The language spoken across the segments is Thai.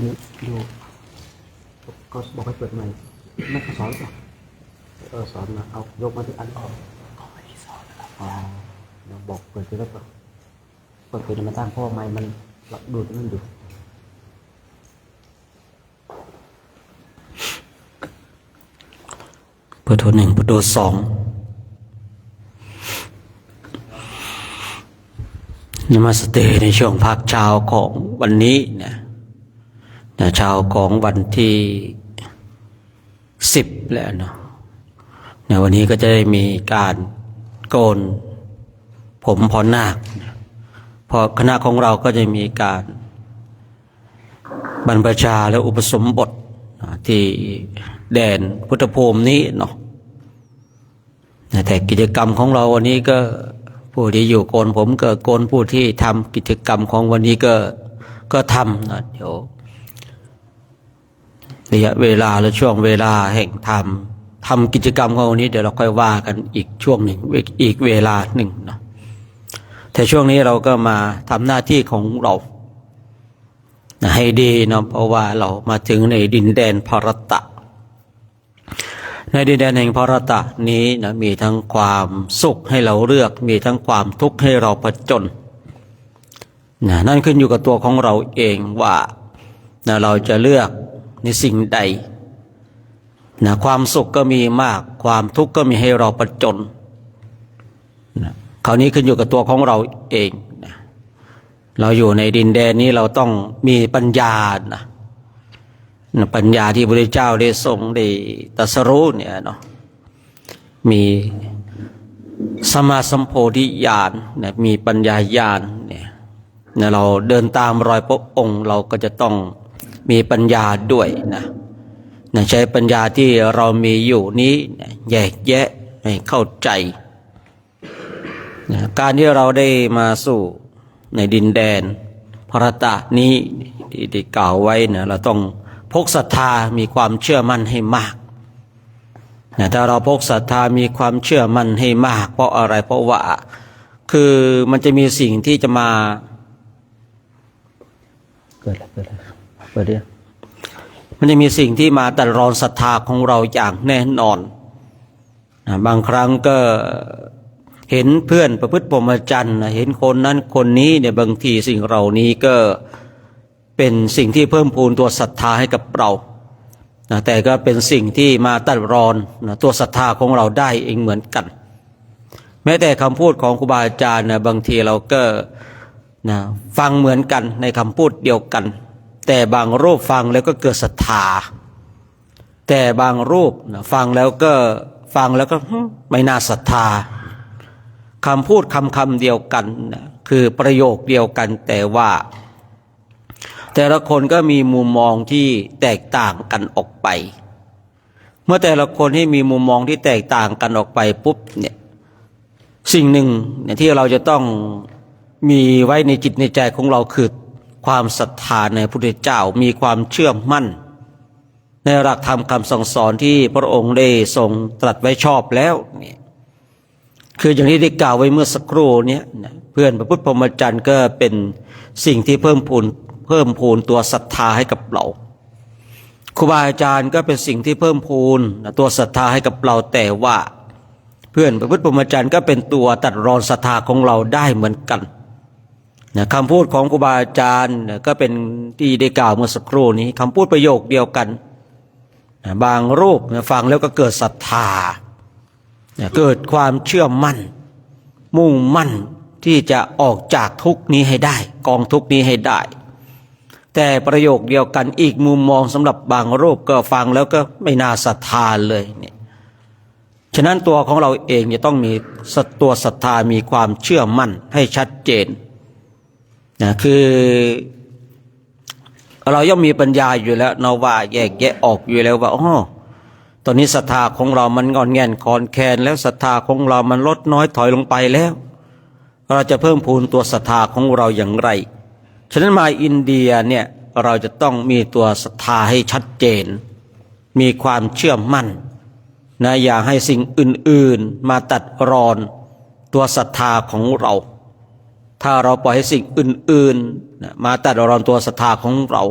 อยู่ก็บอกให้เปิดใหม่นักสอนป่ะสอนมาเอายกมาที่อันก็ไม่ได้สอนนะครับเราบอกเปิดไปแล้วเปิดมาตั้งเพราะว่าไม้มันดูดนั่นดูเปิดตัวหนึ่งเปิดตัวสองนมัสเตในช่วงภาคเช้าของวันนี้นะเช้าของวันที่10แล้วเนาะวันนี้ก็จะได้มีการโกนผมพรนาคพอคณะของเราก็จะมีการบรรพชาและอุปสมบทที่แดนพุทธภูมินี้เนาะแต่กิจกรรมของเราวันนี้ก็ผู้ที่อยู่โกนผมก็โกนผู้ที่ทำกิจกรรมของวันนี้ก็ทำนะเดี๋ยวระยะเวลาและช่วงเวลาแห่งทำกิจกรรมของวันนี้เดี๋ยวเราค่อยว่ากันอีกช่วงหนึ่งอีกเวลาหนึ่งเนาะแต่ช่วงนี้เราก็มาทำหน้าที่ของเราให้ดีเนาะเพราะว่าเรามาถึงในดินแดนภรตะในดินแดนแห่งภรตะนี้นะมีทั้งความสุขให้เราเลือกมีทั้งความทุกข์ให้เราผจญนั่นขึ้นอยู่กับตัวของเราเองว่าเราจะเลือกในสิ่งใดความสุขก็มีมากความทุกข์ก็มีให้เราผจญคราวนี้ขึ้นอยู่กับตัวของเราเองเราอยู่ในดินแดนนี้เราต้องมีปัญญาปัญญาที่พระพุทธเจ้าได้ทรงได้ตรัสรู้เนี่ยเนาะมีสัมมาสัมโพธิญาณมีปัญญาญาณเนี่ยเราเดินตามรอยพระองค์เราก็จะต้องมีปัญญาด้วยนะใช้ปัญญาที่เรามีอยู่นี้แยกแยะให้เข้าใจการที่เราได้มาสู่ในดินแดนภรตะนี้ที่ได้กล่าวไว้นะเราต้องพกศรัทธามีความเชื่อมั่นให้มากถ้าเราพกศรัทธามีความเชื่อมั่นให้มากเพราะอะไรเพราะว่าคือมันจะมีสิ่งที่จะมาเกิดเดี๋ยวมันจะมีสิ่งที่มาตัดรอนศรัทธาของเราอย่างแน่นอนบางครั้งก็เห็นเพื่อนประพฤติพรหมจรรย์เห็นคนนั้นคนนี้เนี่ยบางทีสิ่งเหล่านี้ก็เป็นสิ่งที่เพิ่มพูนตัวศรัทธาให้กับเราแต่ก็เป็นสิ่งที่มาตัดรอนตัวศรัทธาของเราได้เองเหมือนกันแม้แต่คำพูดของครูบาอาจารย์บางทีเราก็ฟังเหมือนกันในคำพูดเดียวกันแต่บางรูปฟังแล้วก็เกิดศรัทธาแต่บางรูปฟังแล้วก็ไม่น่าศรัทธาคำพูดคำเดียวกันคือประโยคเดียวกันแต่ว่าแต่ละคนก็มีมุมมองที่แตกต่างกันออกไปเมื่อแต่ละคนที่มีมุมมองที่แตกต่างกันออกไปปุ๊บเนี่ยสิ่งหนึ่งที่เราจะต้องมีไว้ในจิตในใจของเราคือความศรัทธาในพระพุทธเจ้ามีความเชื่อมั่นในหลักธรรมคำสั่งสอนที่พระองค์ได้ทรงตรัสไว้ชอบแล้วเนี่ยคืออย่างที่ได้กล่าวไว้เมื่อสักครู่นี้เพื่อนพระพุทธพรหมจรรย์ก็เป็นสิ่งที่เพิ่มพูนตัวศรัทธาให้กับเราครูบาอาจารย์ก็เป็นสิ่งที่เพิ่มพูนตัวศรัทธาให้กับเราแต่ว่าเพื่อนพระพุทธพรหมจรรย์ก็เป็นตัวตัดรอนศรัทธาของเราได้เหมือนกันคำพูดของครูบาอาจารย์ก็เป็นที่ได้กล่าวเมื่อสักครู่นี้คำพูดประโยคเดียวกันบางรูปฟังแล้วก็เกิดศรัทธาเกิดความเชื่อมั่นมุ่งมั่นที่จะออกจากทุกข์นี้ให้ได้กองทุกข์นี้ให้ได้แต่ประโยคเดียวกันอีกมุมมองสำหรับบางรูปก็ฟังแล้วก็ไม่น่าศรัทธาเลยเนี่ยฉะนั้นตัวของเราเองจะต้องมีตัวศรัทธามีความเชื่อมั่นให้ชัดเจนคือเราย่อมมีปัญญาอยู่แล้วเราว่าแยกแยะออกอยู่แล้วว่าตอนนี้ศรัทธาของเรามันงอนแง่นคลอนแคลนแล้วศรัทธาของเรามันลดน้อยถอยลงไปแล้วเราจะเพิ่มพูนตัวศรัทธาของเราอย่างไรฉะนั้นมาอินเดียเนี่ยเราจะต้องมีตัวศรัทธาให้ชัดเจนมีความเชื่อมั่นอย่าให้สิ่งอื่นๆมาตัดรอนตัวศรัทธาของเราถ้าเราปล่อยให้สิ่งอื่นๆมาตัดรอนตัวศรัทธาของเรา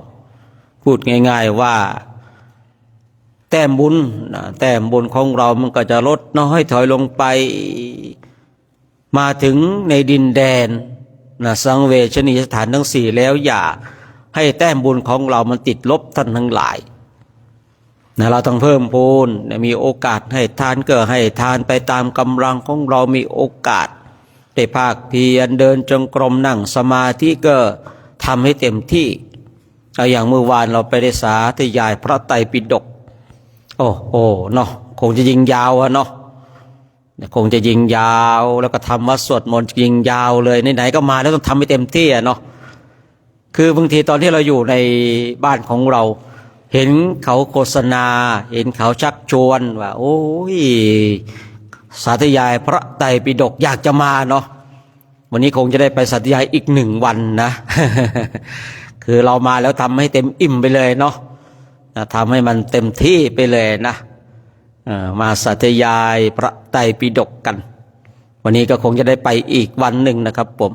พ พูดง่ายๆว่าแต้มบุญนะแต้มบุญของเรามันก็จะลดน้อยถอยลงไปมาถึงในดินแดนนะสังเวชนียสถานทั้งสี่แล้วอย่าให้แต้มบุญของเรามันติดลบท่านทั้งหลายนะเราต้องเพิ่มพูนมีโอกาสให้ทานก็ให้ทานไปตามกำลังของเรามีโอกาสได้ภาคเพียรเดินจงกรมนั่งสมาธิก็ทำให้เต็มที่อย่างเมื่อวานเราไปได้สาธยายพระไตรปิฎกโอ้โหเนาะคงจะยิงยาวอะเนาะคงจะยิงยาวแล้วก็ทำวัดสวดมนต์ยิงยาวเลยไหนๆก็มาแล้วต้องทำให้เต็มที่อะเนาะคือบางทีตอนที่เราอยู่ในบ้านของเราเห็นเขาโฆษณาเห็นเขาชักชวนว่าโอ้ยสาธยายพระไตรปิฎกอยากจะมาเนาะวันนี้คงจะได้ไปสาธยายอีก1 วันนะ คือเรามาแล้วทำให้เต็มอิ่มไปเลยเนาะทำให้มันเต็มที่ไปเลยนะมาสาธยายพระไตรปิฎกกันวันนี้ก็คงจะได้ไปอีกวันหนึ่งนะครับผม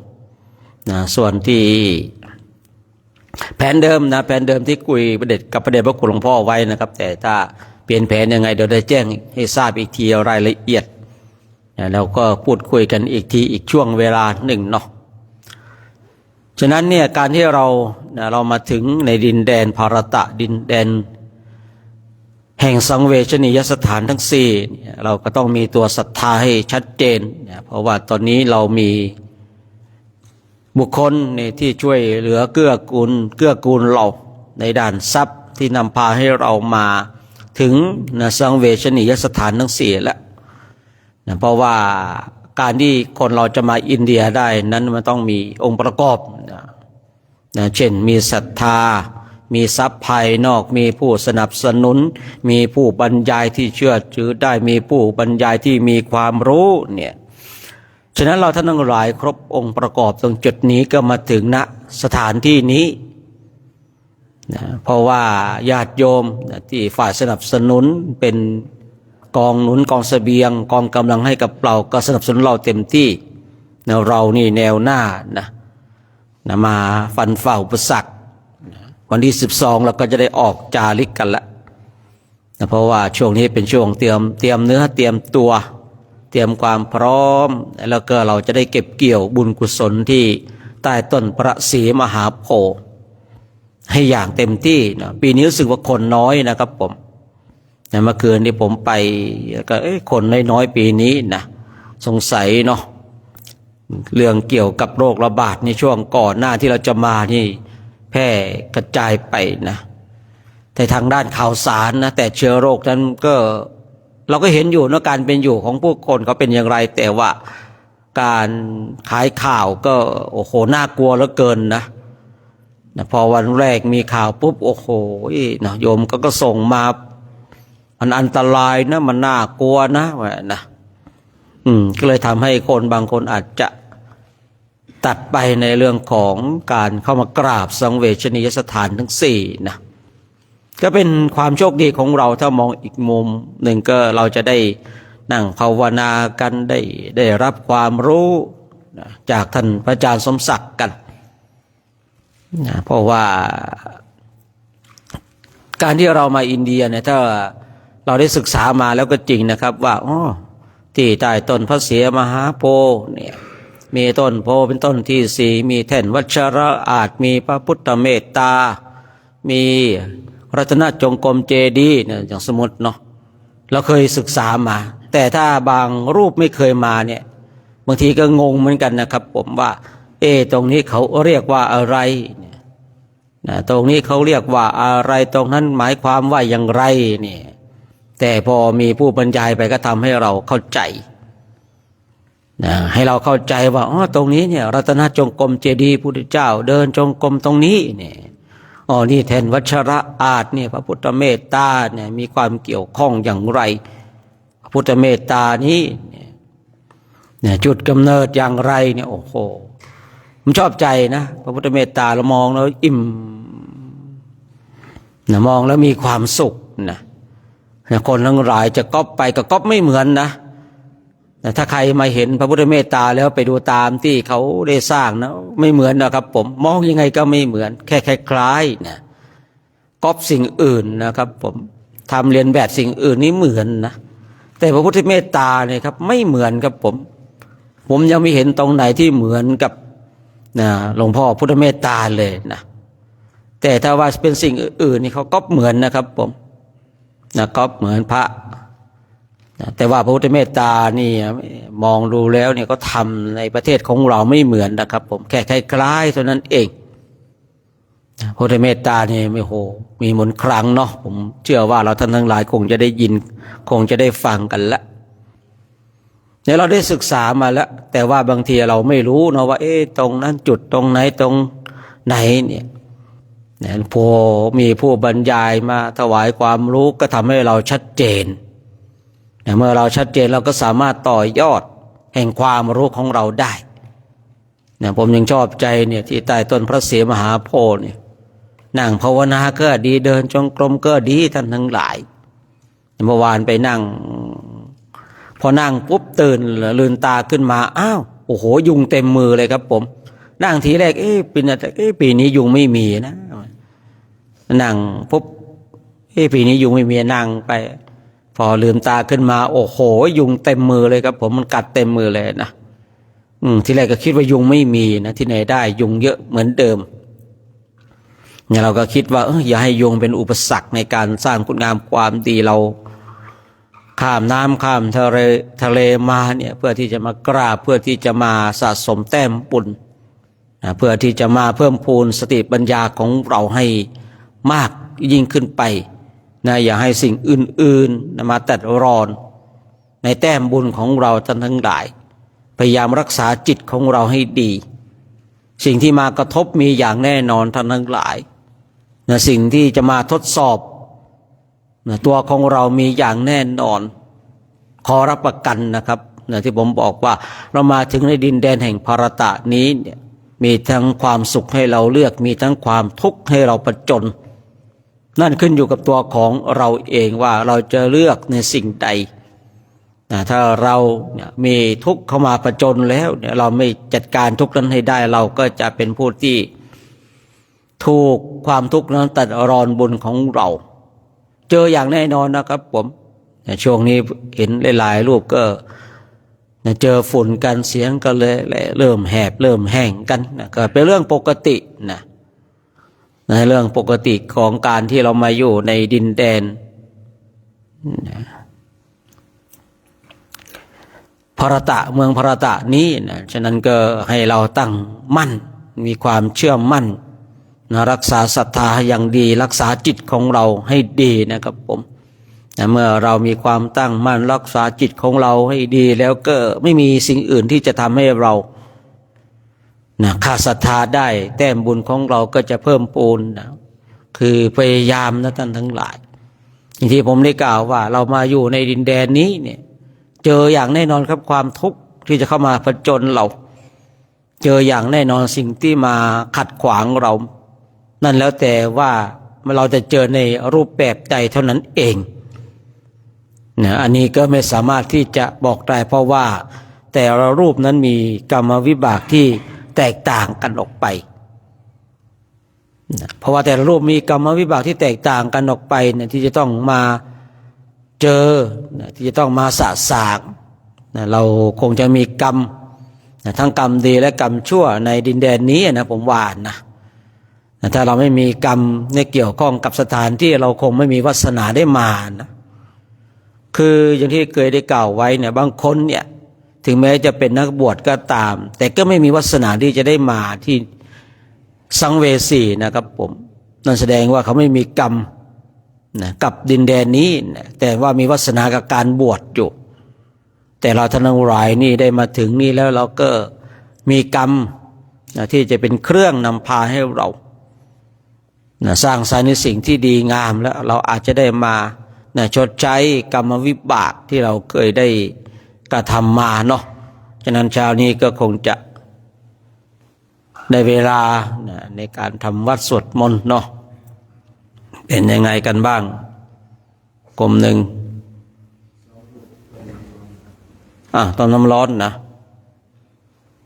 ส่วนที่แผนเดิมนะแผนเดิมที่คุยประเด็จกับพระเดชพระคุณหลวงพ่อไว้นะครับแต่ถ้าเปลี่ยนแผนยังไงเดี๋ยวได้แจ้งให้ทราบอีกทีรายละเอียดแล้วก็พูดคุยกันอีกทีอีกช่วงเวลาหนึ่งเนาะฉะนั้นเนี่ยการที่เรามาถึงในดินแดนภารตะดินแดนแห่งสังเวชนียสถานทั้งสี่เราก็ต้องมีตัวศรัทธาให้ชัดเจนเพราะว่าตอนนี้เรามีบุคคลที่ช่วยเหลือเกื้อกูลเราในด้านทรัพย์ที่นำพาให้เรามาถึงสังเวชนียสถานทั้งสี่แล้วเพราะว่าการที่คนเราจะมาอินเดียได้นั้นมันต้องมีองค์ประกอบเช่นมีศรัทธามีทรัพย์ภายนอกมีผู้สนับสนุนมีผู้บรรยายที่เชื่อถือได้มีผู้บรรยายที่มีความรู้เนี่ยฉะนั้นเราท่านทั้งหลายครบองค์ประกอบตรงจุดนี้ก็มาถึงณสถานที่นี้เพราะว่าญาติโยมที่ฝ่ายสนับสนุนเป็นกองหนุนกองเสบียงกองกำลังให้กับเราก็สนับสนุนเราเต็มที่เรานี่แนวหน้ามาฟันฝ่าอุปสรรควันที่12เราก็จะได้ออกจาริกกันละเพราะว่าช่วงนี้เป็นช่วงเตรียมเนื้อเตรียมตัวเตรียมความพร้อมแล้วก็เราจะได้เก็บเกี่ยวบุญกุศลที่ใต้ต้นพระศรีมหาโพธิ์ให้อย่างเต็มที่นะปีนี้รู้สึกว่าคนน้อยนะครับผมเมื่อคืนที่ผมไปก็คนน้อยๆปีนี้นะสงสัยเนาะเรื่องเกี่ยวกับโรคระบาดในช่วงก่อนหน้าที่เราจะมานี่แพร่กระจายไปนะแต่ทางด้านข่าวสารนะแต่เชื้อโรคนั้นก็เราก็เห็นอยู่นะการเป็นอยู่ของผู้คนเขาเป็นอย่างไรแต่ว่าการขายข่าวก็โอ้โหน่ากลัวเหลือเกินนะพอวันแรกมีข่าวปุ๊บโอ้โหนะโยมก็ส่งมามันอันตรายนะมันน่ากลัวนะก็เลยทำให้คนบางคนอาจจะตัดไปในเรื่องของการเข้ามากราบสังเวชนียสถานทั้งสี่นะก็เป็นความโชคดีของเราถ้ามองอีกมุมหนึ่งก็เราจะได้นั่งภาวนากันได้รับความรู้จากท่านพระอาจารย์สมศักดิ์กันเพราะว่าการที่เรามาอินเดียเนี่ยถ้าเราได้ศึกษามาแล้วก็จริงนะครับว่าที่ใต้ต้นพระศรีมหาโพธิ์เนี่ยมีต้นโพเป็นต้นที่สี่มีแท่นวัชระอาจมีพระพุทธเมตตามีรัตนจงกรมเจดีย์เนี่ยอย่างสมมติเนาะเราเคยศึกษามาแต่ถ้าบางรูปไม่เคยมาเนี่ยบางทีก็งงเหมือนกันนะครับผมว่าตรงนี้เขาเรียกว่าอะไรตรงนี้เขาเรียกว่าอะไรตรงนั้นหมายความว่าอย่างไรเนี่ยแต่พอมีผู้บรรยายไปก็ทำให้เราเข้าใจให้เราเข้าใจว่าตรงนี้เนี่ยรัตนจงกรมเจดีย์พุทธเจ้าเดินจงกรมตรงนี้เนี่ยนี่แทนวัชระอาจเนี่ยพระพุทธเมตตาเนี่ยมีความเกี่ยวข้องอย่างไรพระพุทธเมตตานี้เนี่ยจุดกำเนิดอย่างไรเนี่ยโอ้โหผมชอบใจนะพระพุทธเมตตาเรามองแล้วอิ่มมองแล้วมีความสุขนะคนทั้งหลายจะก๊อปไปก็ก๊อปไม่เหมือนนะแต่ถ้าใครมาเห็นพระพุทธเมตตาแล้วไปดูตามที่เขาได้สร้างนะไม่เหมือนนะครับผมมองยังไงก็ไม่เหมือนแค่คล้ายๆนะ ก๊อปสิ่งอื่นนะครับผมทำเรียนแบบสิ่งอื่นนี่เหมือนนะแต่พระพุทธเมตตาเนี่ยครับไม่เหมือนครับผมยังไม่เห็นตรงไหนที่เหมือนกับนะหลวงพ่อพุทธเมตตาเลยนะแต่ถ้าว่าเป็นสิ่งอื่นนี่เขาก๊อปเหมือนนะครับผมนะก๊อปเหมือนพระนะแต่ว่าพระพุทธเมตตานี่มองดูแล้วเนี่ยก็ทำในประเทศของเราไม่เหมือนนะครับผมแค่คล้ายๆเท่านั้นเองพระพุทธเมตตานี่ไม่โหมีมนต์ครั้งเนาะผมเชื่อว่าเราท่านทั้งหลายคงจะได้ยินคงจะได้ฟังกันละเนี่ยเราได้ศึกษามาแล้วแต่ว่าบางทีเราไม่รู้เนาะว่าตรงนั้นจุดตรงไหนตรงไหนเนี่ยพอมีผู้บรรยายมาถวายความรู้ก็ทำให้เราชัดเจนเมื่อเราชัดเจนเราก็สามารถต่อยอดแห่งความรู้ของเราได้ผมยังชอบใจเนี่ยที่ใต้ต้นพระศรีมหาโพธิ์เนี่ยนั่งภาวนาก็ดีเดินจงกรมก็ดีท่านทั้งหลายเมื่อวานไปนั่งพอนั่งปุ๊บตื่นลืมตาขึ้นมาอ้าวโอ้โหยุงเต็มมือเลยครับผมนั่งทีแรกปีนี้ยุงไม่มีนะนั่งปุ๊บปีนี้ยุงไม่มีนั่งไปพอลืมตาขึ้นมาโอ้โหยุงเต็มมือเลยครับผมมันกัดเต็มมือเลยนะทีแรกก็คิดว่ายุงไม่มีนะที่ไหนได้ยุงเยอะเหมือนเดิมเนี่ยเราก็คิดว่าอย่าให้ยุงเป็นอุปสรรคในการสร้างคุณงามความดีเราข้ามน้ำข้ามทะเลมาเนี่ยเพื่อที่จะมากราบเพื่อที่จะมาสะสมแต้มบุญเพื่อที่จะมาเพิ่มพูนสติปัญญาของเราให้มากยิ่งขึ้นไปนะอย่าให้สิ่งอื่นๆมาตัดรอนในแต้มบุญของเราท่านทั้งหลายพยายามรักษาจิตของเราให้ดีสิ่งที่มากระทบมีอย่างแน่นอนท่านทั้งหลายนะสิ่งที่จะมาทดสอบนะตัวของเรามีอย่างแน่นอนขอรับประกันนะครับนะที่ผมบอกว่าเรามาถึงในดินแดนแห่งภารตะนี้เนี่ยมีทั้งความสุขให้เราเลือกมีทั้งความทุกข์ให้เราผจญนั่นขึ้นอยู่กับตัวของเราเองว่าเราจะเลือกในสิ่งใดถ้าเราเนี่ยมีทุกข์เข้ามาผจญแล้วเนี่ยเราไม่จัดการทุกข์นั้นให้ได้เราก็จะเป็นผู้ที่ถูกความทุกข์นั้นตัดรอนบุญของเราเจออย่างแน่นอนนะครับผมช่วงนี้เห็นหลายๆรูปก็เจอฝุ่นกันเสียงก็เลยเริ่มแหบเริ่มแห้งกันก็เป็นเรื่องปกตินะเรื่องปกติของการที่เรามาอยู่ในดินแดนภารตะเมืองภารตะนี้นะฉะนั้นก็ให้เราตั้งมั่นมีความเชื่อมั่นรักษาศรัทธาอย่างดีรักษาจิตของเราให้ดีนะครับผมเมื่อเรามีความตั้งมั่นรักษาจิตของเราให้ดีแล้วก็ไม่มีสิ่งอื่นที่จะทำให้เราขาดศรัทธาได้แต้มบุญของเราก็จะเพิ่มพูนนะคือพยายามนะท่านทั้งหลายอย่างที่ผมได้กล่าวว่าเรามาอยู่ในดินแดนนี้เนี่ยเจออย่างแน่นอนครับความทุกข์ที่จะเข้ามาผจญเราเจออย่างแน่นอนสิ่งที่มาขัดขวางเรานั่นแล้วแต่ว่าเราจะเจอในรูปแบบใดเท่านั้นเองนะอันนี้ก็ไม่สามารถที่จะบอกได้เพราะว่าแต่ละรูปนั้นมีกรรมวิบากที่แตกต่างกันออกไปนะเพราะว่าแต่ละรูปมีกรรมวิบากที่แตกต่างกันออกไปเนี่ยที่จะต้องมาเจอนะที่จะต้องมาสะสางนะเราคงจะมีกรรมนะทั้งกรรมดีและกรรมชั่วในดินแดนนี้นะผมว่านะถ้าเราไม่มีกรรมในเกี่ยวข้องกับสถานที่เราคงไม่มีวาสนาได้มานะคืออย่างที่เคยได้กล่าวไว้เนี่ยบางคนเนี่ยถึงแม้จะเป็นนักบวชก็ตามแต่ก็ไม่มีวาสนาที่จะได้มาที่สังเวสีนะครับผมนั่นแสดงว่าเขาไม่มีกรรมนะกับดินแดนนี้นะแต่ว่ามีวาสนากับการบวชอยู่แต่เราท่านทั้งหลายนี่ได้มาถึงนี่แล้วเราก็มีกรรมนะที่จะเป็นเครื่องนำพาให้เราสร้างสรรค์ในสิ่งที่ดีงามแล้วเราอาจจะได้มาชดใช้กรรมวิบากที่เราเคยได้กระทำมาเนาะฉะนั้นเช้านี้ก็คงจะได้เวลาในการทำวัดสวดมนต์เนาะเป็นยังไงกันบ้างกลุ่มหนึ่งต้มน้ำร้อนนะ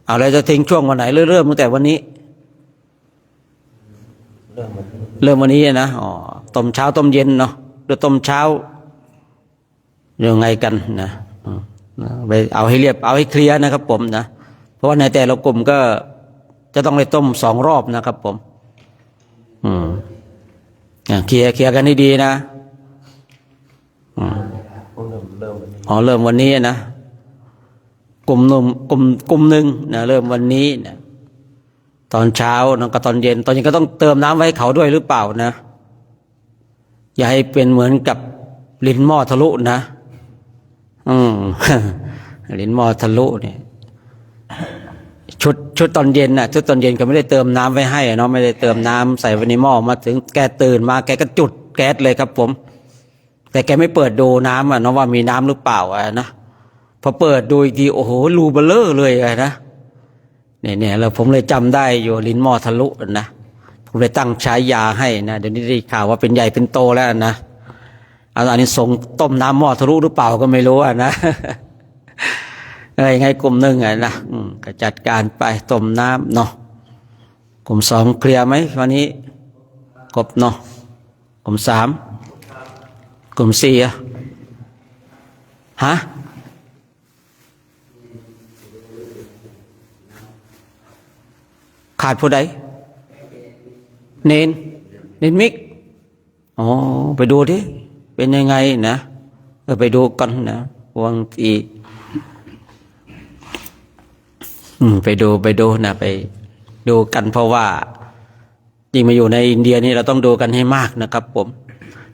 เอาแล้วจะทิ้งช่วงวันไหนเริ่มตั้งแต่วันนี้เริ่ม เริ่มวันนี้นะอ๋อต้มเช้าต้มเย็นเนาะหรือต้มเช้ายังไงกันนะไปเอาให้เรียบเอาให้เคลียร์นะครับผมนะเพราะว่าในแต่ละกลุ่มก็จะต้องไปต้ม2 รอบนะครับผมเคลียร์กันให้ดีนะเริ่มวันนี้นะกลุ่มหนึ่งนะเริ่มวันนี้นะตอนเช้าแล้วก็ตอนเย็นก็ต้องเติมน้ำไว้เขาด้วยหรือเปล่านะอย่าให้เป็นเหมือนกับลิ้นหม้อทะลุนะลิ้นหม้อทะลุเนี่ยชุดตอนเย็นน่ะชุดตอนเย็นก็ไม่ได้เติมน้ำไว้ให้เนาะไม่ได้เติมน้ำใส่ไว้ในหม้อมาถึงแกตื่นมาแกก็จุดแก๊สเลยครับผมแต่แกไม่เปิดดูน้ำเนาะว่ามีน้ำหรือเปล่านะพอเปิดดูอีกทีโอ้โหรูเบลอเลยนะเนี่ยแล้วผมเลยจำได้อยู่ลิ้นหม้อทะลุนะผมเลยตั้งฉายาให้นะเดี๋ยวนี้ได้ข่าวว่าเป็นใหญ่เป็นโตแล้วนะอันนี้ส่งต้มน้ำหม้อทะลุหรือเปล่าก็ไม่รู้นะยังไงกลุ่มหนึ่งนะก็จัดการไปต้มน้ำเนาะกลุ่ม2เคลียร์ไหมวันนี้ครบเนาะกลุ่ม3กลุ่ม4ฮะขาดผู้ใดเนนมิกอ๋อไปดูดิเป็นยังไงนะไปดูกันนะบางทีไปดูนะไปดูกันเพราะว่ายิ่งมาอยู่ในอินเดียนี่เราต้องดูกันให้มากนะครับผม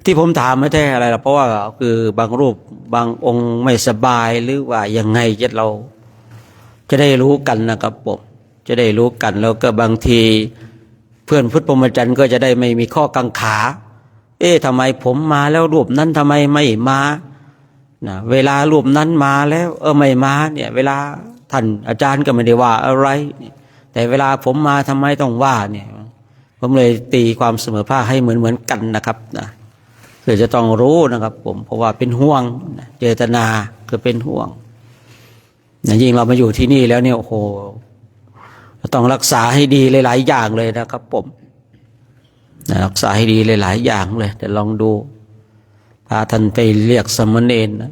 ที่ผมถามไม่ใช่อะไรหรอกเพราะว่าคือบางรูปบางองค์ไม่สบายหรือว่ายังไงเราจะได้รู้กันนะครับผมจะได้รู้กันแล้วก็บางทีเพื่อนพุทธพรหมจรรย์ก็จะได้ไม่มีข้อกังขาทำไมผมมาแล้วรูปนั้นทำไมไม่มานะเวลารูปนั้นมาแล้วไม่มาเนี่ยเวลาท่านอาจารย์ก็ไม่ได้ว่าอะไรแต่เวลาผมมาทำไมต้องว่าเนี่ยผมเลยตีความเสมอภาคให้เหมือนกันนะครับนะเพื่อจะต้องรู้นะครับผมเพราะว่าเป็นห่วงเจตนาคือเป็นห่วงนะยิ่งเรามาอยู่ที่นี่แล้วเนี่ยโอ้โหต้องรักษาให้ดีหลายๆอย่างเลยนะครับผมรักษาให้ดีหลายๆอย่างเลยแต่ลองดูพาท่านไปเรียกสมณเณรนะ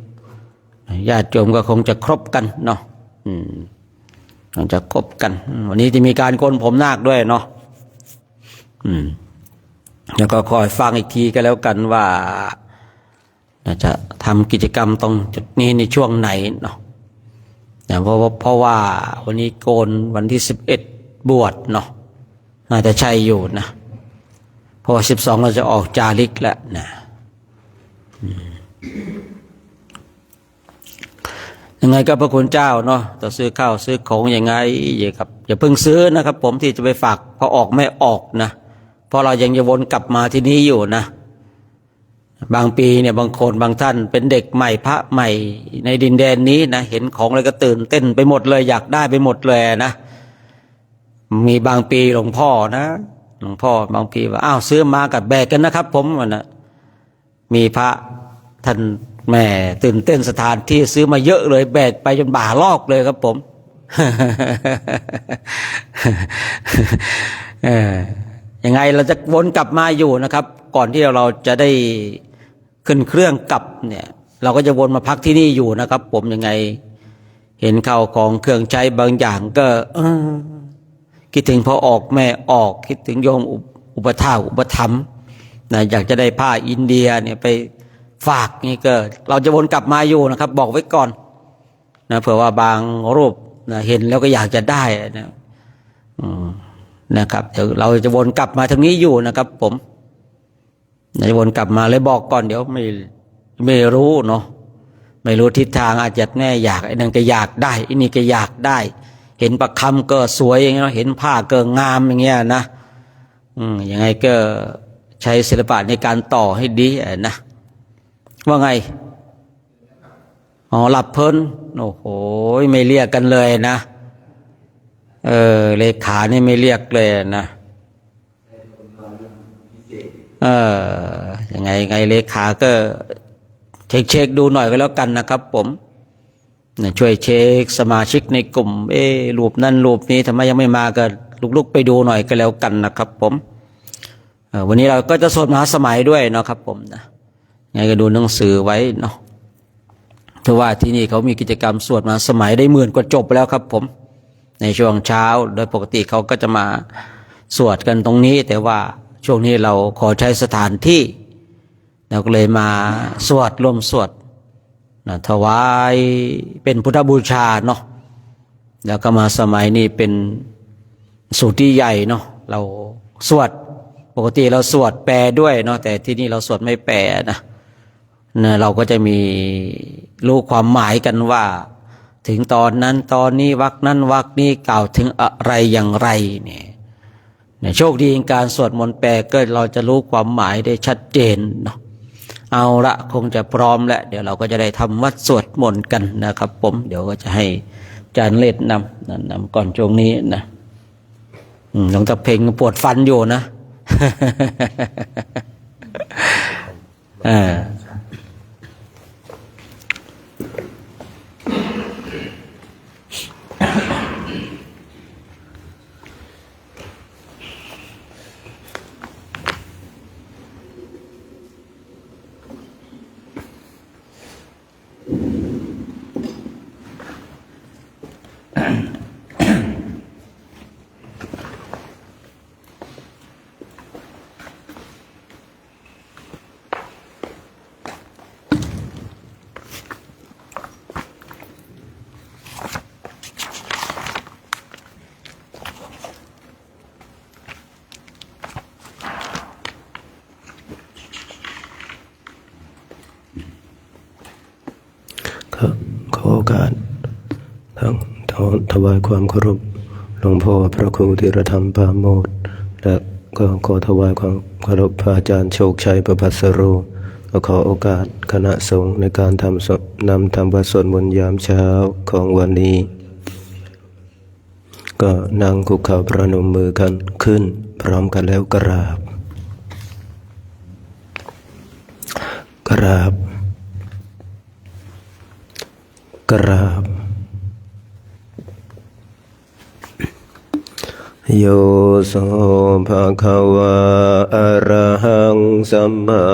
ญาติโยมก็คงจะครบกันเนาะคงจะครบกันวันนี้จะมีการโกนผมนาคด้วยเนาะแล้วก็คอยฟังอีกทีก็แล้วกันว่าจะทำกิจกรรมตรงจุดนี้ในช่วงไหนเนาะเพราะว่าวันนี้โกนวันที่11บวชเนาะน่าจะใช่อยู่นะเพราะว่า12เราจะออกจาริกแล้วนะยังไงก็พระคุณเจ้าเนาะต่อซื้อข้าวซื้อของยังไงอย่าเพิ่งซื้อนะครับผมที่จะไปฝากพอออกไม่ออกนะเพราะเรายังจะวนกลับมาที่นี้อยู่นะบางปีเนี่ยบางคนบางท่านเป็นเด็กใหม่พระใหม่ในดินแดนนี้นะเห็นของอะไรก็ตื่นเต้นไปหมดเลยอยากได้ไปหมดเลยนะมีบางปีหลวงพ่อบางปีว่าอ้าวซื้อมากับแบกกันนะครับผมนะมีพระท่านแม่ตื่นเต้นสถานที่ซื้อมาเยอะเลยแบกไปจนบ่าลอกเลยครับผมยังไงเราจะวนกลับมาอยู่นะครับก่อนที่เราจะได้ขึ้นเครื่องกลับเนี่ยเราก็จะวนมาพักที่นี่อยู่นะครับผมยังไงเห็นข้าวของเครื่องใช้บางอย่างก็คิดถึงพอออกแม่ออกคิดถึงโยมอุปถาอุปถัมภ์นะอยากจะได้ผ้าอินเดียเนี่ยไปฝากนี่ก็เราจะวนกลับมาอยู่นะครับบอกไว้ก่อนนะเผื่อว่าบางรูปนะเห็นแล้วก็อยากจะได้นะครับเดี๋ยวเราจะวนกลับมาทางนี้อยู่นะครับผมจะวนกลับมาเลยบอกก่อนเดี๋ยวไม่รู้เนาะไม่รู้ทิศทางอาจจะแน่อยากไอ้นั่นก็อยากได้ไอ้นี่ก็อยากได้เห็นประคำก็สวยอย่างเงี้ยเห็นผ้าก็งามอย่างเงี้ยนะยังไงก็ใช้ศิลปะในการต่อให้ดีนะว่าไงหลับเพลินโอ้โหไม่เรียกกันเลยนะเลขานี่ไม่เรียกเลยนะยังไงเลขาก็เช็คดูหน่อยก็แล้วกันนะครับผมช่วยเช็คสมาชิกในกลุ่มรูปนั่นรูปนี้ทำไมยังไม่มาก็ลุกๆไปดูหน่อยก็แล้วกันนะครับผม วันนี้เราก็จะสวดมหาสมัยด้วยเนาะครับผมนะไงก็ดูหนังสือไว้เนาะเพราะว่าที่นี่เขามีกิจกรรมสวดมหาสมัยได้10,000 กว่าจบแล้วครับผมในช่วงเช้าโดยปกติเขาก็จะมาสวดกันตรงนี้แต่ว่าช่วงนี้เราขอใช้สถานที่เราก็เลยมาสวดร่วมสวดนะถวายเป็นพุทธบูชาเนาะแล้วก็มาสมัยนี้เป็นสูตรที่ใหญ่เนาะเราสวดปกติเราสวดแปลด้วยเนาะแต่ที่นี่เราสวดไม่แปลนะเราก็จะมีรู้ความหมายกันว่าถึงตอนนั้นตอนนี้วรรคนั้นวรรคนี้กล่าวถึงอะไรอย่างไรเนี่ยโชคดีในการสวดมนต์แปลก็เราจะรู้ความหมายได้ชัดเจนเนาะเอาละคงจะพร้อมแล้วเดี๋ยวเราก็จะได้ทำวัดสวดมนต์กันนะครับผมเดี๋ยวก็จะให้อาจารย์เล็ดนำก่อนช่วงนี้นะหลวงตาเพ่งปวดฟันอยู่นะ ขอโอกาสทั้งถวายความเคารพหลวงพ่อพระครูธีรธรรมปราโมทย์และก็ขอถวายความเคารพพระอาจารย์โชคชัยประภัสโรก็ขอโอกาสคณะสงฆ์ในการนำวัดสวดมนต์ยามเช้าของวันนี้ก็นั่งคุกเข่าประนมมือกันขึ้นพร้อมกันแล้วกราบโยโสภะคะวะอะระหังสัมมา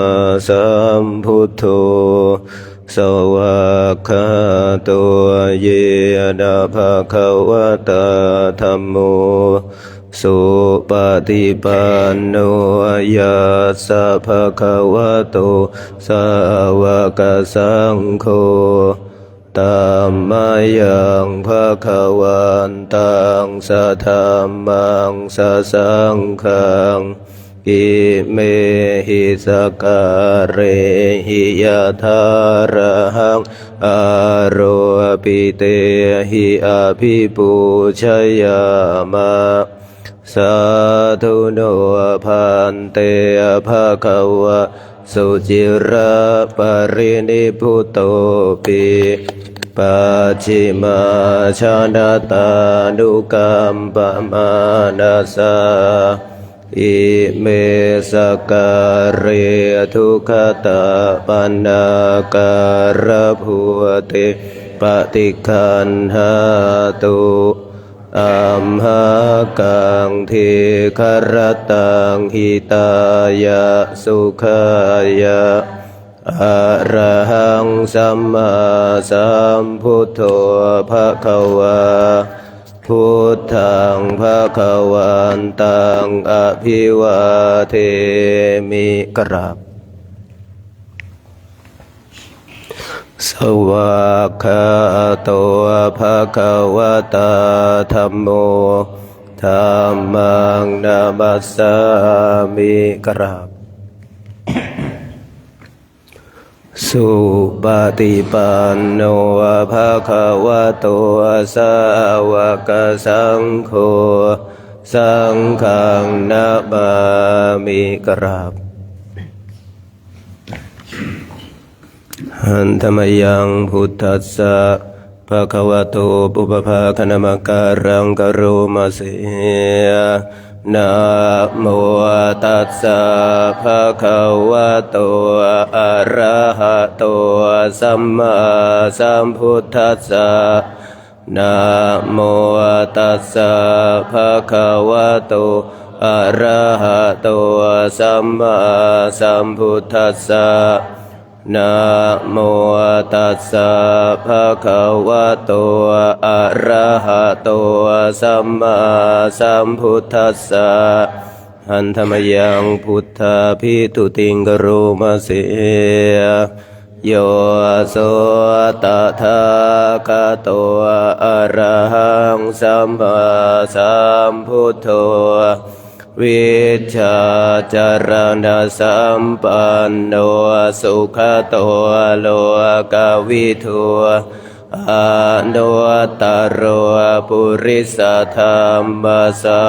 สัมพุทโธสวากขาโตเยนะภะคะวะตาธัมโมสุปฏิปันโนยัสสะภะคะวะโตสาวกสังโฆธัมมายังภะคะวันตังสัทธัมมังสัสสังฆังอิเมหิสการเรหิยะทาระหังอาโรปิเตหิอาภิปูชยามะสาธุโนภันเตภะคะวะสุจิระปรินิพพุตโตปิปัจฉิมาชนะตานุกัมปมานาสาอิเมสการเรทุขตาปันนาการภูติปฏิคันหาตุอัมหากังทิครตังหิตายะสุขายะอะระหังสัมมาสัมพุทโธภะคะวาพุทธังภะคะวันตังอภิวาเทมิกราบสวากขาโตภะคะวะตาธัมโมธัมมังนามัสสามิกราบสุปฏิปันโนภะคะวะโตสาวกสังโฆสังฆังนะมามิกราบหันธรรมยังพุทธัสสะภะคะวะโตปุปภาคณมการังกโรมาเสนะโมตัสสะภะคะวะโตอะระหะโตสัมมาสัมพุทธัสสะนะโมตัสสะภะคะวะโต อะระหะโตสัมมาสัมพุทธัสสะนะโมตัสสะภะคะวะโตอะระหะโตสัมมาสัมพุทธัสสะหันธรรมยังพุทธาภิตุติงกโรมาเสโยโสตถาคโตอะระหังสัมมาสัมพุทโธวิชชาจารณะสัมปันโนสุขโตโลกวิทูอนุตตรปุริสธรรมสา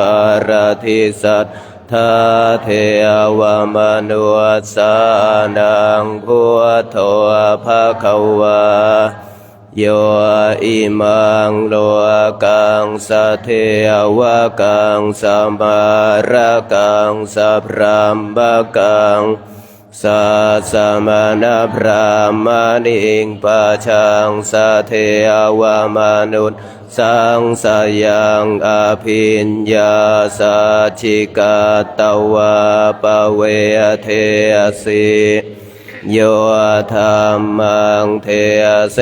รทิสัทธาเทวมนุสสานังพุทโธภควาโยอิมังโลกังสัทเทวกังสัมมารกังสัพพรามกังสัสสมณพราหมณิงปัจฉังสัทเทวมนุษย์สังสยังอภิญญาสัจฉิกาตวะปะเวเทสิโยธรรมังเทเส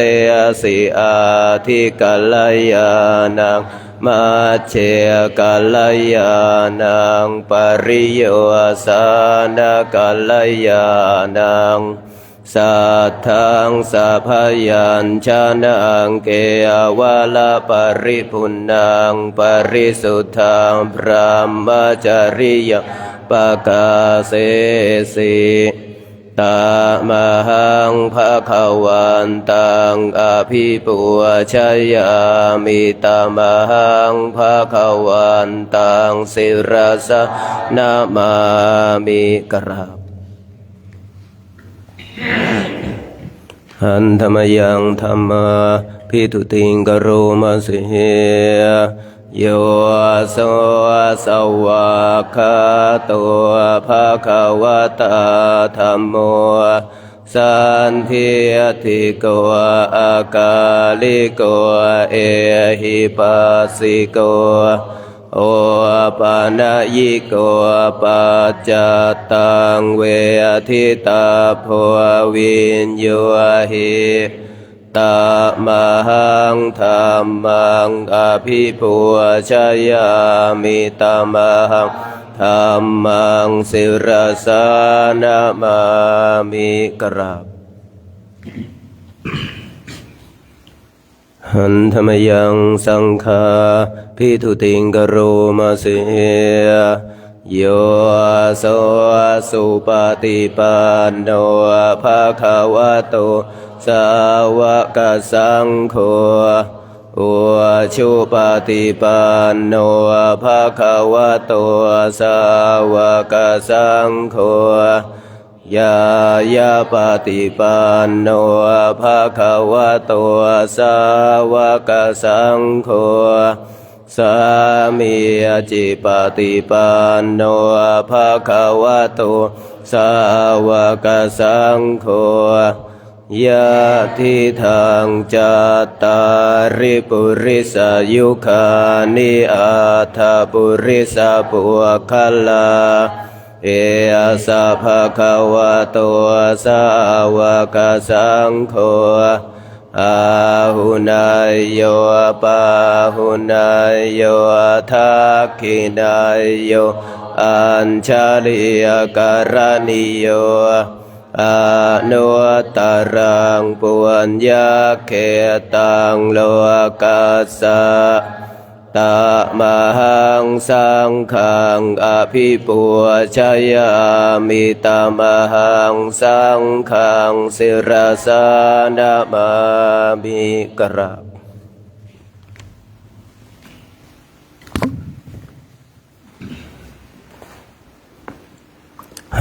สิอาทิกัลยานังมัจเจกัลยานังปริโยสานกัลยานังสัทธังสัพพยัญชนะเกวะละปริพุนนังปริสุทธังพระมจริยปกาเสสิตามหังภะคะวันตังอภิปูชยามิตามหังภะคะวันตังศิรสะนะมามิกราบหันธรรมยังธรรมาภิตุติงกโรมาสิโยโสสวากขาโตภะคะวะตาธัมโมสันทิติโกอากาลิโกเอหิปัสสิโกโอปานะยิโกปัจจตังเวทิตาโพวินโยหิตามหังธรรมังอภิปูชยามิตามหังธรรมังศิรสานะมามิกราบหันธรรมยังสังฆาภิตุติงกโรมาเสโยโสสุปฏิปันโนภะคะวะโตสาวกสังโฆอุชุปฏิปันโนภะคะวะโตสาวกสังโฆยายาปฏิปันโนภะคะวะโตสาวกสังโฆสามีจิปฏิปันโนภะคะวะโตสาวกสังโฆยะทิทังจัตตาริปุริสายุคานิอัฏฐปุริสาปุคลาเอสะภะคะวะโตสาวกสังโฆอาหุนายโยปาหุนายโยทักขินายโยอัญชลียการณิโยอนุตตรังปุญญาเขตังโลกัสสะตามหังสังฆังอภิปูชยามิตามหังสังฆังศิรสานะมามิกราบ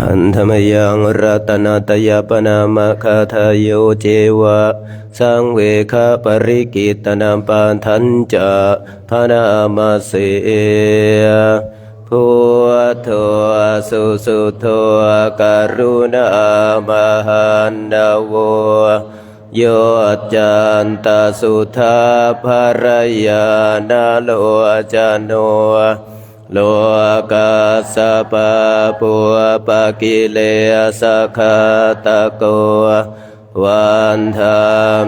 หันธรรมยังรัตนาตยปนามะคาทายโยเจวะสังเวคปริกิตนามปันทัญจะพนามาเสพุทโธสุสุโธกรุณามหันนาโวโยจันตสุทธาภรยานาโลจโน โลกัสสะปะปุปะกิเลสขะตะโกวันธา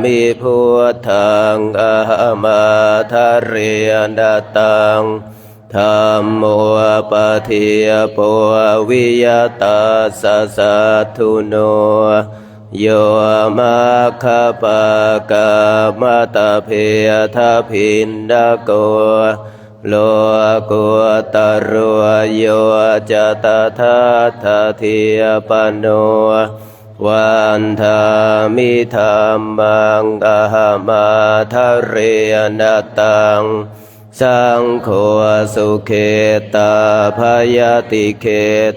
มิพุทธังอะหัมมาทะเรนตังธัมโมปะทิยโปวิยตัสสะสัทธุโนโยมัคคปะกะมะตะเพทะพินดาโกโลกุตโรโยจตถาทาธิยปันโนวันธามิธัมมังอะหัมมาทะเรนตังสังโฆสุเขตาภยติเข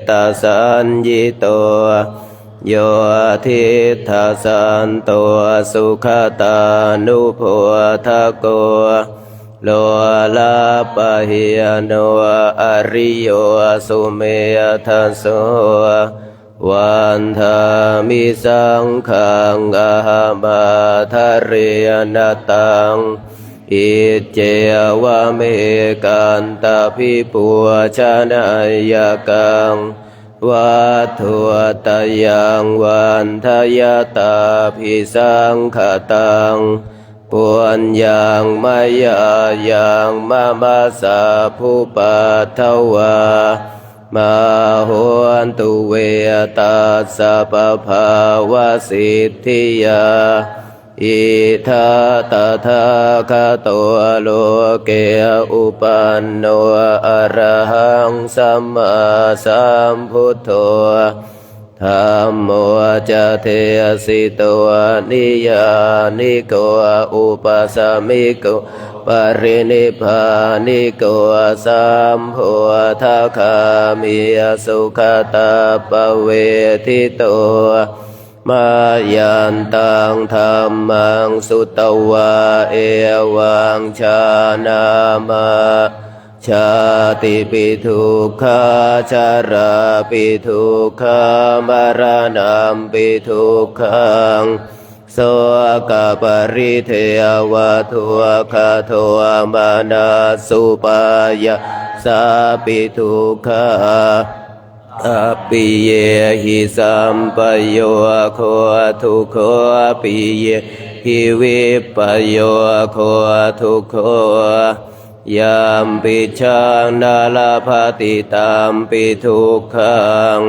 ตาสัญญิโตโยทิทัสสันโตสุขตานุโพธโกโลลาปะหิยโนอริโยสุเมทัสโสวันธามิสังขังอะหัมมาทะเรนตังอิเจวะเมกันตาภิปุชนายกังวัตถุตยังวันทยตาภิสังขตังปุญญังมายายังมะมะสะภูปัทถวามโหนตุเวตัสสะปะภาวะสิทธิยาอิทัตถาคโตโลเกอุปันโนอะระหังสัมมาสัมพุทโธธัมโมจะเทสิโตนิยานิโกอุปสัมมิโกปรินิพพานิโกสัมโพธคามิสุขตาปเวทิโตมายันตังธัมมังสุตวะเอวังชานามะชาติปิทุกขาชาราปิทุกขามรณะปิทุกขังโสกปริเทวทุกขโทมานาสุปายาสาปิทุกขาอปิเยหิสัมปโยโคทุกขปิเยหิวิปโยโคทุกขยามปิชังนาลาภติตามปิทุกขัง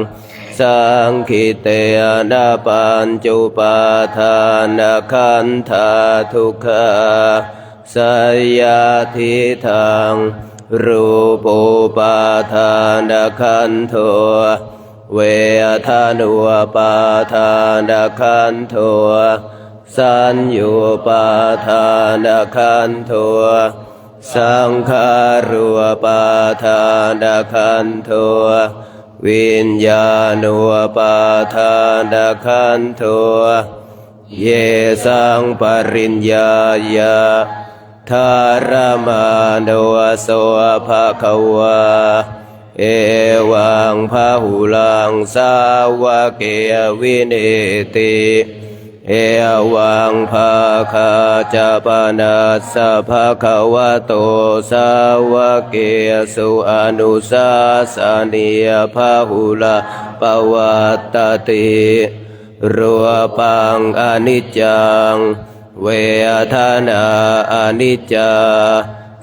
สังคิเตนะปัญจุปาทานขันธาทุกขาสยาทิทังรูปุปาทานขันโทเวทานุปาทานขันโทสัญญูปาทานขันโทสังขารุปาทานขันโทวิญญาณุปาทานขันโทเยสังปริญญายาธารมาโนโสภะคะวาเอวังพะหุลังสาวะเกวินิติเอวังภาคาจาปนัสสะภะคะวะโตสาวะเกสุอนุสาสนียภะหุลาปวัตตติรูปังอนิจจังเวทนาอนิจจา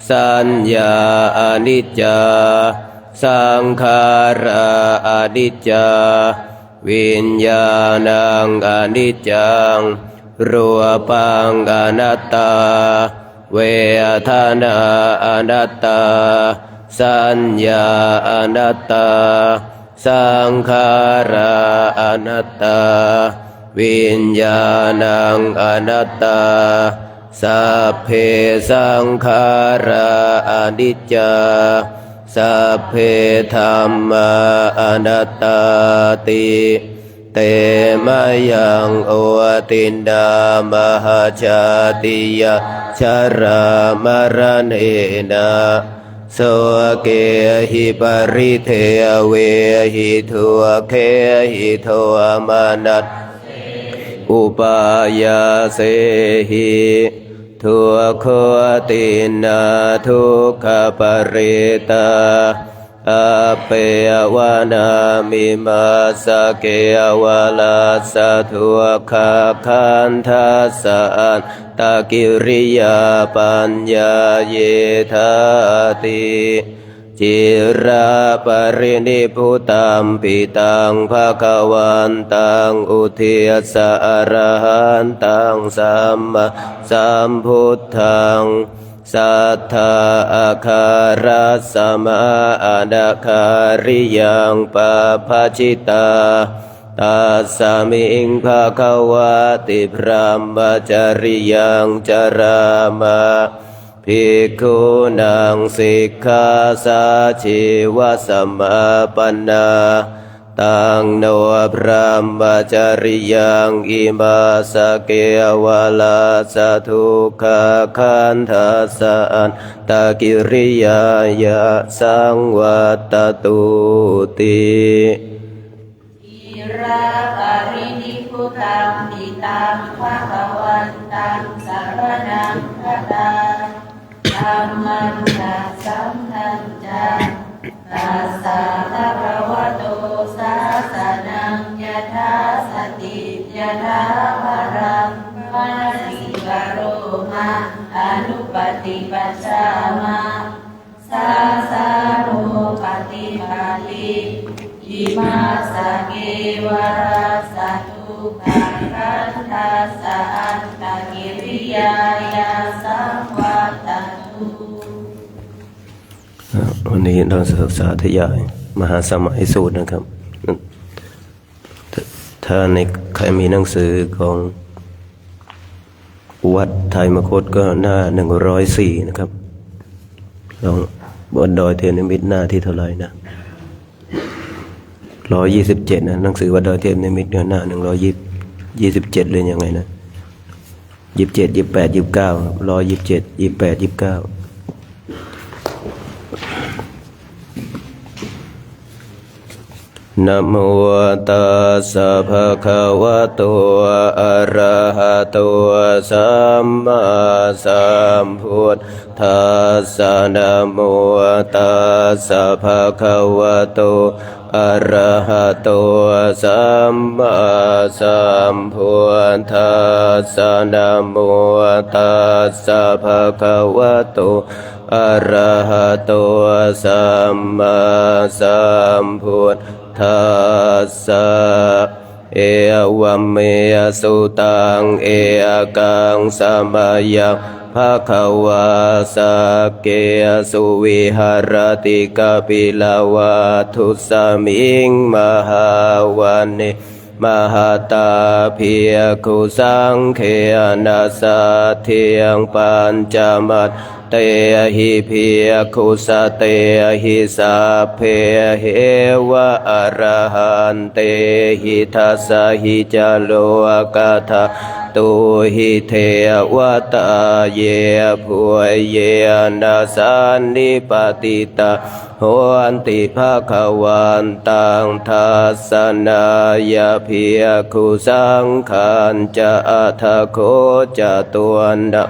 สัญญาอนิจจาสังขาราอนิจจาวิญญาณังอนิจจังรูปังอนัตตาเวทนาอนัตตาสัญญาอนัตตาสังขาราอนัตตาวิญญาณังอนัตตาสัพเพสังขาราอนิจจาสัพเพธัมมาอนัตตาติเตมะยังโอตินดามหาชาติยะชรามรณเนนะโสเกหิปริเทเวหิทุเคหิโทมานัสอุปายาเสหิทุกขตินาทุกขปริตา อเปยวานามิมาสเกวาลาสะทุขะคันทัสสะตะกิริยาปัญญาเยธาติจิราปรินิพุตัมปิตังภะคะวันตังอุทิสะอรหันตังสัมมาสัมพุทธังสัทธาอาคารัสสมาอนาคาริยังปะภาชิตาตัสสมิงภะคะวะติพรหมจริยังจามาภิกขุนังสิกขาสาชีวะสมาปันนาตังโนพระมจริยังอิมาสเกวาลาสะทุกขคันทัสสะตะกิริยายะสังวัตตุติราปรินิพุตัมปิตังภะคะวันตังสรณังคัจฉาธัมมังนัสสังฆัจฉาตัสสะภะคะวะโตสาสนังยะถาสติยะถาวรังมะสิกโรมะอนุปติปัสสามะสาสาโรปฏิปาติอิมาสเกวาราสะทุกขาคันทัสสะตะกิริยายาสัมวัตตุ วันนี้เราสาธยายมหาสมัยสูตรนะครับถ้าในใครมีหนังสือของวัดไทยมคตก็หน้า104นะครับลองบนดอยเทียนนิมิตรหน้าที่เท่าไหร่นะ127นะหนังสือวัดดอยเทียนนิมิตรหน้า127เลยยังไงนะ27 28 29 127 28 29นะโมตัสสะภะคะวะโตอะระหะโตสัมมาสัมพุทธัสสะนะโมตัสสะภะคะวะโตอะระหะโตสัมมาสัมพุทธัสสะนะโมตัสสะภะคะวะโตอะระหะโตสัมมาสัมพุทธัสสะเอวัมเมสุตังเอกังสมัยยังภะคะวาสักเกสุวิหารติกาปิลาวาทุสมิงมหาวันเนมหาตาภิกขุสังเขนะสัทเทียงปัญจมัตเตหิภิกขุสเตหิสัพเพเหวะอรหันเตหิทัสสะหิจโลกทาตุหิเทวตาเยภวยเยนะสันนิปติตาโหอันติภะคะวันตังทัสสนายาภิกขุสังฆัญจะอัฏฐโคจะตัวนนะ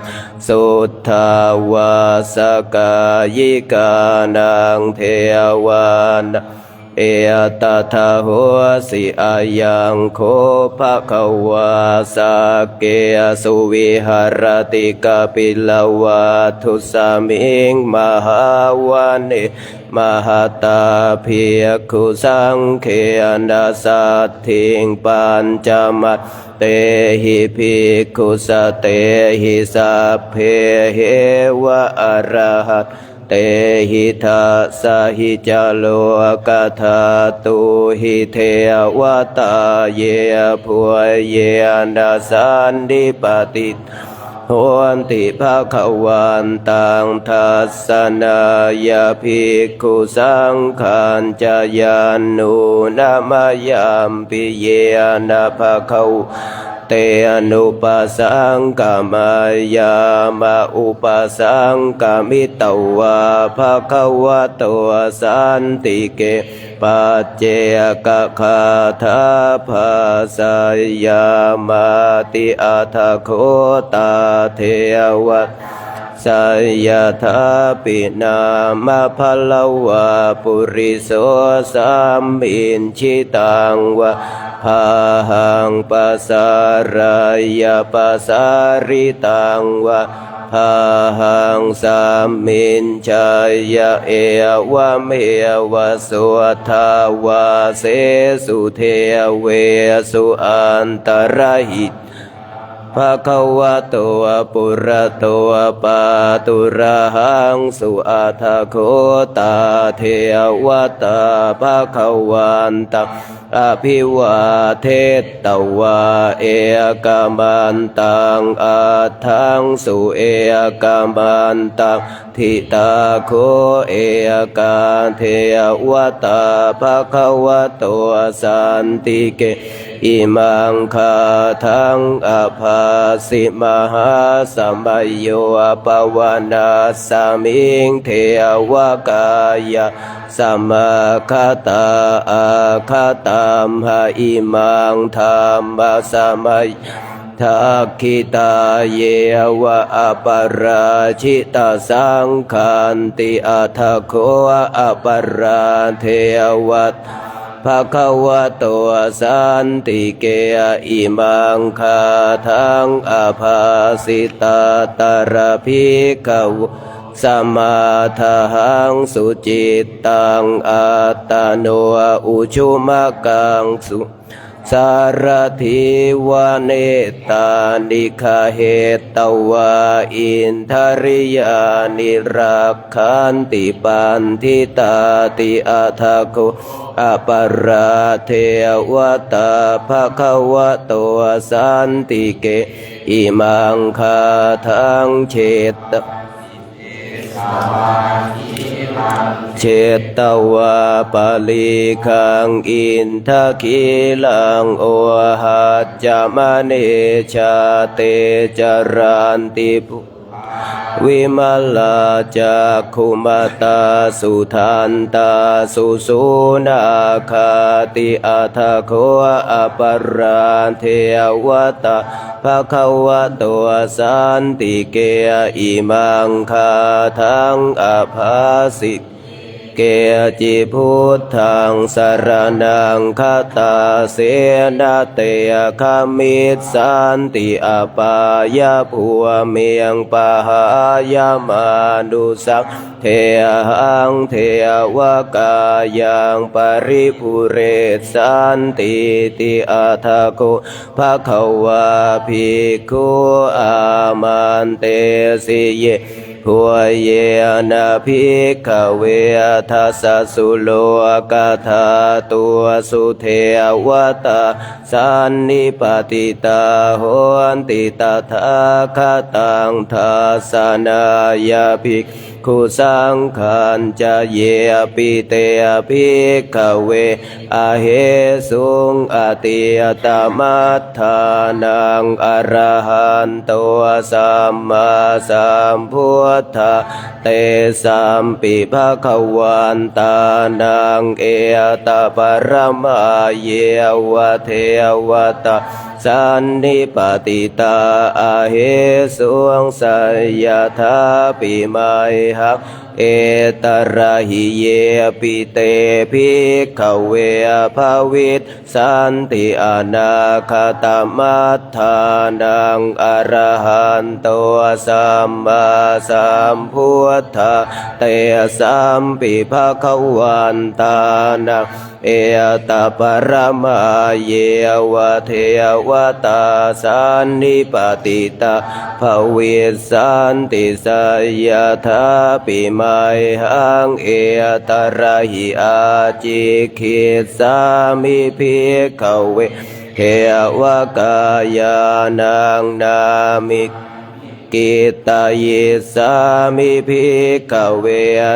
สุทธาวาสกายิกานังเทวานะเอตถาโหสิอายังโคภะคะวาสักเกสุวิหารติกาปิลาวาทุสมิงมหาวันเนมหาตาภิกขุสังเขนะสัทถิงปัญจมัตเตหิภิกขุสเตหิสัพเพเหวะอรหัตเตหิทัสสะหิจโลกทาตุหิเทวตาเยภวยเยนะสันนิปติโหนติภะคะวันตังทัสสนายาภิกขุสังฆัญจะยานุนะมะยามปิเยนะภะคะวะเตอนุปัสสังกามายามะอุปัสสังกามิตวะภะคะวะโตสันติเกปัจเจกคาถาภาสายามาติอัฏฐโคตาเทวะ สยถาปินามภลวะปุริโสสัมมินชิตังวะภาหังปัสสารายาปัสสาริตังวะภาหังสัมมินชายะเอวะเมวะสุทาวาเสสุเทเวสุอันตรหิตภะคะวะโตปุระโตปาตุระหังสุอัฏฐโคตาเทวตาภะคะวันตังอภิวาเทตวาเอกามันตังอัฏฐังสุเอกามันตังทิตาโคเอกาเทวตาภะคะวะโตสันติเกอิมังคาทังอภาสิมหาสมัยโยปวนาสมิงเทวกายะสมาคตาอาคตามหาอิมังธรรมสมัยทักขิตาเยวะอปราชิตาสังขันติอัฏฐโคอปราเทวตภะคะวะโตสันติเกอิมังคาทังอภาสิตาตระภิกขวสมาทังสุจิตตังอัตตโนอุชุมกังสุสารถิวาเนตานิคาเหตวาอินทริยานิรักขันติปันทิตาติอัฏฐโคอปราเทวตาภะคะวะโตสันติเกอิมังคาทังเฉตเชตวาปาลิคังอินทคิลังโอหัจจามเนชาเตจารันติปุวิมัลลาจักขุมตาสุทันตาสุสุนาคาติอัฏฐโคอปราเทวตาภะคะวะโตสันติเกอิมังคาทังอภาสิเกจิพุทธังสรณังคตาเสนาเตคามิสสันติอปายาภูเมียงปะหายามานุสักเทหังเทวกายังปริภูเรศสันติติอัฏฐโคภะคะวะภิกขุอามันเตสิเยหัวเยนะภิกขเวทัสสะสุโลกธาตัวสุเทวตาสันนิปติตาโหนติตถาคตังทัสสนายาภิกขุสังขันจะเยปิเตภิกขเวอะเหสุงอติยตมัฏฐานังอรหันโตสัมมาสัมพุทธะเตสัมปิภะคะวันตานังเอตปรมาเยวะเทวตาสันนิปติตาอาเหสุงสัยถาปิมัยหักเอตระหิเยปิเตภิกขเวภวิตสันติอนาคตมัฏฐานังอรหันโตสัมมาสัมพุทธะเตสัมปิภะคะวันตานังเอตปรมาเยวะเทวตาสันนิปติตาภวิตสันติสัยถาปิมัยหังเอตระหิอาจิคิสามิภิกขเวเทวกายานังนามิกิตายิสามิภิกขเว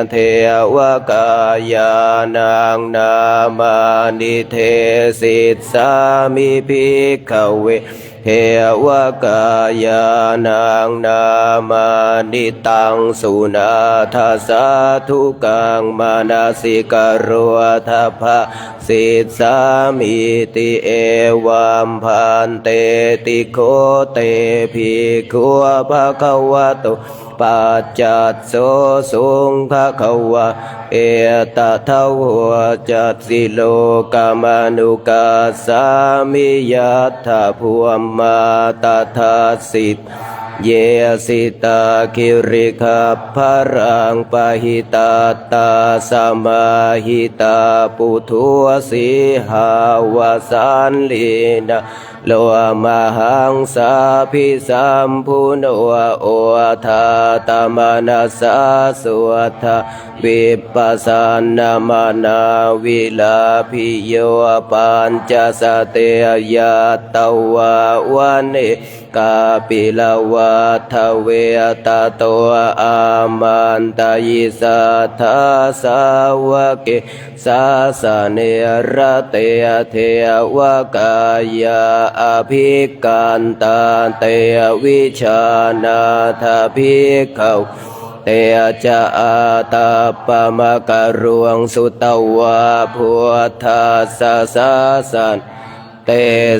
เทวกายานังนามานิเทสิสามิภิกขเวเทวกายานังนามานิตังสุนาทาสาธุกังมานาสิกโรทภะ สิสามิติเอวัมพันเตติโคเตภิกขุภะคะวะโตปัจจัตโสสุงภะคะวะเอตทาวะจัตสิโลกามานุกัสสามิยัตถะภูมมาตถาสิทเยสิตาคิริคัพพะรังปะหิตาตาสมาหิตาปุถุสีหาวสันลีนะโลมหังสาภิสัมพุโนโอทาตมนัสสาสุทธาวิปัสสนามานาวิลาภิโยปัญจสเตยะตวะวันเนกาปิลวัฏเวตโตอามันตยิสัทธาสาวกสาสเนระเตเทวกายาอภิกันตาเตวิชานาทภิกขุเตจะอาตาปะมะกะรวงสุตวะพุทธัสสะสะสันเต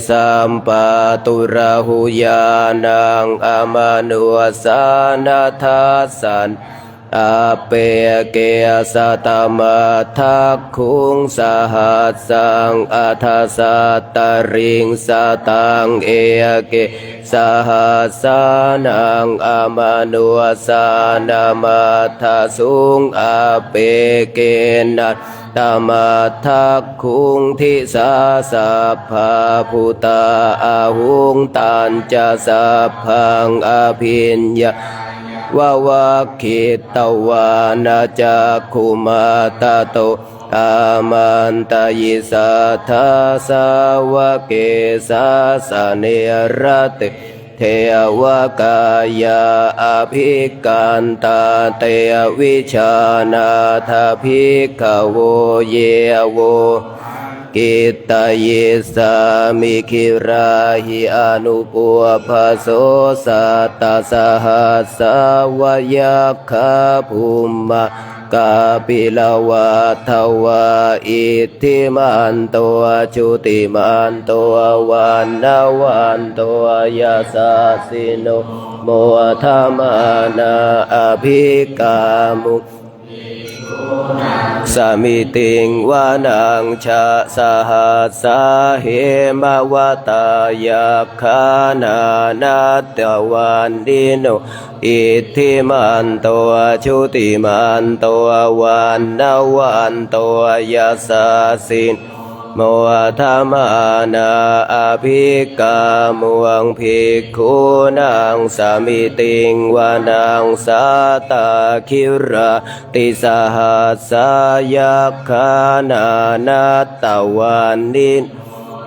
สัมปะตุระหุยานังอมนุสานาทัสสันอาเปเกสัตมะทักขุงสหัสสังอัฏฐสัตตริงสตังเอเกสหัสสานังอมนุสานามัฏฐสุงอาเปเกนัตตมัฏทักขุงทิสาสัพพะพุตตาอาหุงตันจะสัพพังอภิญญาวาวะคิตวานาจักขุมาตโตอามันตยิสัทธาสาวะเกสาสเนระเตเทวกายาอภิกันตาเตวิชานาทภิกขโวเยวกิตยิสามิคิราหิอนุปัวภโสสัตตสหัสสวยัคขภูมากาปิลวัฏวะอิทธิมันตัวจุติมันตัววันนาวันตัวยัสสะสิโนโมทมานาอภิกามุสมิติงวานังชะสหัสสาเหมวตายัคขานานาตวันดิโนอิทธิมันตัวชุติมันตัววันนาวันตัวยัสสะสินโมธรรมานาอภิกามุงภิกขุนังสมิติงวานังสัตตาคิราติสหัสสายัคขานานาตวันนิน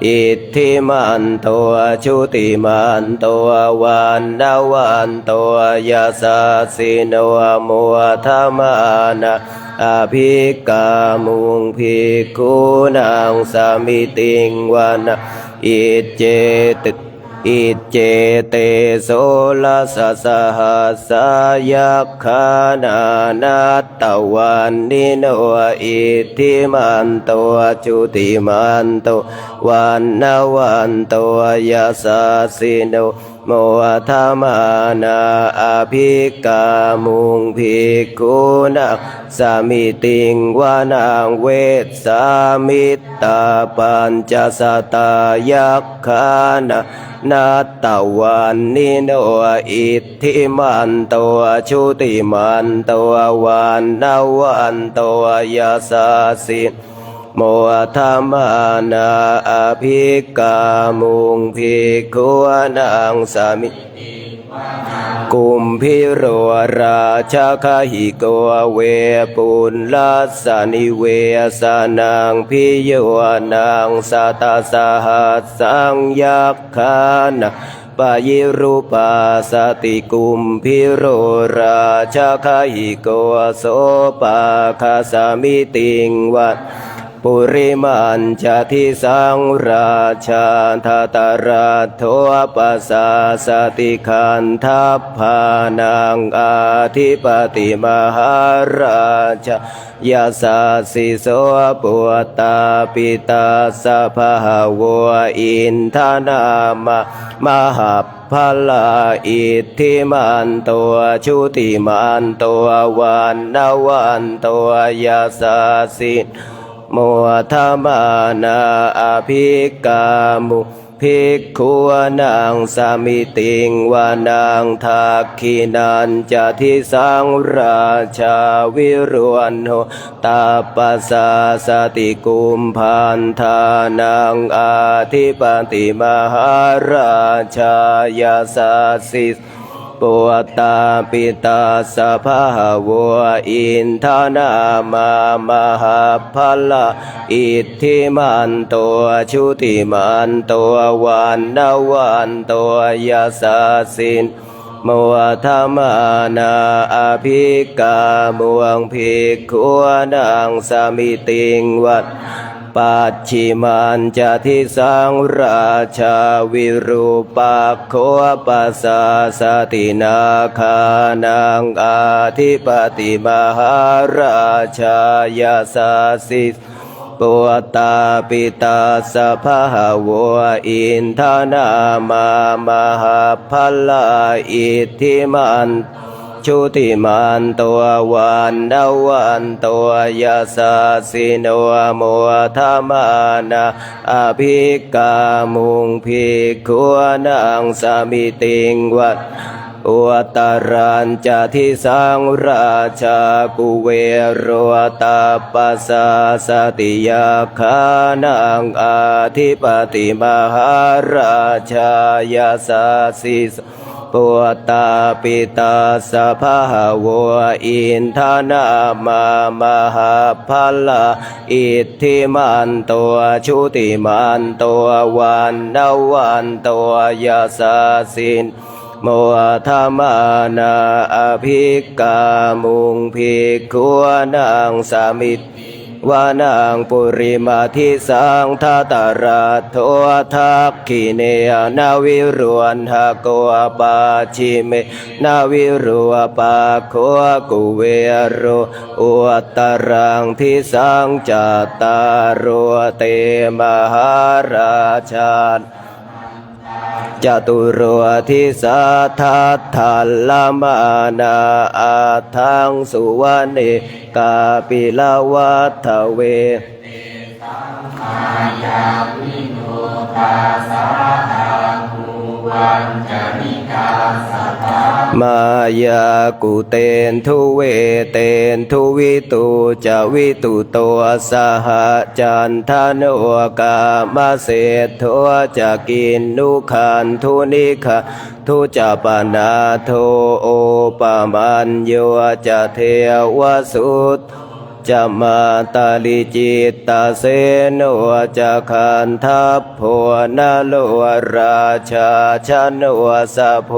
อิทธิมันตัวชุติมันตัววันนาวันตัวยัสสะสิโนโมธรรมานาอภิกามุงภิกขุนังสมิติงวานะอิเจตอิเจเตโสลัสสะหัสสายัคขานานาตวันนิโนอิทธิมันตัวจุติมันตัววันนาวันตัวยัสสะสิโนโมธรรมานาอภิกามุงภิกขุนังสมิติงวานังเวสสามิตตาปัญจสตายัคขานานาตวันนิโนอิทธิมันตัวชุติมันตัววันนาวันตัวยัสสะสิโมธรรมานาอภิกามุงภิกขุนังสมิกุมพิโรราชคหิโกเวปุลลัสสนิเวสนังพิโยนังสัตตสหัสสังยัคขานะปายิรูปาสติกุมพิโรราชคหิโกโสปาคาสมิติงวัดป ปุริมันจะทิสังราชาทัตราโทปัสสาสติขันทัพพานังอาธิปติมหาราชยาสาสิโสปุตตาปิตาสัพพะวะอินทนามะมหัพพลาอิทธิมันตัวชุติมันตัววันนวันตัวยาสาสิโมทมานาอภิกามุภิกขุนางสามิติงวานางทักขินันจะทิสังราชาวิรุวันโหตาปัสสาสติกุมพันธานังอาธิปติมหาราชายาสาสิปุตตาปิตาสัพพะวะอินทนามามหัพพลาอิทธิมันตัวชุติมันตัววันนวันตัวยาสาสินโมทมานาอภิกามุงภิกขุนางสามิติงวัดปัจฉิมันจะทิสังราชาวิรูปักโขปัสสาสตินาคานังอาธิปติมหาราชายาสาสิปุตตาปิตาสัพพะวะอินทนามามหัพพลาอิทธิมันชุติมันตัววันนวันตัวยาสาสิโนโมทมานาอภิกามุงภิกขุนางสามิติงวัดอุตรัญจะทิสังราชากุเวโรตาปัสสาสติยาคานังอาธิปติมหาราชายาสาสิปุตตาปิตาสัพพะวะอินทนามามหัพพลาอิทธิมันตัวชุติมันตัววันนวันตัวยาสาสินโมทมานาอภิกามุงภิกขุนางสามิตวานางปุริมาทิสังทัตราโททักขิเนนาวิรุวันหะโกปาชิเมนาวิรุวปาโคกุเวโรอุตรังทิสังจัตตารโเตมหาราชาจตุโรทิสัทธัตถัลลมานาอาทังสุวรรณิกาปิลวัฏเวมายาวิโนทาสาภูวันจริกาสัทธามายากุเตนทุเวเตนทุวิตุจวิตุตัวสหจันทโนกามเศธโทจะกินนุขันทุนิขะทุจปนาโทโอปมันโยจะเทวสุตจะมาตาลิจิตตาเสโนจะขันทัพโพนาโลราชาชโนสัพโพ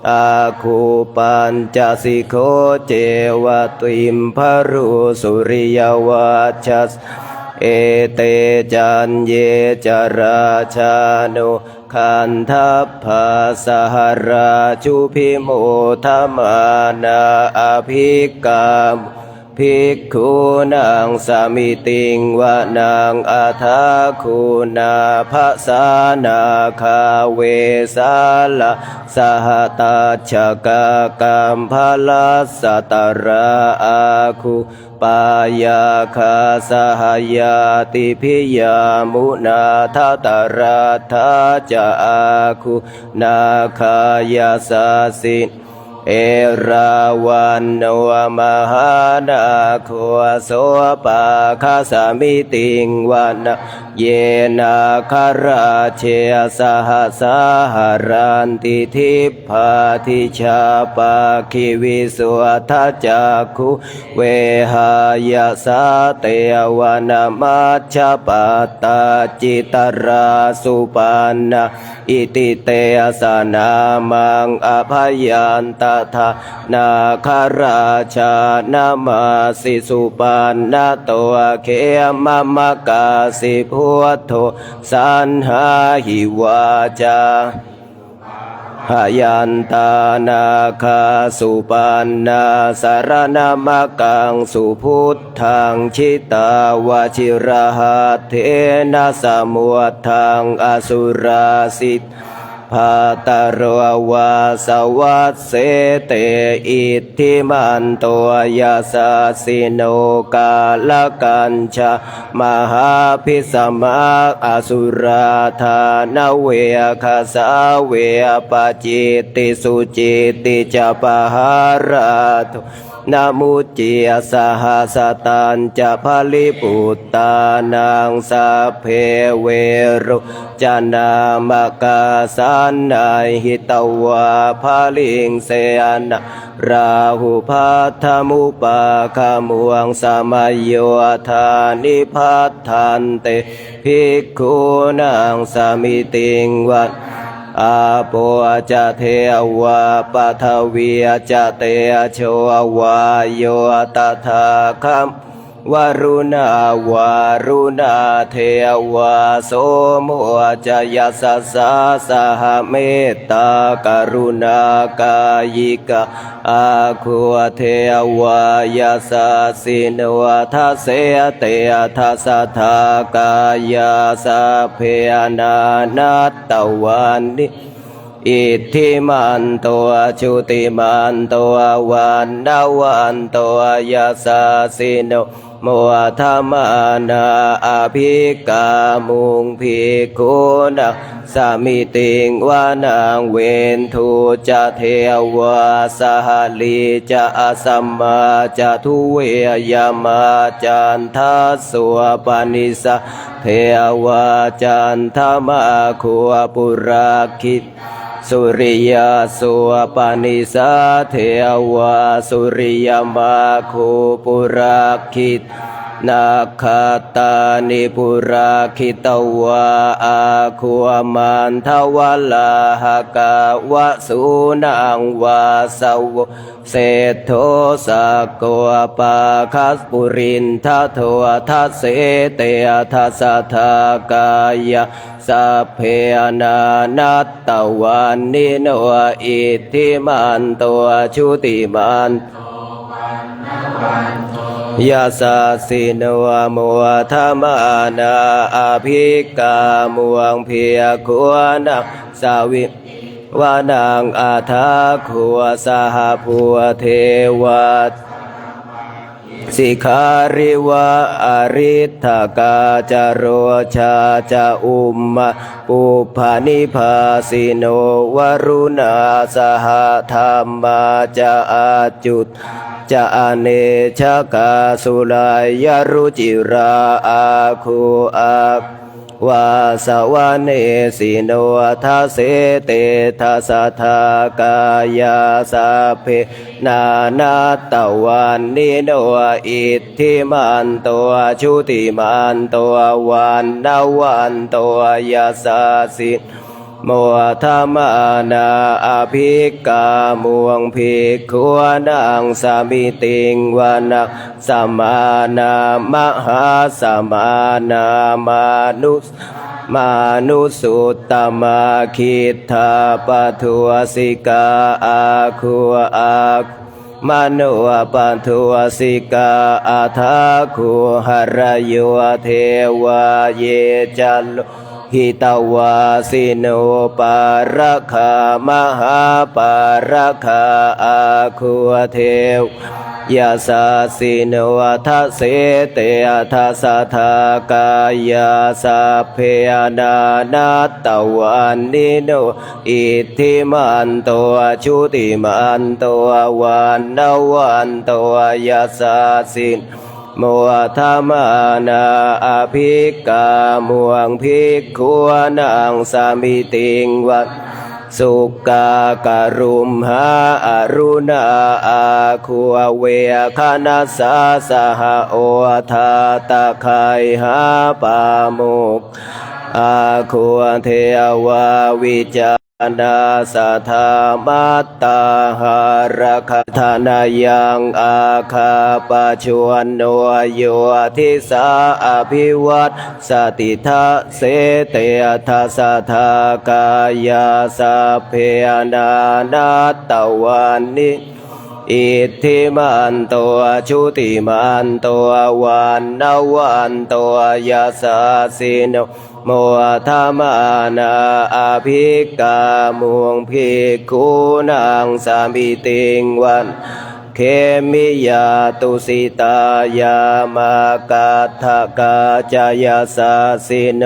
อาคูปัญจสิโคเจวติมพรุสุริยวัชสเอเตจันเยจราชานุขันทัพพาสหราชุพิโมทมานาอภิกามภิกขุนางสามิติงวานางอาทาคูนาภาสานาคาเวสาลาสหตัชกะกัมพลัสสตราอาคุปายาคาสหายาติพิยามุนาทัตราทาจะอาคุนาคายาสาสิเอราวันโนมหานาโคโสปาคาสามิติงวันเยนาคาราเชสหสาหารันติทิพาทิชาปาคิวิสุทัจจคุเวหายาสาเตวนามัชฌปาตาจิตราสุปันนาอิติเตสนามังอภยันตา ทานาคราชานามาสิสุปันนาโตเขมมะกาสิพุทโธสันหาหิวาจาหายันตานาคาสุปันนาสารณมะกังสุพุทธังชิตาวาชิระหัตเถนะสมุทธังอสุราสิทภาตโรวาสวัสเสเตอิทธิมันโตยาสาสิโนกาลกัญชามหาพิสมักอสุราธานเวคาสาเวปจิตติสุจิตติจปหาราตุนามุจิยสหัสตันจะพลิปุตตานังสัพเพเวรุจนามกาสันนายหิตวาภลิงเสนะราหุพัทธมุปาคามุงสมัยโยธานิพัทธันเตภิกขุนังสมิติงวัตอาโปจะเทวาปัทวีจะเตโชวาโยตถาคัมวรุณาวารุณาเทวาโสโมจะยัสสะสหเมตตากรุณากายิกาอาคุเทวายัสสะสินวทัสเสเตทัสสะทากายาสัพเพนานัตตวันนิอิทธิมันตัวชุติมันตัววันดาวันตัวยัสสะสิโนโมธรรมานาอภิกามุงภิกขุนังสามิติงวานังเวนทุจะเทวาสหลีจะอสัมมาจะทุเวยามาจันทัสสวปนิสะเทวาจันทมาคุปุราคิสุริยสุปนิสาเทวาสุริยมาคุปุราคิตนาคาตานิปุราคิตวาอาคุมันทวลาหกาวะสุนังวาสาวเศโทสกโกปาคัสปุรินทโททัสเสเตทัสสะทากายะสัพเพนานัตตวันนิโนอิทธิมันตัวชุติมันยาสาสินวะโมธรรมานาอภิกามุงเพียขวนังสาวิวานังอาทาขัวสหภูเทวาสิขาริวะอริทธกาจโรชาจะอุมมะปุพานิภาสิโนวรุณาสหธรรมาจะอาจุตจะอเนชกาสุลายรุจิราอาคูอาวาสวะเนสิโนทัสเสเตทัสสะทากายาสัพเพนานัตตวันนิโนอิทธิมันตัวชุติมันตัววันนวันตัวยัสสะสิโมธรรมานาอภิกามุงภิกขุนังสามิติงวานังสัมมานามหาสัมมานามานุสุตตมาคิทธาปทุวสิกาอาคุอาคมโนปันทุวสิกาอาทาคุหรโยเทวาเยจัลโลหิตวาสิโนปาระคามหาปาระคาอาคุเทวยาสาสิโนทัสเสเตทัสสะทากายาสัพเพนานัตตวันนิโนอิทธิมันตัวชุติมันตัววันนวันตัวยัสสะสินโมธรรมานาอภิกามุงภิกขุนังสามิติงวัตสุกากรุมหาอรุณาอาคุเวคณาสาสหโอทาตะไคหาปามุกอาคุเทวาวิจานาสัทธามัตตาหา คทานายังอาคาปะชวนโนโยทิสาอภิวัตสติทะเสเตทัสสะทากายาสัพเพนานาตวันนิอิทธิมันตัวชุติมันตัววันนวันตัวยาสาสิโนโมธามานาอภิกามุงภิกขุนังสามิติงวันเคมิยาตุสิตายามากาทกาจายาสาสิโน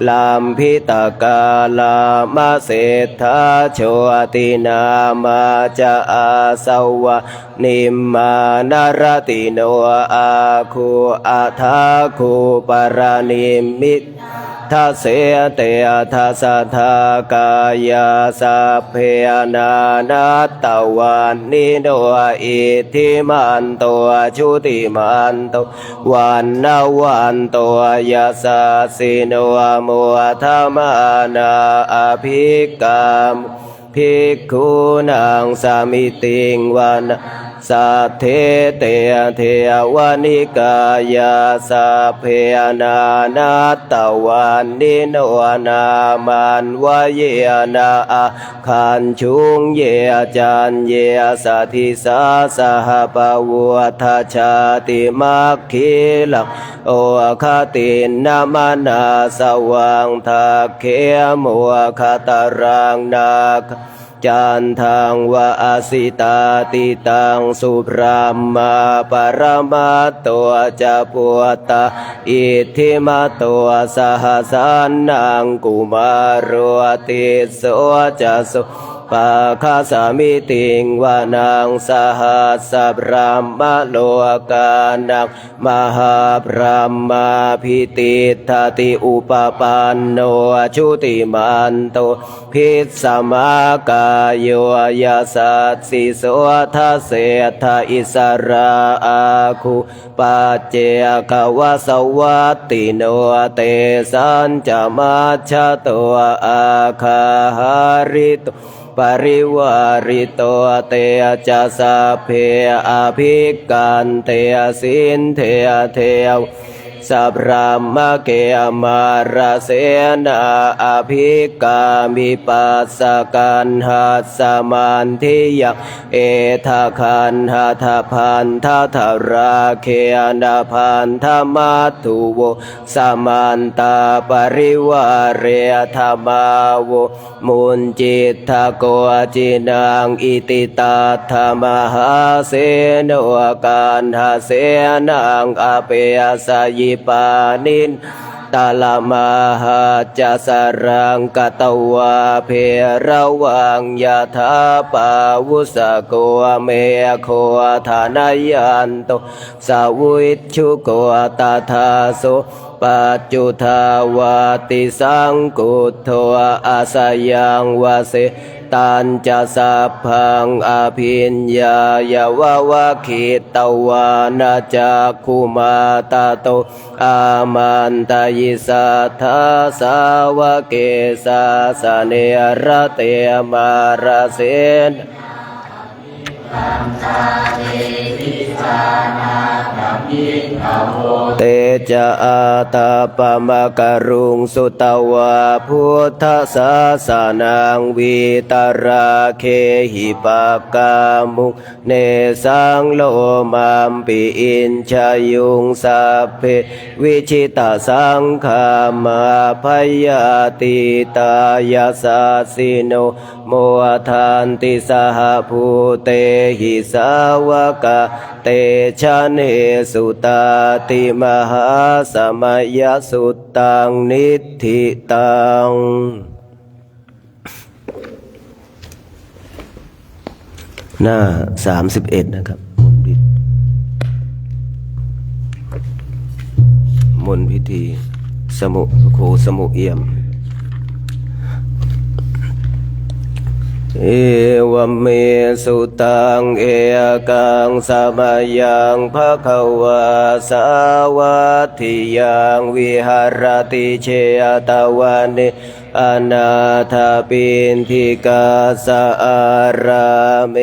ลามพิตากาลามเศรษฐาโชตินามาจะอาสวะนิมมานารติโนอาคูอาทาคูปารานิมิตทัสเสเตทัสสะทากายาสัพเพนานาตวันนิโนอิทธิมันตัวชุติมันตัววันนวันตัวยาสาสิโนโมธามานาอภิกามภิกขุนังสามิติงวันสัทเทเตเทวานิกายาสัพเพนานาตวันนิโนนามันวะเยนาอาคันชุงเยจันเยสัทธิสาสหปวัฏชาติมัคคิลังโอคตินามานาสวังทักเขโมคตารังนาคจันทังวะอาสิตาติตังสุพรามมาปรมาตัวจะปุตตาอิทธิมาตัวสหสานังกุมารวติโสจะสุปะคาสามิติงวานังสหัสสะพรามโลกานังมหาพรหมาภิติทาติอุปปันโนชุติมันโตภิสสมากายโยยัสสัสสิโสทัสเสทาอิสราอาคุปัจเจกวะสวัตติโนเตสัญจมัชฌะโตอาคาหาริโตปริวาริโตเตจะสัพเพอภิกันเตสินเทเทวสัพพะมะเกมาราเสนาอภิกามิปัสสกันหัสสมันทิยังเอทะคันหัตถพันธทาราเคนาพันธมัตถุโวสมันตาปริวาเรธรรมาโวมุนจิตทโกจินังอิติตาธรรมหาเสโนกันหาเสนังอเปยสยิปานินตาลามหาจะสรังกตวาเพระวังยะถาปาวุสโกเมโคธานายันโตสาวิชุโกตาทาโสปัจจุทาวาติสังกุตโทอาสยังวาเสตันจะสัพพังอภิญญายาวาวะคิตวานาจักขุมาตาโตอามันตายิสัทธาสาวะเกสาสเนระเตมาราเสนเตจะอาตาปะมะกะรุงสุตวะพุทธศาสนังวิตราเคหิปักกามุเนสังโลมัมปิอินชายุงสัพเพวิชิตาสังฆามาพยาติตายาสาสิโนโมทันติสหภูเตหิสาวกะเตชะเนสุตาติมหาสมัยสุตตังนิธิตังหน้า31นะครับมนต์พิธีสมุโคสมุเอี่ยมเอวเมสุตังเอกังสมัยยังภควาสาวัตถิยังวิหารติเชตวันเนอนาถปินทิกาสาอาราเม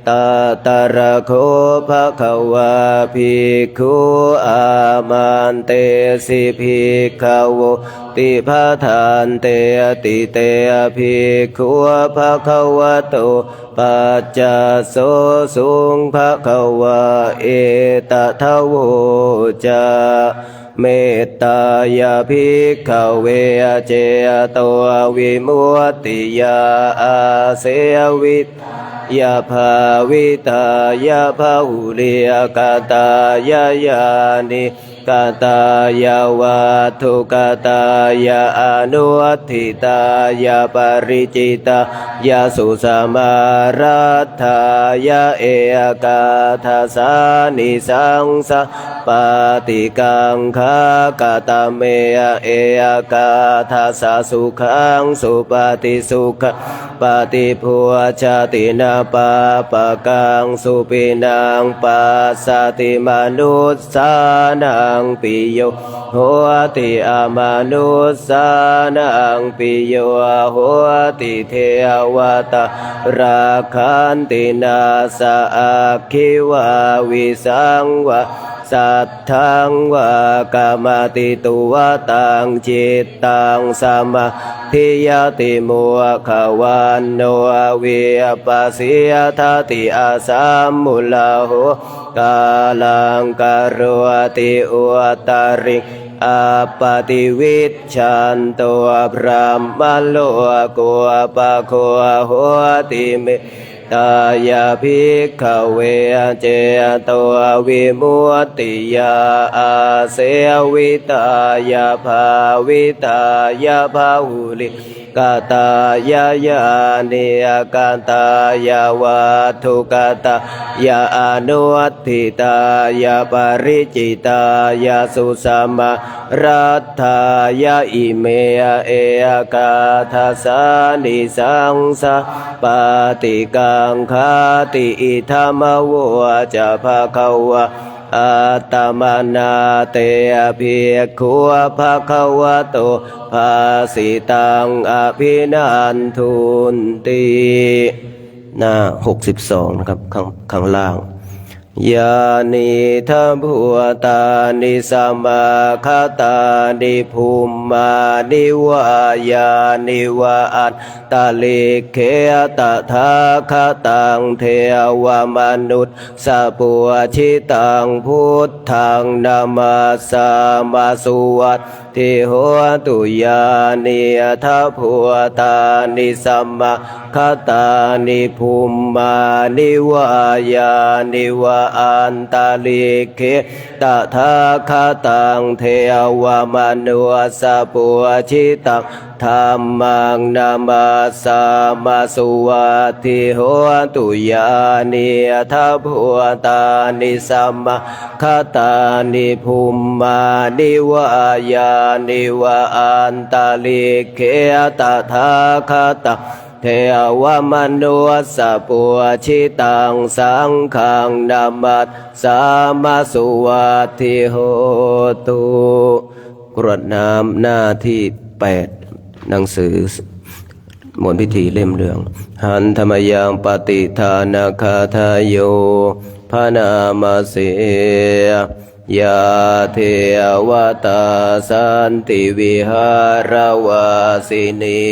ตาตระโคภะคะวาภิกขุอามันเตสิภิกขโวติภาทานเตติเตภิกขุภะคะวะโตปัจจโสสุงภะคะวะเอตทะโวจาเมตตายาภิกขเวเจโตวิมุตติยาอาเสวิตยาภาวิตายาภาหุลิยกาตายายานิกาตายาวาทุกาตายาอนุอัตถิตายาปริจิตายาสุสมารัตถายาเอกาทัสสานิสังสะปาติกังคากาตเมเอกาทัสสะสุขังสุปฏิสุขปฏิภูชาตินาปาปะกังสุปินังปัสสติมนุสสานังปิโยโหติอมนุสสานังปิโยโหติเทวตาราคันตินาสะอาคิวาวิสังวะสัทธังวากามติตุวตังจิตตังสมาธิยติมุขวันโนวิปัสสิยทัติอาสัมมุลาโหกาลังกโรติอุตริอาปติวิชชันโตพระมโลกุปะโคโหติเมตายาภิกขเวเจโตวิมุตติยาอาเสวิตายาภาวิตายาภาหุลิกาตายายานิยกาตายาวาทุกาตายาอนุอัตถิตายาปริจิตายาสุสมารัตถายาอิเมเอกาทัสสานิสังสะปาติกังคาติอิธรรมโวจะภะคะวะอาตมานาเตภิกขุภะคะวะโตภาสิตังอภินันทุนติหน้า62นะครับข้างล่างยานิทัพพุตานิสัมมาคตานิภูมิมานิวายานิวาอัตตาลิเขตถาคตังเทวมนุษย์สัพพุชิตังพุทธังนามาสามาสุวัตถิโหตุยานิทัพพุตานิสัมมาคตานิภูมิมานิวายานิวาอันตาลิเขตถาคตังเทวมนุสสัพพุชิตังธัมมังนามาสามาสุวัตถิโหตุยานิทัพพุตานิสัมมาคตานิภูมิมานิวายานิวาอันตาลิเขตถาคตังเทวมนุสสัพพุชิตังสังฆังนามัสสามาสุวัตถิโหตุกรวดน้ำหน้าที่8หนังสือมนต์พิธีเล่มเหลืองหันธรรมยังปฏิทานาคาทายโยพระนามาเสยาเทวตาสันติวิหารวาสินี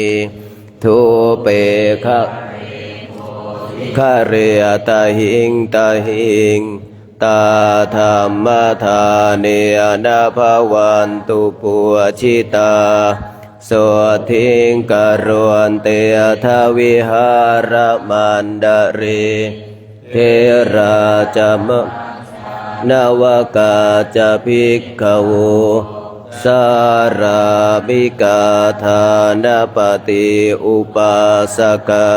ทุเปคะคะเรตาหิงตาหิงตาธรรมธาเนนาภวันตุปุชิตาโสทิงกรวนเตทวิหารมันดาเรเทราจมนวกาจะภิกขโวสารามิกาธานปฏิอุปาสกา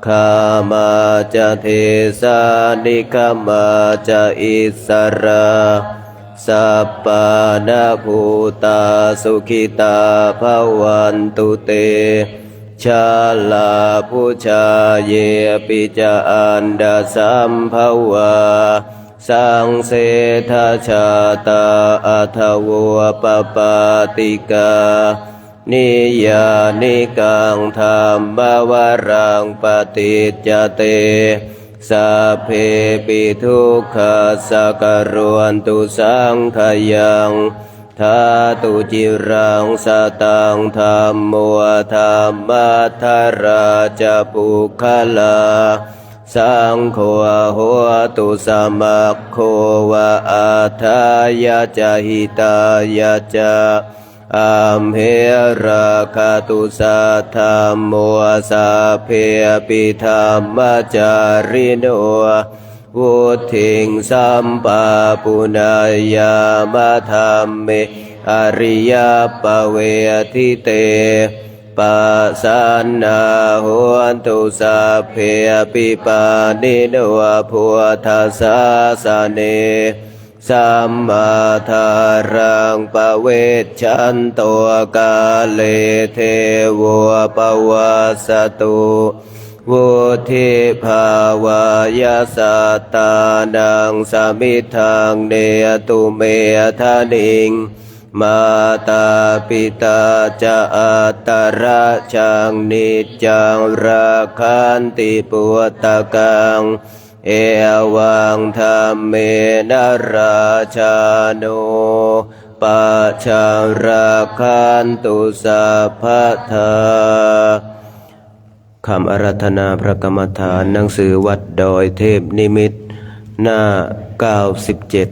คามาจะเทสานิคามาจะอิสราสัปปานาภูตาสุขิตาภวันตุเตชาลาพุชาเยปิจาอันดาสัมภวาสังเสทชาตาอัทวปปาติกานิยานิกังธรรมวรังปฏิจจเต สัพเพปิทุกขาสักการวันตุสังขยังทาตุจิรังสตังธัมโมธัมมัทธราชปุคคลาสังโฆโหตุสัมมัคโควะอัฏฐายะจหิตายะจาอัมเหราคาตุสัทธัมโมสัพเพปิธัมมจาริโนวุทิงสัมปะปุณายามะธัมเมอริยปเวทิเตปัสสันนาโหนตุสัพเพปิปานิโนพุทธัสสะสะเนสัมมาทารังปเวชชันโตกาเลเทวปวัสสตุวุธิภาวายสัตตานังสมิทธังเนตุเมทะนิงมาตาปิตาจะอัตตระชังนิจจังราคันติปุตตะกังเอวังธรรมเมนะราชาโนปัจจาราคันตุสัพพทาคำอาราธนาพระกรรมฐานหนังสือวัดดอยเทพนิมิตรหน้า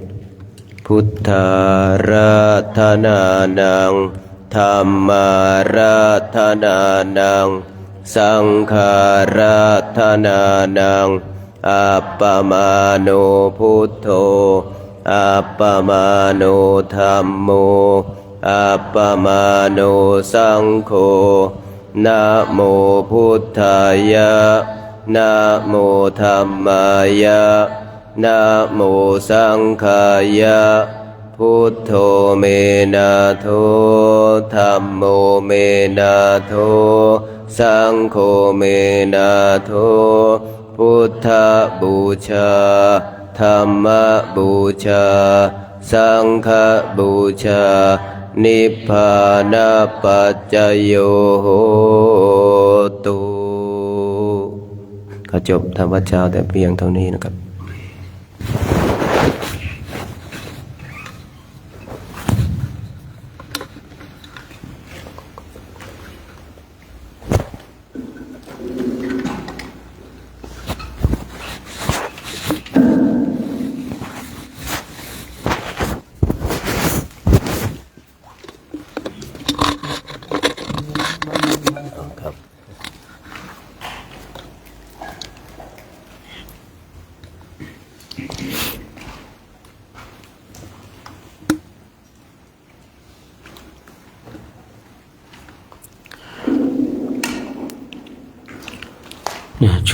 97พุทธาราธนานังธรรมาราธนานังสังฆาราธนานังอัปปมาโนพุทโธอัปปมาโนธัมโมอัปปมาโนสังโฆนะโมพุทธายะนะโมธัมมายะนะโมสังฆายะพุทโธเมนะโธธัมโมเมนะโธสังโฆเมนะโธพุทธบูชาธัมมบูชาสังฆบูชานิพพานะปัจจโยโหตุขอจบธรรมวัดเช้าแต่เพียงเท่านี้นะครับ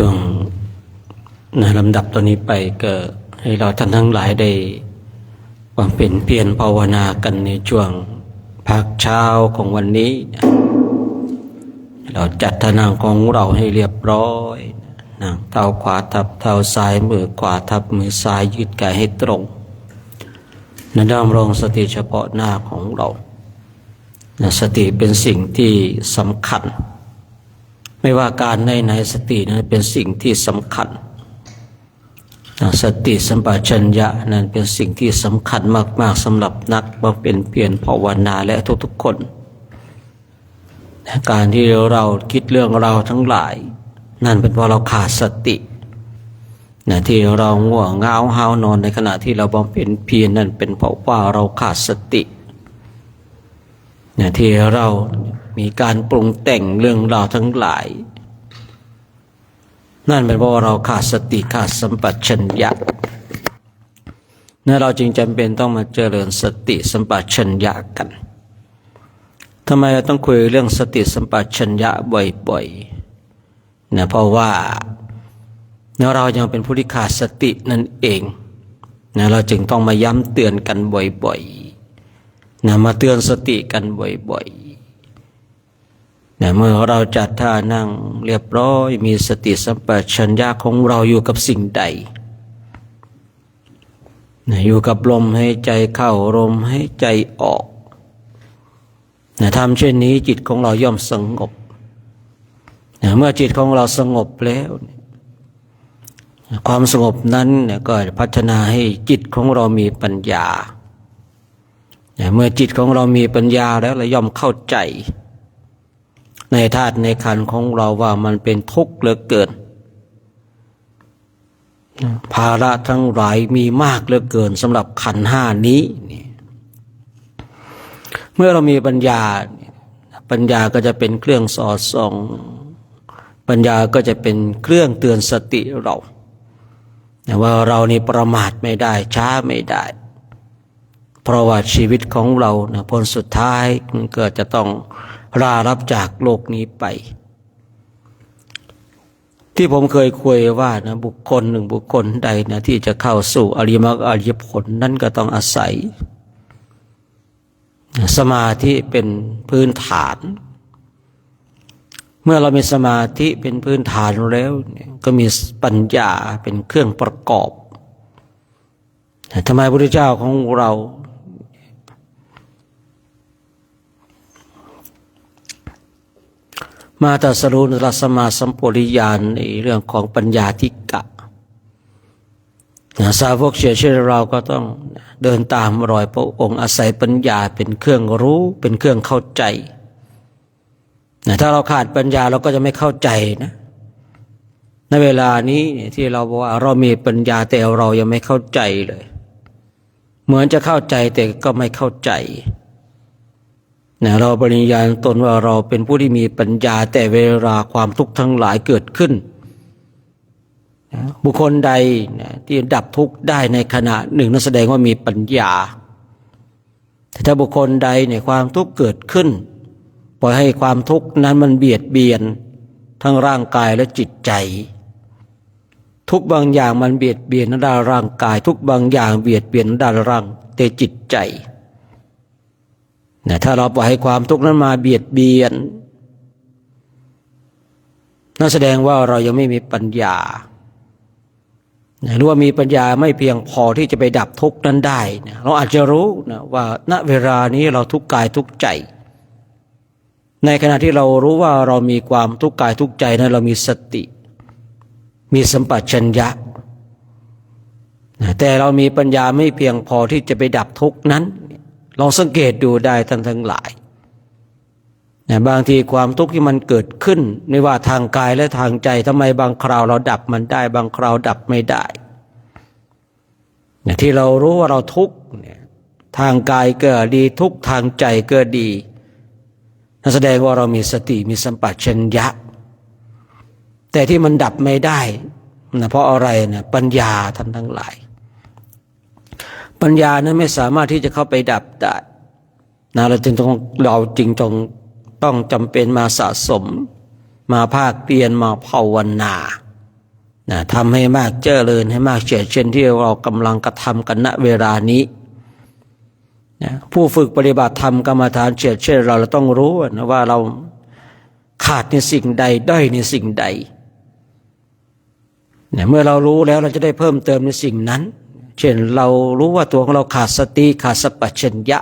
ช่วงในลำดับตัวนี้ไปก็ให้เราท่านทั้งหลายได้ความเป็นเพียรภาวนากันในช่วงภาคเช้าของวันนี้เราจัดท่านั่งของเราให้เรียบร้อยนั่งเท้าขวาทับเท้าซ้ายมือขวาทับมือซ้ายยืดกายให้ตรงดำรงสติเฉพาะหน้าของเราสติเป็นสิ่งที่สำคัญไม่ว่าการไหนสตินั้นเป็นสิ่งที่สำคัญสติสัมปชัญญะนั้นเป็นสิ่งที่สำคัญมากๆสำหรับนักบำเพ็ญเพียรภาวนาและทุกๆคนการที่เราคิดเรื่องเราทั้งหลายนั่นเป็นเพราะเราขาดสติที่เราง่วงเหงาหาวนอนในขณะที่เราบำเพ็ญเพียรนั่นเป็นเพราะว่าเราขาดสติที่เรามีการปรุงแต่งเรื่องราวทั้งหลายนั่นเป็นเพราะว่าเราขาดสติขาดสัมปชัญญะเราจึงจำเป็นต้องมาเจริญสติสัมปชัญญะกันทำไมเราต้องคุยเรื่องสติสัมปชัญญะบ่อยๆเพราะว่าเรายังเป็นผู้ที่ขาดสตินั่นเองเราจึงต้องมาย้ำเตือนกันบ่อยๆมาเตือนสติกันบ่อยๆเมื่อเราจัดท่านั่งเรียบร้อยมีสติสัมปชัญญะของเราอยู่กับสิ่งใดอยู่กับลมหายใจเข้าลมหายใจออกทำเช่นนี้จิตของเราย่อมสงบเมื่อจิตของเราสงบแล้ว ความสงบนั้นเนี่ยก็พัฒนาให้จิตของเรามีปัญญาเมื่อจิตของเรามีปัญญาแล้วเราย่อมเข้าใจในธาตุในขันธ์ของเราว่ามันเป็นทุกข์เหลือเกินภาระทั้งหลายมีมากเหลือเกินสำหรับขันธ์ห้านี้เมื่อเรามีปัญญาก็จะเป็นเครื่องสอดส่องปัญญาก็จะเป็นเครื่องเตือนสติเราว่าเรานี่ประมาทไม่ได้ช้าไม่ได้เพราะว่าชีวิตของเราผลสุดท้ายมันก็จะต้องลาลับจากโลกนี้ไปที่ผมเคยคุยว่าบุคคลหนึ่งบุคคลใดที่จะเข้าสู่อริยมรรคอริยผลนั้นก็ต้องอาศัยสมาธิเป็นพื้นฐานเมื่อเรามีสมาธิเป็นพื้นฐานแล้วก็มีปัญญาเป็นเครื่องประกอบทำไมพระพุทธเจ้าของเรามาตรัสรู้ในสัมมาสัมโพธิญาณในเรื่องของปัญญาธิกะสาวกเช่นเราก็ต้องเดินตามรอยพระองค์อาศัยปัญญาเป็นเครื่องรู้เป็นเครื่องเข้าใจถ้าเราขาดปัญญาเราก็จะไม่เข้าใจนะในเวลานี้ที่เราบอกว่าเรามีปัญญาแต่เรายังไม่เข้าใจเลยเหมือนจะเข้าใจแต่ก็ไม่เข้าใจเราปริญญาตนว่าเราเป็นผู้ที่มีปัญญาแต่เวลาความทุกข์ทั้งหลายเกิดขึ้นบุคคลใดที่ดับทุกข์ได้ในขณะหนึ่งนั่นแสดงว่ามีปัญญาแต่ถ้าบุคคลใดความทุกข์เกิดขึ้นปล่อยให้ความทุกข์นั้นมันเบียดเบียนทั้งร่างกายและจิตใจทุกบางอย่างมันเบียดเบียนด้านร่างกายทุกบางอย่างเบียดเบียนด้านร่างแต่จิตใจถ้าเราปล่อยให้ความทุกข์นั้นมาเบียดเบียนนั่นแสดงว่าเรายังไม่มีปัญญาหรือว่ามีปัญญาไม่เพียงพอที่จะไปดับทุกข์นั้นได้เราอาจจะรู้ว่าณเวลานี้เราทุกข์กายทุกข์ใจในขณะที่เรารู้ว่าเรามีความทุกข์กายทุกข์ใจนั้นเรามีสติมีสัมปชัญญะแต่เรามีปัญญาไม่เพียงพอที่จะไปดับทุกข์นั้นลองสังเกตดูได้ท่านทั้งหลายบางทีความทุกข์ที่มันเกิดขึ้นไม่ว่าทางกายและทางใจทำไมบางคราวเราดับมันได้บางคราวดับไม่ได้ที่เรารู้ว่าเราทุกข์ทางกายก็ดีทุกข์ทางใจก็ดีนั่นแสดงว่าเรามีสติมีสัมปชัญญะแต่ที่มันดับไม่ได้เพราะอะไรปัญญาท่านทั้งหลายปัญญานั้นไม่สามารถที่จะเข้าไปดับได้เราจึงต้องจำเป็นมาสะสมมาภาคเพียรมาภาวนาทำให้มากเจริญให้มากเช่นที่เรากำลังกระทำกันณเวลานี้ผู้ฝึกปฏิบัติธรรมกรรมฐานเช่นเราต้องรู้ว่าเราขาดในสิ่งใดด้อยในสิ่งใดเมื่อเรารู้แล้วเราจะได้เพิ่มเติมในสิ่งนั้นเช่นเรารู้ว่าตัวของเราขาดสติขาดสัมปชัญญะ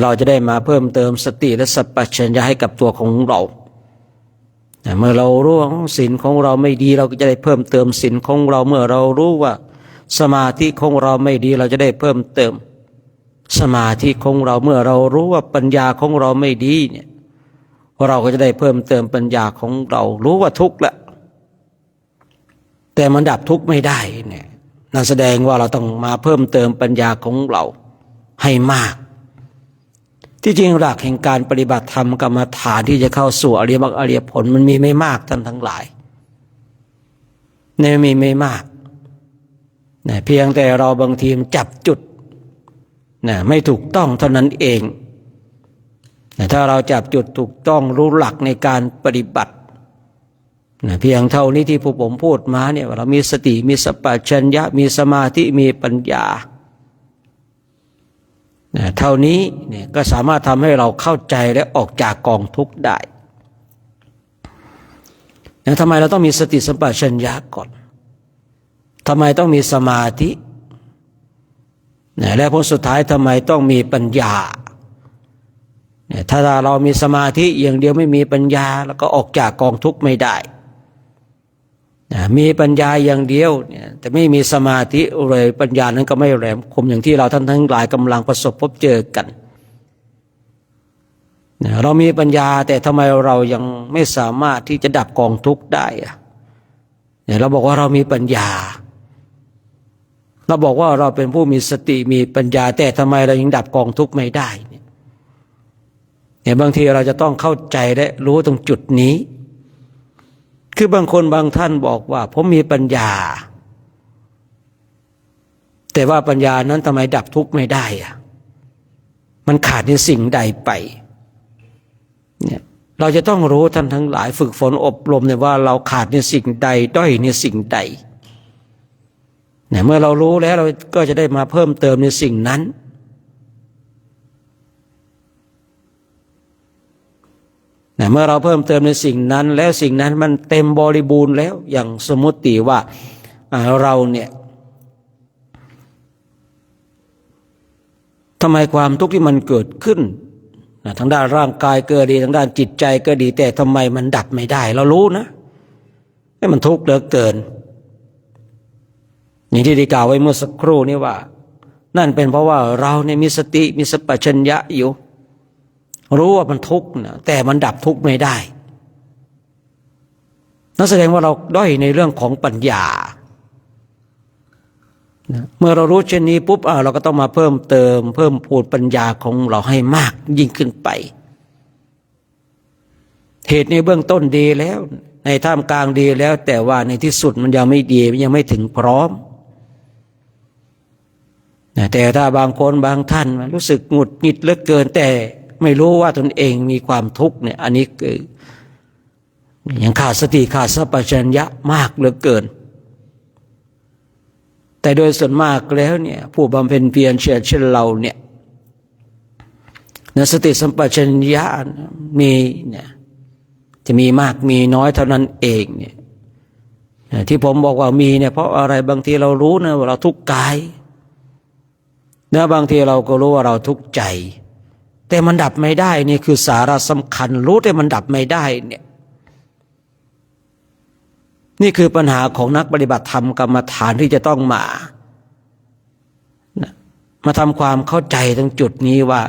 เราจะได้มาเพิ่มเติมสติและสัมปชัญญะให้กับตัวของเราเมื่อเรารู้ว่าศีลของเราไม่ดีเราก็จะได้เพิ่มเติมศีลของเราเมื่อเรารู้ว่าสมาธิของเราไม่ดีเราจะได้เพิ่มเติมสมาธิของเราเมื่อเรารู้ว่าปัญญาของเราไม่ดีเราก็จะได้เพิ่มเติมปัญญาของเรารู้ว่าทุกข์แล้วแต่มันดับทุกข์ไม่ได้นั่นแสดงว่าเราต้องมาเพิ่มเติมปัญญาของเราให้มากที่จริงหลักแห่งการปฏิบัติธรรมกรรมฐานที่จะเข้าสู่อริยมรรคอริยผลมันมีไม่มากท่านทั้งหลายมีไม่มากเพียงแต่เราบางทีจับจุดไม่ถูกต้องเท่านั้นเองถ้าเราจับจุดถูกต้องรู้หลักในการปฏิบัติเพียงเท่านี้ที่ผมพูดมาเรามีสติมีสัมปชัญญะมีสมาธิมีปัญญาเท่านี้ก็สามารถทำให้เราเข้าใจและออกจากกองทุกข์ได้ทำไมเราต้องมีสติสัมปชัญญะก่อนทำไมต้องมีสมาธิและผลสุดท้ายทำไมต้องมีปัญญาถ้าเรามีสมาธิอย่างเดียวไม่มีปัญญาแล้วก็ออกจากกองทุกข์ไม่ได้ มีปัญญาอย่างเดียวเนี่ยแต่ไม่มีสมาธิเลยปัญญานั้นก็ไม่แหลมคมอย่างที่เราท่านทั้งหลายกำลังประสบพบเจอกันเรามีปัญญาแต่ทำไมเรายังไม่สามารถที่จะดับกองทุกข์ได้เนี่ยเราบอกว่าเรามีปัญญาเราบอกว่าเราเป็นผู้มีสติมีปัญญาแต่ทำไมเรายังดับกองทุกข์ไม่ได้เนี่ยบางทีเราจะต้องเข้าใจและรู้ตรงจุดนี้คือบางคนบางท่านบอกว่าผมมีปัญญาแต่ว่าปัญญานั้นทำไมดับทุกข์ไม่ได้มันขาดในสิ่งใดไปเนี่ยเราจะต้องรู้ท่านทั้งหลายฝึกฝนอบรมเนี่ยว่าเราขาดในสิ่งใดด้อยในสิ่งใดเนี่ยเมื่อเรารู้แล้วเราก็จะได้มาเพิ่มเติมในสิ่งนั้นเมื่อเราเพิ่มเติมในสิ่งนั้นแล้วสิ่งนั้นมันเต็มบริบูรณ์แล้วอย่างสมมติว่าเราเนี่ยทำไมความทุกข์ที่มันเกิดขึ้นทางด้านร่างกายก็ดีทางด้านจิตใจก็ดีแต่ทำไมมันดับไม่ได้เรารู้นะให้มันทุกข์เหลือเกินอย่างที่ได้กล่าวไว้เมื่อสักครู่นี้ว่านั่นเป็นเพราะว่าเราเนี่ยมีสติมีสัมปชัญญะอยู่รู้ว่ามันทุกข์นะแต่มันดับทุกข์ไม่ได้นั่นแสดงว่าเราด้อยในเรื่องของปัญญาเมื่อเรารู้เช่นนี้ปุ๊บเราก็ต้องมาเพิ่มเติมเพิ่มพูนปัญญาของเราให้มากยิ่งขึ้นไปเหตุในเบื้องต้นดีแล้วในท่ามกลางดีแล้วแต่ว่าในที่สุดมันยังไม่ดีมันยังไม่ถึงพร้อมแต่ถ้าบางคนบางท่านรู้สึกหงุดหงิดเหลือเกินแต่ไม่รู้ว่าตนเองมีความทุกข์เนี่ยอันนี้คือยังขาดสติขาดสัมปชัญญะมากเหลือเกินแต่โดยส่วนมากแล้วเนี่ยผู้บำเพ็ญเพียรเช่นเราเนี่ยสติสัมปชัญญะมีเนี่ยจะมีมากมีน้อยเท่านั้นเองเนี่ยที่ผมบอกว่ามีเนี่ยเพราะอะไรบางทีเรารู้นะว่าเราทุกข์กายบางทีเราก็รู้ว่าเราทุกข์ใจแต่มันดับไม่ได้นี่คือสาระสำคัญรู้แต่มันดับไม่ได้เนี่ยนี่คือปัญหาของนักปฏิบัติธรรมกรรมฐานที่จะต้องมาทำความเข้าใจตรงจุดนี้ว่า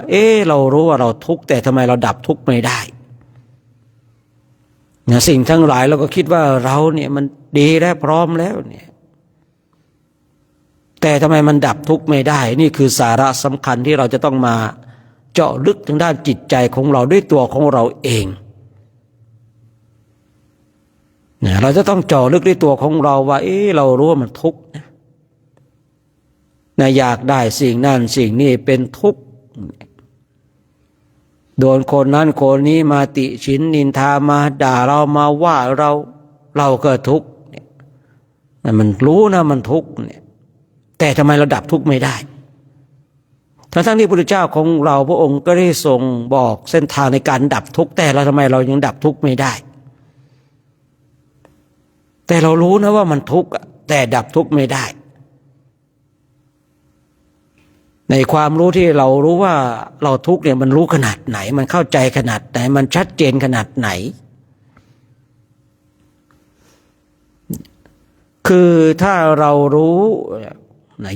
เรารู้ว่าเราทุกข์แต่ทำไมเราดับทุกข์ไม่ได้สิ่งทั้งหลายเราก็คิดว่าเราเนี่ยมันดีและพร้อมแล้วเนี่ยแต่ทำไมมันดับทุกข์ไม่ได้นี่คือสาระสำคัญที่เราจะต้องมาเจาะลึกทางด้านจิตใจของเราด้วยตัวของเราเองเราจะต้องเจาะลึกด้วยตัวของเราว่าเรารู้ว่ามันทุกข์นะอยากได้สิ่งนั้นสิ่งนี้เป็นทุกข์โดนคนนั้นคนนี้มาติฉินนินทามาด่าเรามาว่าเราก็ทุกข์มันรู้นะมันทุกข์เนี่ยแต่ทำไมเราดับทุกข์ไม่ได้ทั้งที่พระพุทธเจ้าของเราพระองค์ก็ได้ทรงบอกเส้นทางในการดับทุกข์แต่ทำไมเรายังดับทุกข์ไม่ได้แต่เรารู้นะว่ามันทุกข์แต่ดับทุกข์ไม่ได้ในความรู้ที่เรารู้ว่าเราทุกข์เนี่ยมันรู้ขนาดไหนมันเข้าใจขนาดไหนมันชัดเจนขนาดไหนคือถ้าเรารู้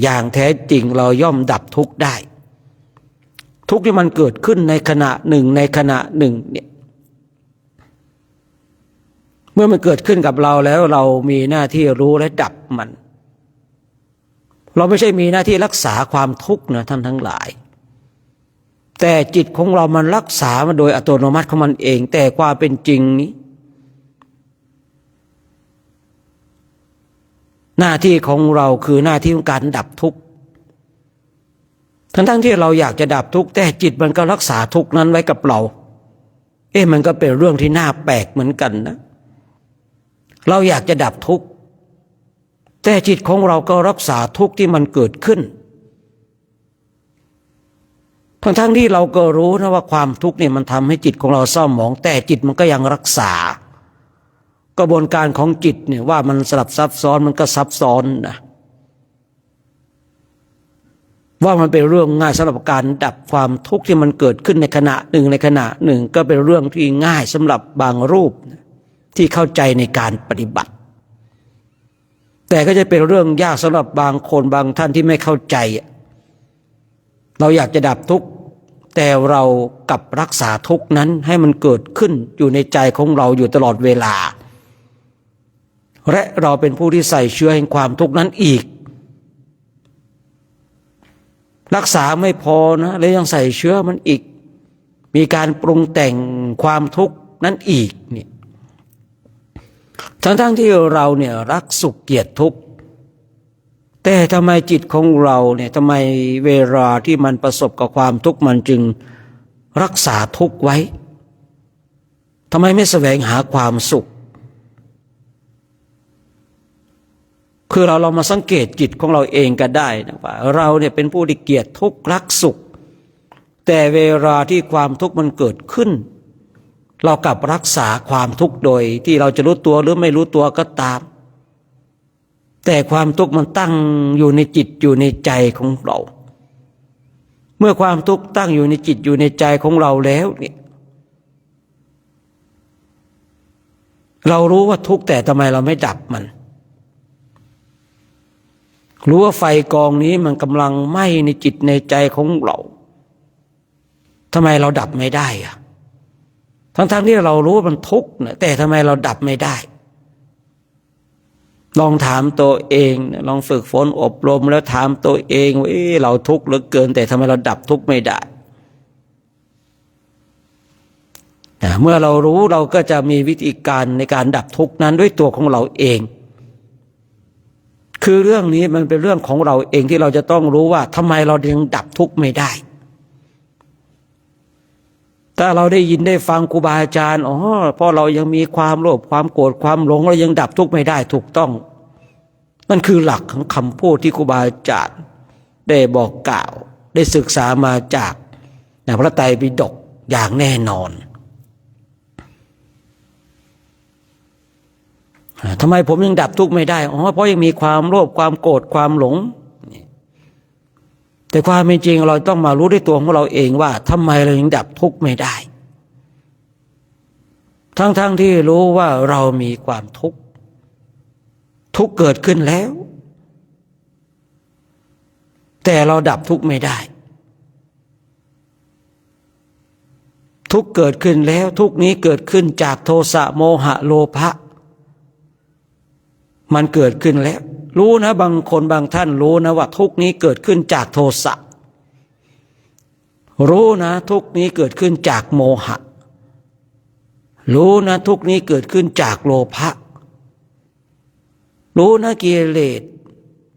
อย่างแท้จริงเราย่อมดับทุกข์ได้ทุกข์ที่มันเกิดขึ้นในขณะหนึ่งเนี่ยเมื่อมันเกิดขึ้นกับเราแล้วเรามีหน้าที่รู้และดับมันเราไม่ใช่มีหน้าที่รักษาความทุกข์นะท่านทั้งหลายแต่จิตของเรามันรักษามาโดยอัตโนมัติของมันเองแต่ความเป็นจริงนี้หน้าที่ของเราคือหน้าที่ของการดับทุกข์ทั้งที่เราอยากจะดับทุกข์แต่จิตมันก็รักษาทุกข์นั้นไว้กับเรามันก็เป็นเรื่องที่น่าแปลกเหมือนกันนะเราอยากจะดับทุกข์แต่จิตของเราก็รักษาทุกข์ที่มันเกิดขึ้นทั้งที่เราก็รู้นะว่าความทุกข์เนี่ยมันทำให้จิตของเราเศร้าหมองแต่จิตมันก็ยังรักษากระบวนการของจิตเนี่ยว่ามันสลับซับซ้อนมันก็ซับซ้อนนะว่ามันเป็นเรื่องง่ายสำหรับการดับความทุกข์ที่มันเกิดขึ้นในขณะหนึ่งก็เป็นเรื่องที่ง่ายสำหรับบางรูปที่เข้าใจในการปฏิบัติ แต่ก็จะเป็นเรื่องยากสำหรับบางคนบางท่านที่ไม่เข้าใจเราอยากจะดับทุกข์แต่เรากลับรักษาทุกข์นั้นให้มันเกิดขึ้นอยู่ในใจของเราอยู่ตลอดเวลาและเราเป็นผู้ที่ใส่เชื้อแห่งความทุกข์นั้นอีกรักษาไม่พอนะแล้วยังใส่เชื้อมันอีกมีการปรุงแต่งความทุกข์นั้นอีกเนี่ยทั้งที่เราเนี่ยรักสุขเกลียดทุกข์แต่ทำไมจิตของเราเนี่ยทำไมเวลาที่มันประสบกับความทุกข์มันจึงรักษาทุกข์ไว้ทำไมไม่แสวงหาความสุขคือเรามาสังเกตจิตของเราเองก็ได้นะว่าเราเนี่ยเป็นผู้ที่เกลียดทุกข์รักสุขแต่เวลาที่ความทุกข์มันเกิดขึ้นเรากลับรักษาความทุกข์โดยที่เราจะรู้ตัวหรือไม่รู้ตัวก็ตามแต่ความทุกข์มันตั้งอยู่ในจิตอยู่ในใจของเราเมื่อความทุกข์ตั้งอยู่ในจิตอยู่ในใจของเราแล้วเนี่ยเรารู้ว่าทุกข์แต่ทำไมเราไม่ดับมันรู้ว่าไฟกองนี้มันกำลังไหม้ในจิตในใจของเราทำไมเราดับไม่ได้อะทั้งที่เรารู้ว่ามันทุกข์นะแต่ทำไมเราดับไม่ได้ลองถามตัวเองลองฝึกฝนอบรมแล้วถามตัวเองว่าเราทุกข์เหลือเกินแต่ทำไมเราดับทุกข์ไม่ได้เมื่อเรารู้เราก็จะมีวิธีการในการดับทุกข์นั้นด้วยตัวของเราเองคือเรื่องนี้มันเป็นเรื่องของเราเองที่เราจะต้องรู้ว่าทำไมเรายังดับทุกข์ไม่ได้ถ้าเราได้ยินได้ฟังครูบาอาจารย์เพราะเรายังมีความโลภความโกรธความหลงเรายังดับทุกข์ไม่ได้ถูกต้องนั่นคือหลักของคำพูดที่ครูบาอาจารย์ได้บอกกล่าวได้ศึกษามาจากพระไตรปิฎกอย่างแน่นอนทำไมผมยังดับทุกข์ไม่ได้เพราะยังมีความโลภความโกรธความหลงแต่ความเป็นจริงเราต้องมารู้ด้วยตัวของเราเองว่าทำไมเรายังดับทุกข์ไม่ได้ทั้งที่รู้ว่าเรามีความทุกข์เกิดขึ้นแล้วแต่เราดับทุกข์ไม่ได้ทุกข์เกิดขึ้นแล้วทุกข์นี้เกิดขึ้นจากโทสะโมหะโลภะมันเกิดขึ้นแล้วรู้นะบางคนบางท่านรู้นะว่าทุกข์นี้เกิดขึ้นจากโทสะรู้นะทุกข์นี้เกิดขึ้นจากโมหะรู้นะทุกข์นี้เกิดขึ้นจากโลภะรู้นะกิเลส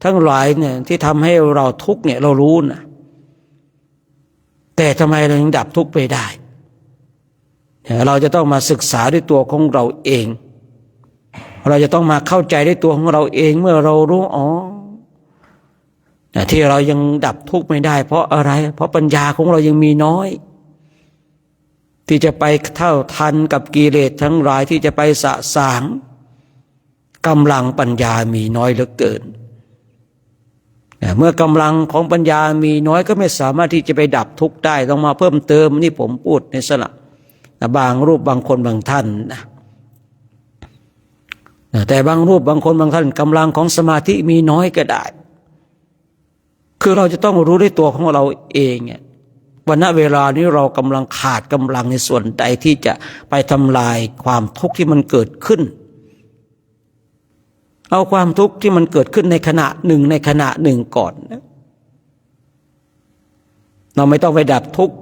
ทั้งหลายเนี่ยที่ทำให้เราทุกข์เนี่ยเรารู้นะแต่ทำไมเรายังดับทุกข์ไม่ได้เราจะต้องมาศึกษาด้วยตัวของเราเองเราจะต้องมาเข้าใจด้วยตัวของเราเองเมื่อเรารู้ที่เรายังดับทุกข์ไม่ได้เพราะอะไรเพราะปัญญาของเรายังมีน้อยที่จะไปเท่าทันกับกิเลสทั้งหลายที่จะไปสะสางกำลังปัญญามีน้อยเหลือเกินเมื่อกำลังของปัญญามีน้อยก็ไม่สามารถที่จะไปดับทุกข์ได้ต้องมาเพิ่มเติมนี่ผมพูดในสระบางรูปบางคนบางท่านนะแต่บางรูปบางคนบางท่านกำลังของสมาธิมีน้อยก็ได้คือเราจะต้องรู้ด้วยตัวของเราเองว่าณเวลานี้เรากำลังขาดกำลังในส่วนใดที่จะไปทำลายความทุกข์ที่มันเกิดขึ้นเอาความทุกข์ที่มันเกิดขึ้นในขณะหนึ่งก่อนเราไม่ต้องไปดับทุกข์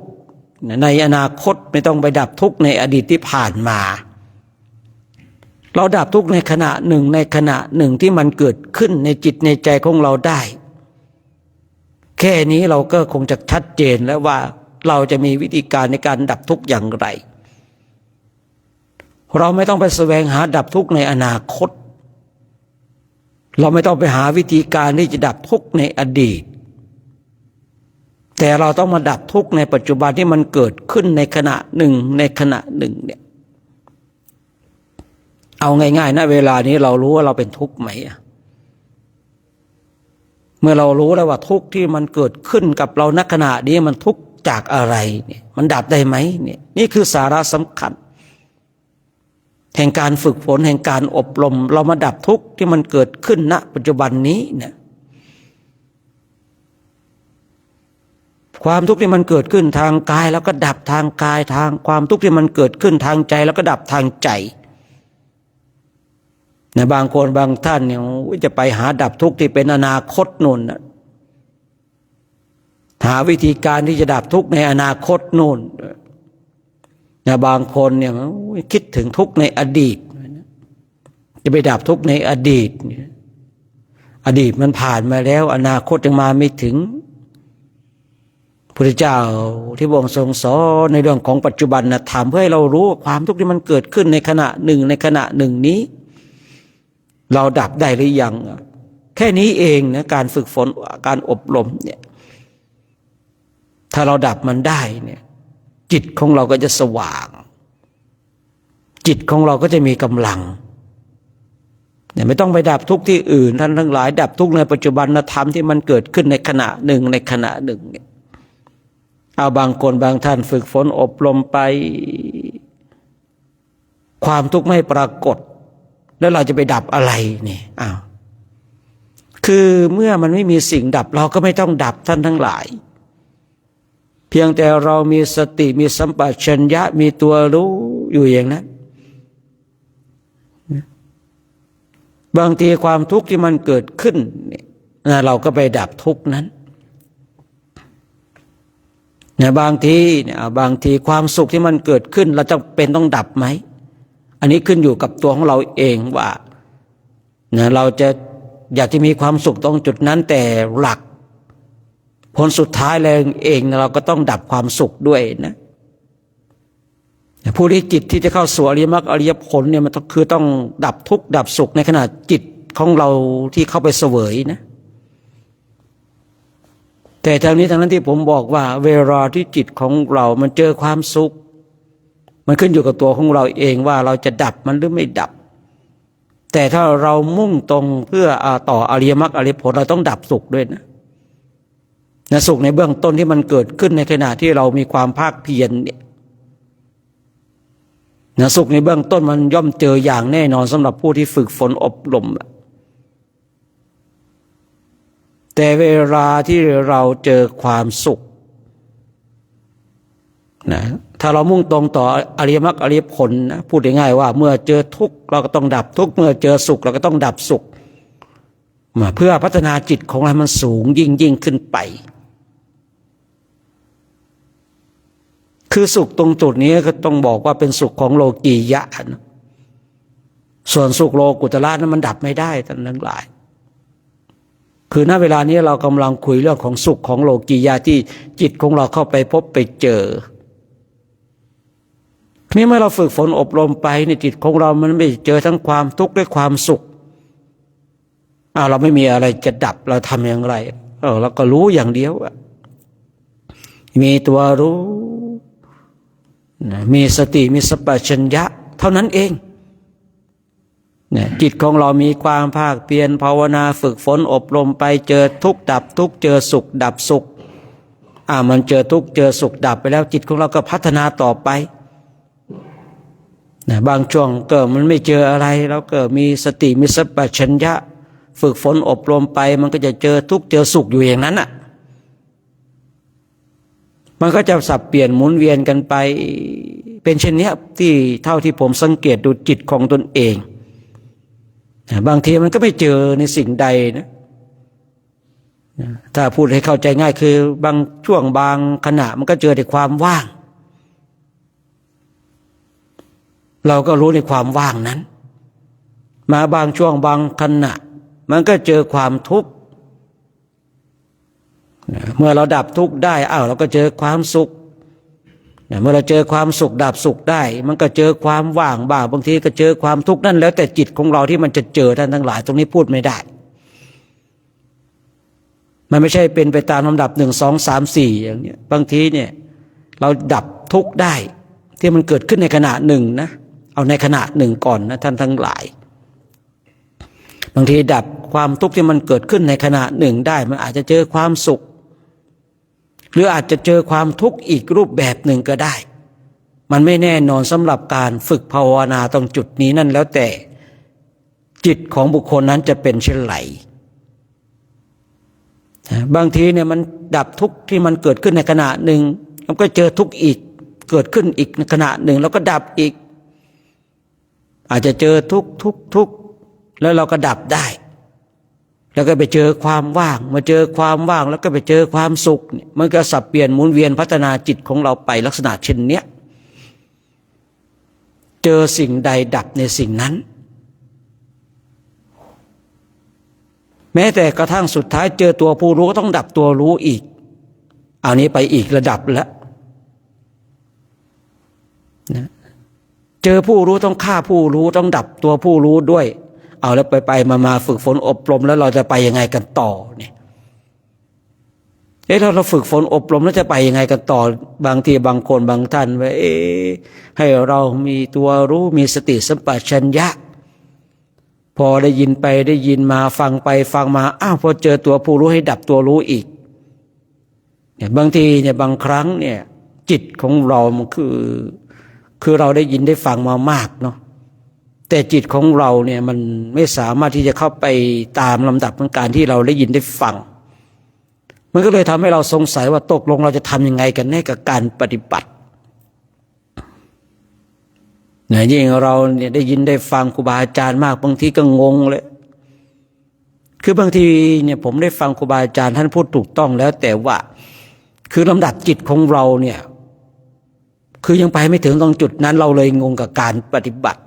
ในอนาคตไม่ต้องไปดับทุกข์ในอดีตที่ผ่านมาเราดับทุกข์ในขณะหนึ่งที่มันเกิดขึ้นในจิตในใจของเราได้แค่นี้เราก็คงจะชัดเจนแล้วว่าเราจะมีวิธีการในการดับทุกข์อย่างไรเราไม่ต้องไปแสวงหาดับทุกข์ในอนาคตเราไม่ต้องไปหาวิธีการที่จะดับทุกข์ในอดีตแต่เราต้องมาดับทุกข์ในปัจจุบันที่มันเกิดขึ้นในขณะหนึ่งเนี่ยเอาง่ายๆนะเวลานี้เรารู้ว่าเราเป็นทุกข์ไหมเมื่อเรารู้แล้วว่าทุกข์ที่มันเกิดขึ้นกับเราณขณะนี้มันทุกข์จากอะไรเนี่ยมันดับได้ไหมเนี่ยนี่คือสาระสำคัญ แห่งการฝึกฝนแห่งการอบรมเรามาดับทุกข์ที่มันเกิดขึ้นณปัจจุบันนี้เนี่ยความทุกข์ที่มันเกิดขึ้นทางกายแล้วก็ดับทางกายทางความทุกข์ที่มันเกิดขึ้นทางใจแล้วก็ดับทางใจบางคนบางท่านเนี่ยจะไปหาดับทุกข์ที่เป็นอนาคตนู่นนะหาวิธีการที่จะดับทุกข์ในอนาคตนู่นบางคนเนี่ยคิดถึงทุกข์ในอดีตจะไปดับทุกข์ในอดีตอดีตมันผ่านมาแล้วอนาคตยังมาไม่ถึงพุทธเจ้าที่พระองค์ทรงสอนในเรื่องของปัจจุบันธรรมเพื่อให้เรารู้ความทุกข์ที่มันเกิดขึ้นในขณะหนึ่งในขณะหนึ่งนี้เราดับได้หรือยังแค่นี้เองนะการฝึกฝนการอบรมเนี่ยถ้าเราดับมันได้เนี่ยจิตของเราก็จะสว่างจิตของเราก็จะมีกำลังเนี่ยไม่ต้องไปดับทุกข์ที่อื่นท่านทั้งหลายดับทุกข์ในปัจจุบันธรรมที่มันเกิดขึ้นในขณะหนึ่งในขณะหนึ่งเนี่ยเอาบางคนบางท่านฝึกฝนอบรมไปความทุกข์ไม่ปรากฏแล้วเราจะไปดับอะไรนี่คือเมื่อมันไม่มีสิ่งดับเราก็ไม่ต้องดับท่านทั้งหลายเพียงแต่เรามีสติมีสัมปชัญญะมีตัวรู้อยู่อย่างนั้นบางทีความทุกข์ที่มันเกิดขึ้นเราก็ไปดับทุกข์นั้นบางทีความสุขที่มันเกิดขึ้นเราจะเป็นต้องดับไหมอันนี้ขึ้นอยู่กับตัวของเราเองว่าเราจะอยากจะมีความสุขตรงจุดนั้นแต่หลักผลสุดท้ายแล้วเองเราก็ต้องดับความสุขด้วยนะผู้ที่จิตที่จะเข้าสู่อริยมรรคอริยผลเนี่ยมันต้องดับทุกข์ดับสุขในขณะจิตของเราที่เข้าไปเสวยนะแต่ทางนี้ทางนั้นที่ผมบอกว่าเวลาที่จิตของเรามันเจอความสุขมันขึ้นอยู่กับตัวของเราเองว่าเราจะดับมันหรือไม่ดับแต่ถ้าเรามุ่งตรงเพื่อต่ออริยมรรคอริยผลเราต้องดับสุขด้วยนะสุขในเบื้องต้นที่มันเกิดขึ้นในขณะที่เรามีความภาคเพียรเนี่ยสุขในเบื้องต้นมันย่อมเจออย่างแน่นอนสำหรับผู้ที่ฝึกฝนอบรมแต่เวลาที่เราเจอความสุขถ้าเรามุ่งตรงต่ออริยมรรคอริยผลนะพูดง่ายๆว่าเมื่อเจอทุกข์เราก็ต้องดับทุกข์เมื่อเจอสุขเราก็ต้องดับสุขเพื่อพัฒนาจิตของเรามันสูงยิ่งขึ้นไปคือสุขตรงจุดนี้ก็ต้องบอกว่าเป็นสุขของโลกียะนะส่วนสุขโลกุตระนั้นมันดับไม่ได้ท่านทั้งหลายคือณเวลานี้เรากำลังคุยเรื่องของสุขของโลกียะที่จิตของเราเข้าไปพบไปเจอนี่เมื่อเราฝึกฝนอบรมไปในจิตของเรามันไม่เจอทั้งความทุกข์และความสุขเราไม่มีอะไรจะดับเราทำอย่างไรเราก็รู้อย่างเดียวมีตัวรู้มีสติมีสัมปชัญญะเท่านั้นเองจิตของเรามีความภาคเพียรภาวนาฝึกฝนอบรมไปเจอทุกข์ดับทุกข์เจอสุขดับสุขมันเจอทุกข์เจอสุขดับไปแล้วจิตของเราก็พัฒนาต่อไปบางช่วงก็มันไม่เจออะไรแล้วก็มีสติมีสัมปชัญญะฝึกฝนอบรมไปมันก็จะเจอทุกข์เจอสุขอยู่อย่างนั้นมันก็จะสับเปลี่ยนหมุนเวียนกันไปเป็นเช่นนี้ที่เท่าที่ผมสังเกตดูจิตของตนเองบางทีมันก็ไม่เจอในสิ่งใดนะถ้าพูดให้เข้าใจง่ายคือบางช่วงบางขณะมันก็เจอแต่ความว่างเราก็รู้ในความว่างนั้นมาบางช่วงบางขณะมันก็เจอความทุกข์เมื่อเราดับทุกข์ได้เราก็เจอความสุขเมื่อเราเจอความสุขดับสุขได้มันก็เจอความว่างบ้างบางทีก็เจอความทุกข์นั่นแล้วแต่จิตของเราที่มันจะเจอท่านทั้งหลายตรงนี้พูดไม่ได้มันไม่ใช่เป็นไปตามลำดับ1 2 3 4อย่างนี้บางทีเนี่ยเราดับทุกข์ได้ที่มันเกิดขึ้นในขณะหนึ่งนะเอาในขณะหนึ่งก่อนนะท่านทั้งหลายบางทีดับความทุกข์ที่มันเกิดขึ้นในขณะหนึ่งได้มันอาจจะเจอความสุขหรืออาจจะเจอความทุกข์อีกรูปแบบหนึ่งก็ได้ มันไม่แน่นอนสำหรับการฝึกภาวนาตรงจุดนี้นั่นแล้วแต่จิตของบุคคลนั้นจะเป็นเช่นไรบางทีเนี่ยมันดับทุกข์ที่มันเกิดขึ้นในขณะหนึ่งมันก็เจอทุกข์อีกเกิดขึ้นอีกในขณะหนึ่งแล้วก็ดับอีกอาจจะเจอทุกข์แล้วเราก็ดับได้แล้วก็ไปเจอความว่างมาเจอความว่างแล้วก็ไปเจอความสุขมันก็สับเปลี่ยนหมุนเวียนพัฒนาจิตของเราไปลักษณะเช่นเนี้ยเจอสิ่งใดดับในสิ่งนั้นแม้แต่กระทั่งสุดท้ายเจอตัวผู้รู้ก็ต้องดับตัวรู้อีกเอานี้ไปอีกระดับแล้วนะเจอผู้รู้ต้องฆ่าผู้รู้ต้องดับตัวผู้รู้ด้วยเอาแล้วไปมาฝึกฝนอบรมแล้วเราจะไปยังไงกันต่อเนี่ยถ้าเราฝึกฝนอบรมแล้วจะไปยังไงกันต่อบางทีบางคนบางท่านว่าให้เรามีตัวรู้มีสติสัมปชัญญะพอได้ยินไปได้ยินมาฟังไปฟังมาพอเจอตัวผู้รู้ให้ดับตัวรู้อีกเนี่ยบางทีเนี่ยบางครั้งเนี่ยจิตของเรามันคือเราได้ยินได้ฟังมามากเนาะแต่จิตของเราเนี่ยมันไม่สามารถที่จะเข้าไปตามลำดับของการที่เราได้ยินได้ฟังมันก็เลยทำให้เราสงสัยว่าตกลงเราจะทำยังไงกันแน่กับการปฏิบัติเนี่ยยิ่งเราเนี่ยได้ยินได้ฟังครูบาอาจารย์มากบางทีก็งงเลยคือบางทีเนี่ยผมได้ฟังครูบาอาจารย์ท่านพูดถูกต้องแล้วแต่ว่าคือลำดับจิตของเราเนี่ยคือยังไปไม่ถึงตรงจุดนั้นเราเลยงงกับการปฏิบัติ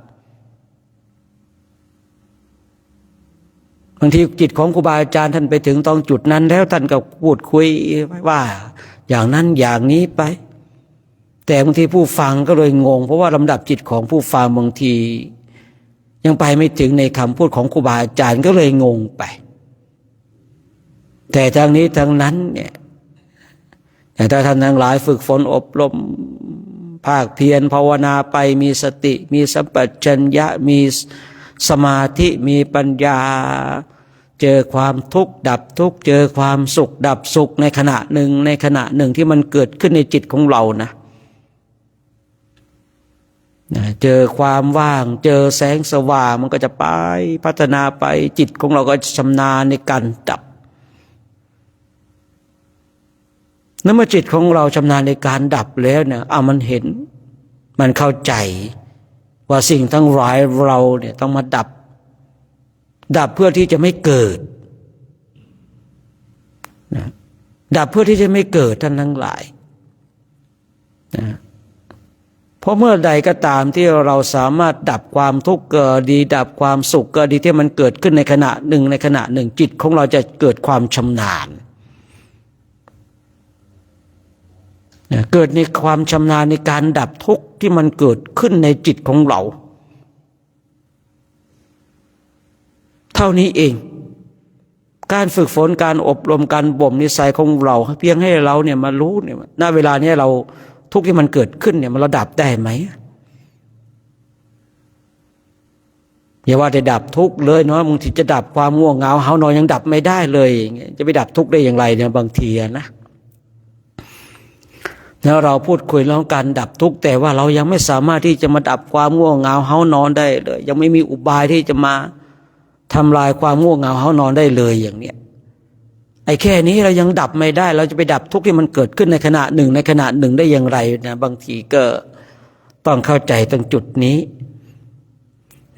บางทีจิตของครูบาอาจารย์ท่านไปถึงตรงจุดนั้นแล้วท่านก็พูดคุยว่าอย่างนั้นอย่างนี้ไปแต่บางทีผู้ฟังก็เลยงงเพราะว่าลำดับจิตของผู้ฟังบางทียังไปไม่ถึงในคำพูดของครูบาอาจารย์ก็เลยงงไปแต่ทางนี้ทางนั้นเนี่ยแต่ถ้าท่านทั้งหลายฝึกฝนอบรมภาคเพียรภาวนาไปมีสติมีสัมปชัญญะมีสมาธิมีปัญญาเจอความทุกข์ดับทุกข์เจอความสุขดับสุขในขณะหนึ่งที่มันเกิดขึ้นในจิตของเรานะเจอความว่างเจอแสงสว่างมันก็จะไปพัฒนาไปจิตของเราก็ชำนาญในการดับเมื่อจิตของเราชำนาญในการดับแล้วเนี่ยมันเห็นมันเข้าใจว่าสิ่งทั้งหลายเราเนี่ยต้องมาดับเพื่อที่จะไม่เกิดนะดับเพื่อที่จะไม่เกิดท่านทั้งหลายนะเพราะเมื่อใดก็ตามที่เราสามารถดับความทุกข์ก็ดีดับความสุขก็ดีที่มันเกิดขึ้นในขณะหนึ่งจิตของเราจะเกิดความชำนาญเกิดในความชำนาญในการดับทุกข์ที่มันเกิดขึ้นในจิตของเราเท่านี้เองการฝึกฝนการอบรมการบ่มนิสัยของเราเพียงให้เราเนี่ยมารู้เนี่ยณเวลานี้เราทุกข์ที่มันเกิดขึ้นเนี่ยมันเราดับได้ไหมอย่าว่าแต่ดับทุกข์เลยเนาะบางทีจะดับความง่วงเหงาหานอนยังดับไม่ได้เลยจะไปดับทุกข์ได้อย่างไรเนี่ยบางทีนะแล้วเราพูดคุยเรื่องการดับทุกข์แต่ว่าเรายังไม่สามารถที่จะมาดับความง่วงเหงาหานอนได้เลยยังไม่มีอุบายที่จะมาทำลายความง่วงเหงาหานอนได้เลยอย่างเนี้ยไอ้แค่นี้เรายังดับไม่ได้เราจะไปดับทุกข์ที่มันเกิดขึ้นในขณะหนึ่งได้อย่างไรนะบางทีก็ต้องเข้าใจตรงจุดนี้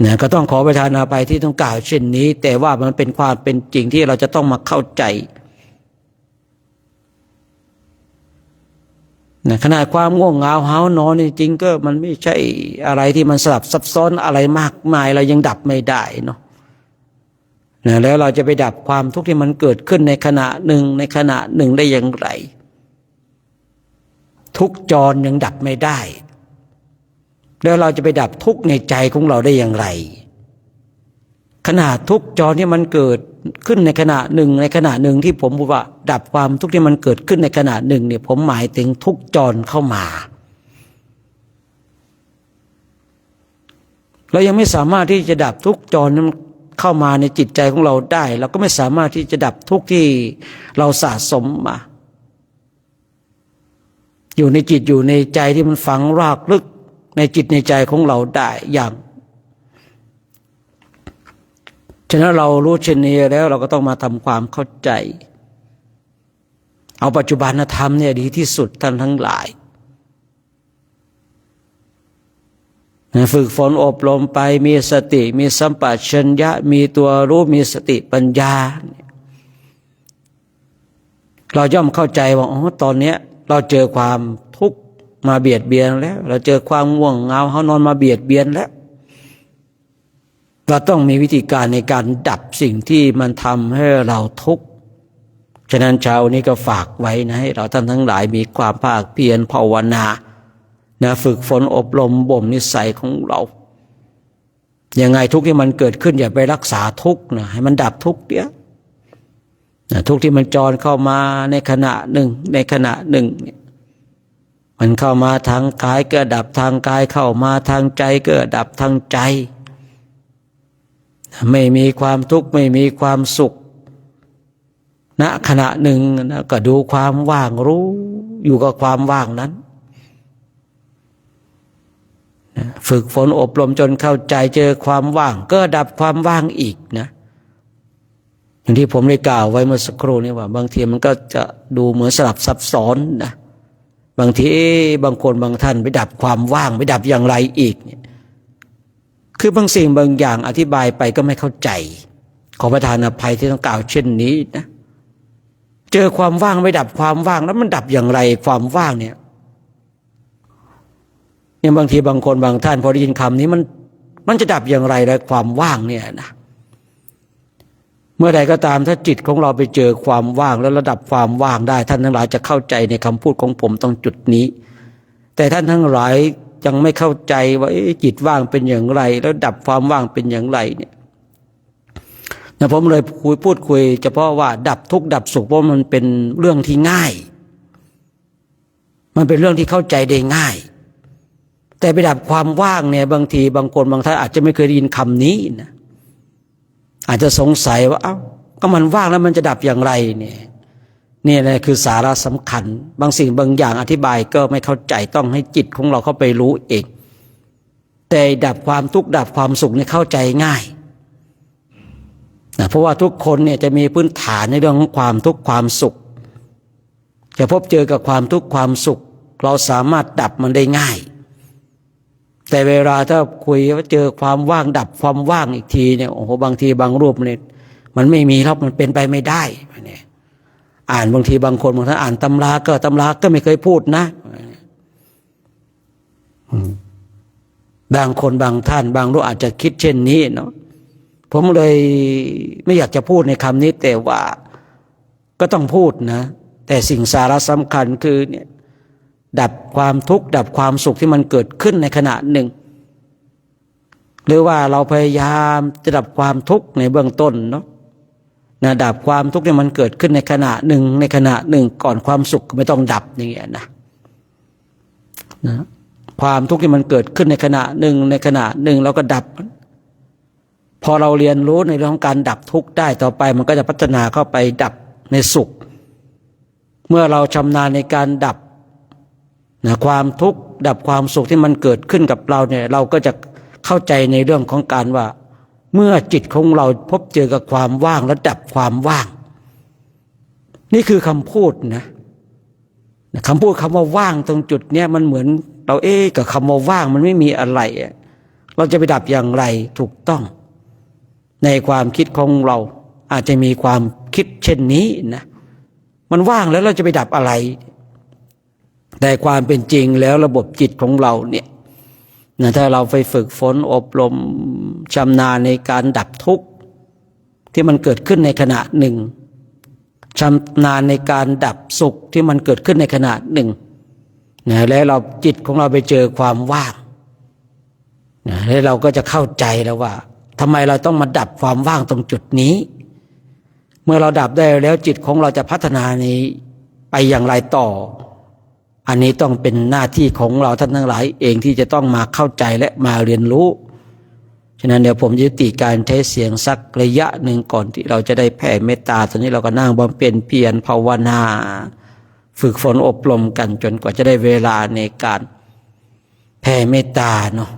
นะก็ต้องขอประทานอภัยที่ต้องกล่าวเช่นนี้แต่ว่ามันเป็นความเป็นจริงที่เราจะต้องมาเข้าใจนะขนาดความง่วงเหงาหานอนจริงๆก็มันไม่ใช่อะไรที่มันสลับซับซ้อนอะไรมากมายเรายังดับไม่ได้เนาะนะแล้วเราจะไปดับความทุกข์ที่มันเกิดขึ้นในขณะหนึ่งได้อย่างไรทุกจรยังดับไม่ได้แล้วเราจะไปดับทุกข์ในใจของเราได้อย่างไรขณะทุกจรที่มันเกิดขึ้นในขณะหนึ่งที่ผมบอกว่าดับความทุกข์ที่มันเกิดขึ้นในขณะหนึ่งเนี่ยผมหมายถึงทุกจรเข้ามาเรายังไม่สามารถที่จะดับทุกจรนั้นเข้ามาในจิตใจของเราได้เราก็ไม่สามารถที่จะดับทุกข์ที่เราสะสมมาอยู่ในจิตอยู่ในใจที่มันฝังรากลึก ในจิตในใจของเราได้อย่างฉะนั้นเรารู้เช่นนี้แล้วเราก็ต้องมาทำความเข้าใจเอาปัจจุบันธรรมเนี่ยดีที่สุดท่านทั้งหลายฝึกฝนอบรมไปมีสติมีสัมปชัญญะมีตัวรู้มีสติปัญญาเราย่อมเข้าใจว่าอ๋อตอนนี้เราเจอความทุกข์มาเบียดเบียนแล้วเราเจอความง่วงเหงาเฮานอนมาเบียดเบียนแล้วเราต้องมีวิธีการในการดับสิ่งที่มันทำให้เราทุกข์ฉะนั้นเช้านี้ก็ฝากไว้นะให้เราท่านทั้งหลายมีความภาคเพียรภาวนานะฝึกฝนอบรมบ่มนิสัยของเรายังไงทุกข์ที่มันเกิดขึ้นอย่าไปรักษาทุกข์นะให้มันดับทุกข์เดี๋ยวนะทุกข์ที่มันจรเข้ามาในขณะหนึ่งเนี่ยมันเข้ามาทางกายก็ดับทางกายเข้ามาทางใจก็ดับทางใจไม่มีความทุกข์ไม่มีความสุขณขณะหนึ่งนะก็ดูความว่างรู้อยู่กับความว่างนั้นนะฝึกฝนอบรมจนเข้าใจเจอความว่างก็ดับความว่างอีกนะอย่างที่ผมได้กล่าวไว้เมื่อสักครู่นี้ว่าบางทีมันก็จะดูเหมือนสลับซับซ้อนนะบางทีบางคนบางท่านไปดับความว่างไปดับอย่างไรอีกเนี่ยคือบางสิ่งบางอย่างอธิบายไปก็ไม่เข้าใจขอประทานอภัยที่ต้องกล่าวเช่นนี้นะเจอความว่างไปดับความว่างแล้วมันดับอย่างไรความว่างเนี่ยบางทีบางคนบางท่านพอได้ยินคำนี้มันจะดับอย่างไรแล้วความว่างเนี่ยนะเมื่อใดก็ตามถ้าจิตของเราไปเจอความว่างแล้วระดับความว่างได้ท่านทั้งหลายจะเข้าใจในคำพูดของผมตรงจุดนี้แต่ท่านทั้งหลายยังไม่เข้าใจว่าจิตว่างเป็นอย่างไรแล้วดับความว่างเป็นอย่างไรเนี่ยนะผมเลยพูดคุยเฉพาะว่าดับทุกข์ดับสุขเพราะมันเป็นเรื่องที่ง่ายมันเป็นเรื่องที่เข้าใจได้ง่ายแต่ไปดับความว่างเนี่ยบางทีบางคนบางท่านอาจจะไม่เคยได้ยินคำนี้นะอาจจะสงสัยว่าเอ้าก็มันว่างแล้วมันจะดับอย่างไรเนี่ยนะคือสาระสำคัญบางสิ่งบางอย่างอธิบายก็ไม่เข้าใจต้องให้จิตของเราเข้าไปรู้เองแต่ดับความทุกข์ดับความสุขเนี่ยเข้าใจง่ายนะเพราะว่าทุกคนเนี่ยจะมีพื้นฐานในเรื่องของความทุกข์ความสุขจะพบเจอกับความทุกข์ความสุขเราสามารถดับมันได้ง่ายแต่เวลาถ้าคุยว่าเจอความว่างดับความว่างอีกทีเนี่ยโอ้โหบางทีบางรูปเนี่ยมันไม่มีแล้วมันเป็นไปไม่ได้เนี่ยอ่านบางทีบางคนบางท่านอ่านตำราก็ไม่เคยพูดนะบางคนบางท่านบางรูปอาจจะคิดเช่นนี้เนาะผมเลยไม่อยากจะพูดในคำนี้แต่ว่าก็ต้องพูดนะแต่สิ่งสาระสำคัญคือเนี่ยดับความทุกข์ดับความสุขที่มันเกิดขึ้นในขณะหนึ่งหรือว่าเราพยายามจะดับความทุกข์ในเบื้องต้นเนาะนะดับความทุกข์ที่มันเกิดขึ้นในขณะหนึ่งก่อนความสุขไม่ต้องดับอย่างเงี้ยนะความทุกข์ที่มันเกิดขึ้นในขณะหนึ่งแล้วก็ดับพอเราเรียนรู้ในเรื่องของการดับทุกข์ได้ต่อไปมันก็จะพัฒนาเข้าไปดับในสุขเมื่อเราชำนาญในการดับนะความทุกข์ดับความสุขที่มันเกิดขึ้นกับเราเนี่ยเราก็จะเข้าใจในเรื่องของการว่าเมื่อจิตของเราพบเจอกับความว่างและดับความว่างนี่คือคำพูดนะคำพูดคำว่าว่างตรงจุดเนี้ยมันเหมือนเรากับคำว่าว่างมันไม่มีอะไรเราจะไปดับอย่างไรถูกต้องในความคิดของเราอาจจะมีความคิดเช่นนี้นะมันว่างแล้วเราจะไปดับอะไรแต่ความเป็นจริงแล้วระบบจิตของเราเนี่ยนะถ้าเราไปฝึกฝนอบรมชำนาญในการดับทุกข์ที่มันเกิดขึ้นในขณะหนึ่งชำนาญในการดับสุขที่มันเกิดขึ้นในขณะหนึ่งนะแล้วเราจิตของเราไปเจอความว่างนะแล้วเราก็จะเข้าใจแล้วว่าทำไมเราต้องมาดับความว่างตรงจุดนี้เมื่อเราดับได้แล้วจิตของเราจะพัฒนานี้ไปอย่างไรต่ออันนี้ต้องเป็นหน้าที่ของเราท่านทั้งหลายเองที่จะต้องมาเข้าใจและมาเรียนรู้ฉะนั้นเดี๋ยวผมยุติการใช้เสียงสักระยะหนึ่งก่อนที่เราจะได้แผ่เมตตาตอนนี้เราก็นั่งบำเพ็ญเพียรภาวนาฝึกฝนอบรมกันจนกว่าจะได้เวลาในการ แผ่เมตตาเนาะ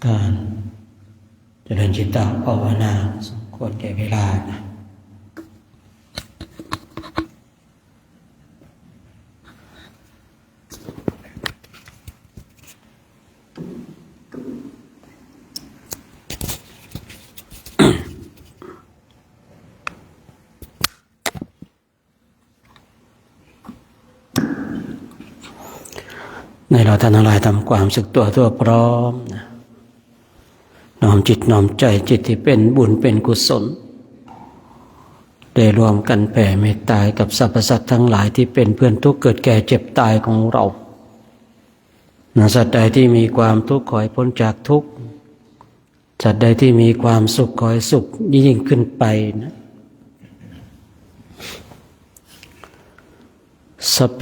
การเจริญจิตตภาวนาสมควรแก่เวลานะในเราท่านทั้งหลายทำความสึกตัวทั่วพร้อมนะน้อมจิตน้อมใจจิตที่เป็นบุญเป็นกุศลได้รวมกันแผ่เมตตากับสรรพสัตว์ทั้งหลายที่เป็นเพื่อนทุกข์เกิดแก่เจ็บตายของเราสัตว์ใดที่มีความทุกข์ขอให้พ้นจากทุกข์สัตว์ใดที่มีความสุขขอให้สุขยิ่งขึ้นไปนะสัพเพ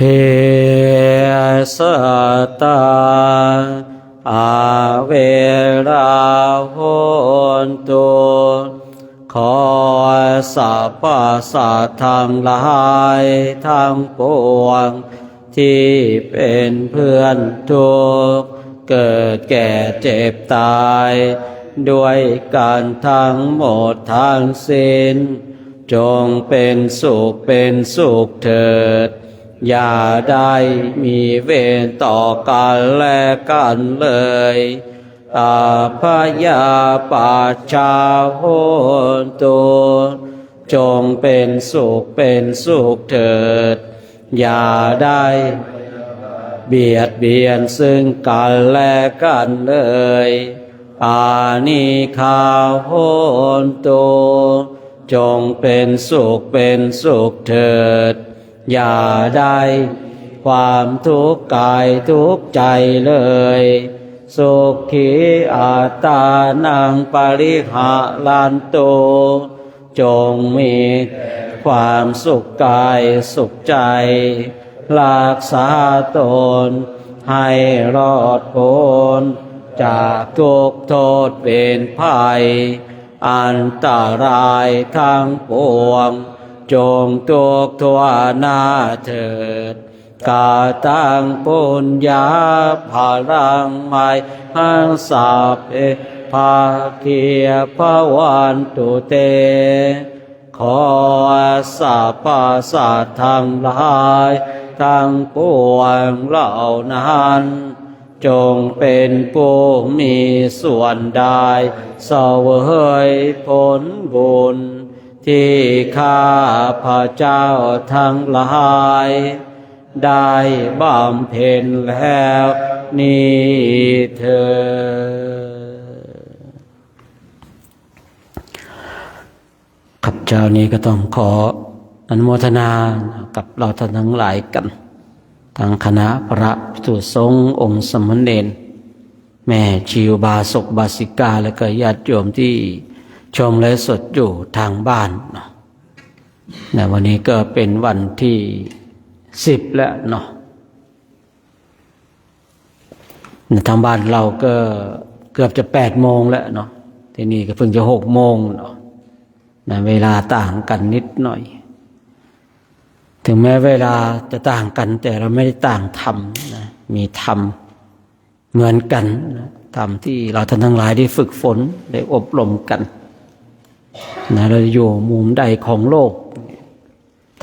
สัตตาอาเวราโหนตุขอสรรพสัตว์ทั้งหลายทั้งปวงที่เป็นเพื่อนทุกข์เกิดแก่เจ็บตายด้วยกันทั้งหมดทั้งสิ้นจงเป็นสุขเถิดอย่าได้มีเวรต่อกันและกันเลยอาพยาปัชชาโหนตุจงเป็นสุขเถิดอย่าได้เบียดเบียนซึ่งกันและกันเลยอานิคาโหนตุจงเป็นสุขเถิดอย่าได้ความทุกข์กายทุกข์ใจเลยสุขีอัตตานังปริหารันตุจงมีความสุขกายสุขใจรักษาตนให้รอดพ้นจากทุกข์โทษเวรภัยอันตรายทั้งปวงจงทุกข์ทั่วหน้าเถิดกาตังปุญญาภารังไมหังสัพเพภาคียภวันตุเตขอสรรพสัตว์ทั้งหลายทั้งปวงเหล่านั้นจงเป็นผู้มีส่วนได้เสวยผลบุญที่ข้าพระเจ้าทั้งหลายได้บำเพ็ญแล้วนี้เถิดข้าพเจ้านี้ก็ต้องขออนุโมทนากับเราท่านทั้งหลายกันทางคณะพระภิกษุสงฆ์องค์สมณเณรแม่ชีวบาศกบาสิกาและก็ญาติโยมที่ชมและสดอยู่ทางบ้านเนาะวันนี้ก็เป็นวันที่10แล้วเนาะทางบ้านเราก็เกือบจะ8 โมงแล้วเนาะที่นี่ก็เพิ่งจะ6 โมงเนาะเวลาต่างกันนิดหน่อยถึงแม้เวลาจะต่างกันแต่เราไม่ได้ต่างธรรมนะมีธรรมเหมือนกันนะธรรมที่เราท่านทั้งหลายได้ฝึกฝนได้อบรมกันนะเราอยู่มุมใดของโลก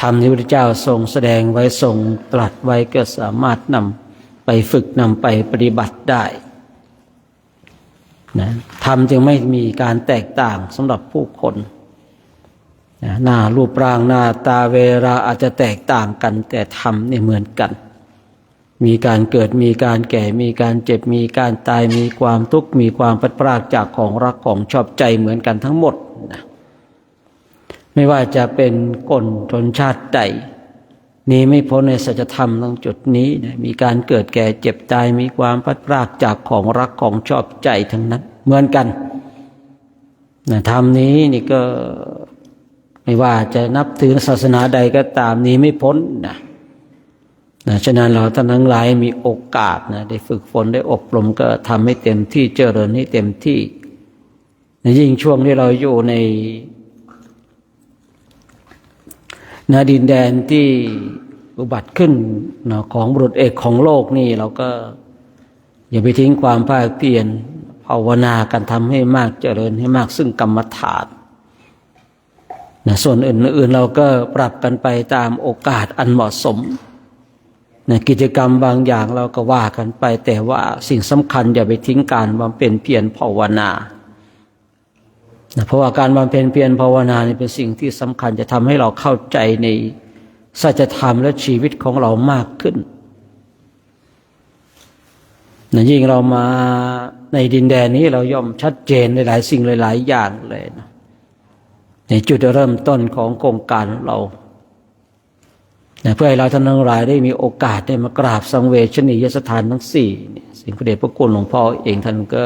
ธรรมที่พระพุทธเจ้าทรงแสดงไว้ทรงตรัสไว้ก็สามารถนำไปฝึกนำไปปฏิบัติได้นะธรรมจึงไม่มีการแตกต่างสำหรับผู้คนนะหน้ารูปร่างหน้าตาเวลาอาจจะแตกต่างกันแต่ธรรมเนี่ยเหมือนกันมีการเกิดมีการแก่มีการเจ็บมีการตายมีความทุกข์มีความพลัดพรากจากของรักของชอบใจเหมือนกันทั้งหมดนะไม่ว่าจะเป็นคนชนชาติใดนี้ไม่พ้นในสัจธรรมตรงจุดนี้นะมีการเกิดแก่เจ็บตายมีความพลัดพรากจากของรักของชอบใจทั้งนั้นเหมือนกันนะธรรมนี้นี่ก็ ไม่ว่าจะนับถือศาสนาใดก็ตามหนีไม่พ้นนะฉะนั้นเราท่านทั้งหลายมีโอกาสนะได้ฝึกฝนได้อบรมก็ทำให้เต็มที่เจริญให้เต็มที่ยิ่งช่วงที่เราอยู่ในดินแดนที่อุบัติขึ้นของบุรุษเอกของโลกนี่เราก็อย่าไปทิ้งความภาคเพียรภาวนากันทำให้มากเจริญให้มากซึ่งกรรมฐานส่วนอื่นๆเราก็ปรับกันไปตามโอกาสอันเหมาะสมกิจกรรมบางอย่างเราก็ว่ากันไปแต่ว่าสิ่งสำคัญอย่าไปทิ้งการบำเพ็ญเพียรภาวนาเพราะว่าการบำเพ็ญเพียรภาวนานี่เป็นสิ่งที่สำคัญจะทำให้เราเข้าใจในสัจธรรมและชีวิตของเรามากขึ้นยิ่งเรามาในดินแดนนี้เราย่อมชัดเจนหลายๆสิ่งหลายๆอย่างเลยนะในจุดเริ่มต้นของโครงการเราเพื่อให้เราท่านทั้งหลายได้มีโอกาสได้มากราบสังเวชนียสถานทั้งสี่สิ่งพระเดชพระคุณหลวงพ่อเองท่านก็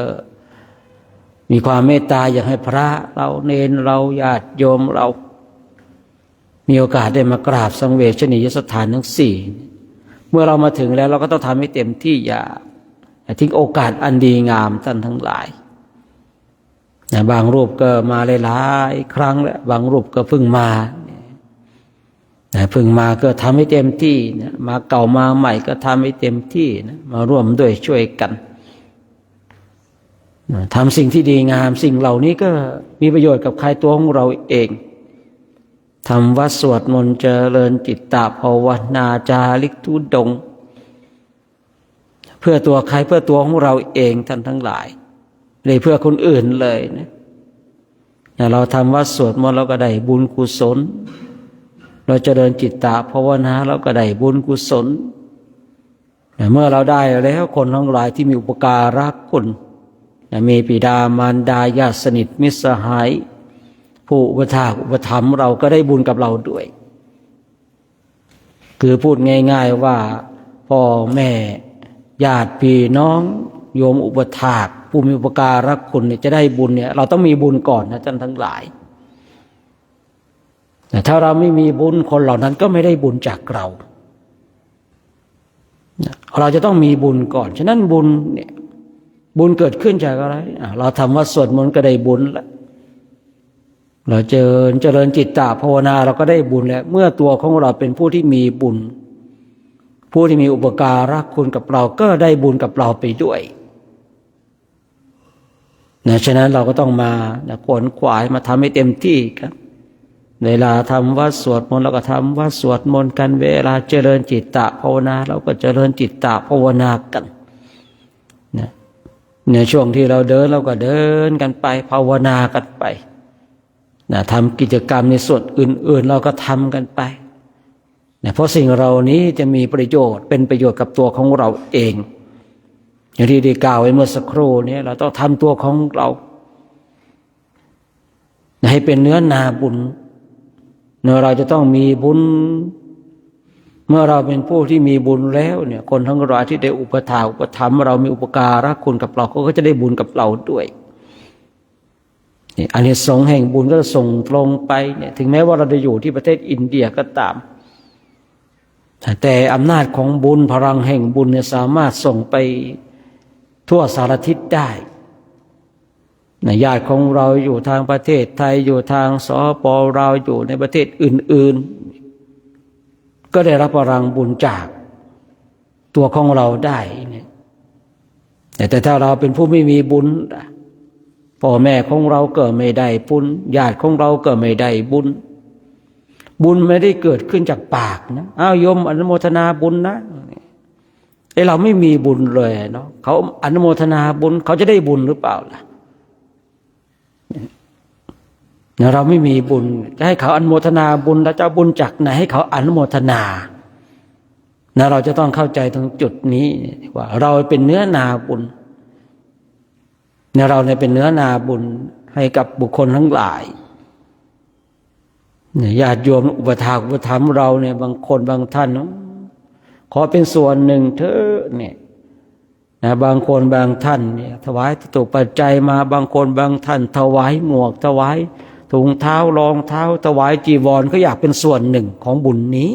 มีความเมตตาอยากให้พระเราเนรเราญาติโยมเรามีโอกาสได้มากราบสังเวชนียสถานทั้งสี่เมื่อเรามาถึงแล้วเราก็ต้องทำให้เต็มที่อย่าทิ้งโอกาสอันดีงามท่านทั้งหลายบางรูปก็มาหลายๆครั้งแล้วบางรูปก็เพิ่งมาก็ทำให้เต็มที่มาเก่ามาใหม่ก็ทำให้เต็มที่มาร่วมด้วยช่วยกันทำสิ่งที่ดีงามสิ่งเหล่านี้ก็มีประโยชน์กับใครตัวของเราเองทำวัดสวดมนต์เจริญจิตตภาวนาจาริกทุดงค์เพื่อตัวใครเพื่อตัวของเราเองท่านทั้งหลายไม่เพื่อคนอื่นเลยนะเราทำวัดสวดมนต์เราก็ได้บุญกุศลเราเจริญจิตตภาวนาเราก็ได้บุญกุศลเมื่อเราได้แล้วคนทั้งหลายที่มีอุปการะคุณมีบิดามารดาญาติสนิทมิตรสหายผู้อุปถากอุปถัมภ์เราก็ได้บุญกับเราด้วยคือพูดง่ายๆว่าพ่อแม่ญาติพี่น้องโยมอุปถากผู้มีอุปการะคุณจะได้บุญเนี่ยเราต้องมีบุญก่อนนะท่านทั้งหลายแต่ถ้าเราไม่มีบุญคนเหล่านั้นก็ไม่ได้บุญจากเราเราจะต้องมีบุญก่อนฉะนั้นบุญเนี่ยบุญเกิดขึ้นจากอะไรเราทำวัดสวดมนต์ก็ได้บุญแล้วเราเจริญจิตตภาวนาเราก็ได้บุญแล้วเมื่อตัวของเราเป็นผู้ที่มีบุญผู้ที่มีอุปการะคุณกับเราก็ได้บุญกับเราไปด้วยฉะนั้นเราก็ต้องมาขวนขวายมาทำให้เต็มที่ครับเวลาทำวัดสวดมนต์เราก็ทำวัดสวดมนต์กันเวลาเจริญจิตตภาวนาเราก็เจริญจิตตภาวนากันในช่วงที่เราเดินเราก็เดินกันไปภาวนากันไปทำกิจกรรมในส่วนอื่นๆเราก็ทำกันไปเพราะสิ่งเหล่านี้จะมีประโยชน์เป็นประโยชน์กับตัวของเราเองอย่างที่ได้กล่าวไว้เมื่อสักครู่นี้เราต้องทำตัวของเราให้เป็นเนื้อนาบุญเราจะต้องมีบุญเมื่อเราเป็นผู้ที่มีบุญแล้วเนี่ยคนทั้งหลายที่ได้อุปถากอุปถัมภ์เรามีอุปการะคุณกับเราเขาก็จะได้บุญกับเราด้วยอานิสงส์แห่งบุญก็จะส่งตรงไปเนี่ยถึงแม้ว่าเราจะอยู่ที่ประเทศอินเดียก็ตามแต่อำนาจของบุญพลังแห่งบุญเนี่ยสามารถส่งไปทั่วสารทิศได้ญาติของเราอยู่ทางประเทศไทยอยู่ทางสปป.เราอยู่ในประเทศอื่นๆก็ได้รับพลังบุญจากตัวของเราได้เนี่ยแต่ถ้าเราเป็นผู้ไม่มีบุญพ่อแม่ของเราก็ไม่ได้บุญญาติของเราก็ไม่ได้บุญไม่ได้เกิดขึ้นจากปากนะโยมอนุโมทนาบุญนะเราไม่มีบุญเลยเนาะเขาอนุโมทนาบุญเขาจะได้บุญหรือเปล่าล่ะเราไม่มีบุญจะให้เขาอนุโมทนาบุญแล้วจะบุญจากไหนให้เขาอนุโมทนาเราจะต้องเข้าใจตรงจุดนี้ว่าเราเป็นเนื้อนาบุญเราเนี่ยเป็นเนื้อนาบุญให้กับบุคคลทั้งหลายญาติโยมอุปถากอุปถัมภ์เราเนี่ยบางคนบางท่านขอเป็นส่วนหนึ่งเถอะเนี่ยบางคนบางท่านเนี่ยถวายตุปัจจัยมาบางคนบางท่านถวายหมวกถวาย ถุงเท้ารองเท้าถวายจีวรก็อยากเป็นส่วนหนึ่งของบุญนี้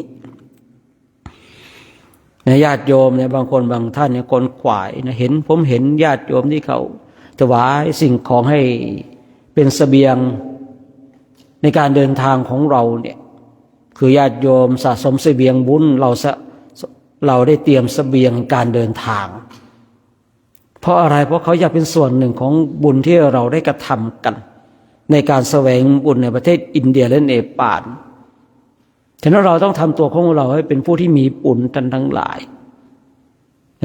ญาติโยมเนี่ยบางคนบางท่านเนี่ยคนขวายนะผมเห็นญาติโยมที่เขาถวายสิ่งของให้เป็นเสบียงในการเดินทางของเราเนี่ยคือญาติโยมสะสมเสบียงบุญเราได้เตรียมเสบียงการเดินทางเพราะอะไรเพราะเขาอยากเป็นส่วนหนึ่งของบุญที่เราได้กระทำกันในการแสวงบุญในประเทศอินเดียและเนปาลฉะนั้นเราต้องทำตัวของเราให้เป็นผู้ที่มีบุญกันทั้งหลาย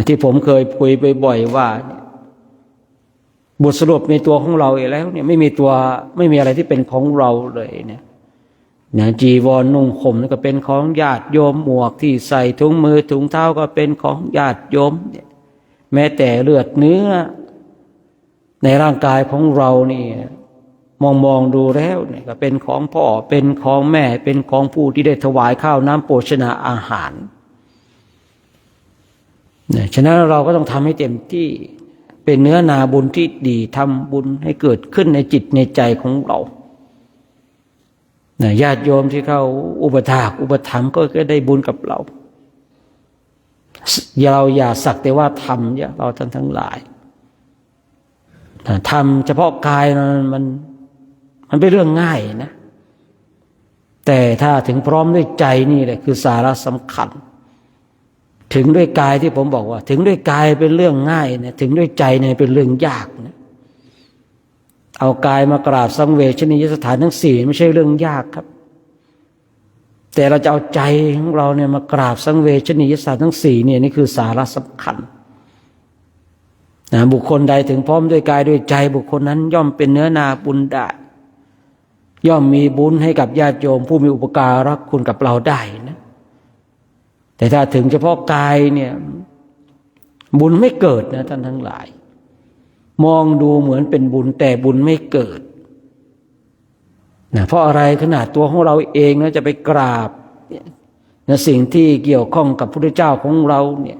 ที่ผมเคยคุยไปบ่อยว่าบทสรุปในตัวของเราเองแล้วเนี่ยไม่มีอะไรที่เป็นของเราเลยเนี่ยจีวรนุ่งห่มก็เป็นของญาติโยมหมวกที่ใส่ถุงมือถุงเท้าก็เป็นของญาติโยมเนี่ยแม้แต่เลือดเนื้อในร่างกายของเรานี่มองดูแล้วเนี่ยก็เป็นของพ่อเป็นของแม่เป็นของผู้ที่ได้ถวายข้าวน้ำโภชนาอาหารเนี่ยฉะนั้นเราก็ต้องทำให้เต็มที่เป็นเนื้อนาบุญที่ดีทำบุญให้เกิดขึ้นในจิตในใจของเราญาติโยมที่เขาอุปถากอุปถัมภ์ก็ได้บุญกับเราอย่าสักแต่ว่าทำอย่าเราท่านทั้งหลายทำเฉพาะกายมันเป็นเรื่องง่ายนะแต่ถ้าถึงพร้อมด้วยใจนี่แหละคือสาระสำคัญถึงด้วยกายที่ผมบอกว่าถึงด้วยกายเป็นเรื่องง่ายนะถึงด้วยใจเนี่ยเป็นเรื่องยากนะเอากายมากราบสังเวชนียสถานทั้ง4ไม่ใช่เรื่องยากครับแต่เราจะเอาใจของเราเนี่ยมากราบสังเวชนียสถานทั้ง4เนี่ยนี่คือสาระสำคัญนะบุคคลใดถึงพร้อมด้วยกายด้วยใจบุคคลนั้นย่อมเป็นเนื้อนาบุญได้ย่อมมีบุญให้กับญาติโยมผู้มีอุปการะคุณกับเราได้นะแต่ถ้าถึงเฉพาะกายเนี่ยบุญไม่เกิดนะท่านทั้งหลายมองดูเหมือนเป็นบุญแต่บุญไม่เกิดนะเพราะอะไรขนาดตัวของเราเองนะจะไปกราบนะสิ่งที่เกี่ยวข้องกับพระพุทธเจ้าของเราเนี่ย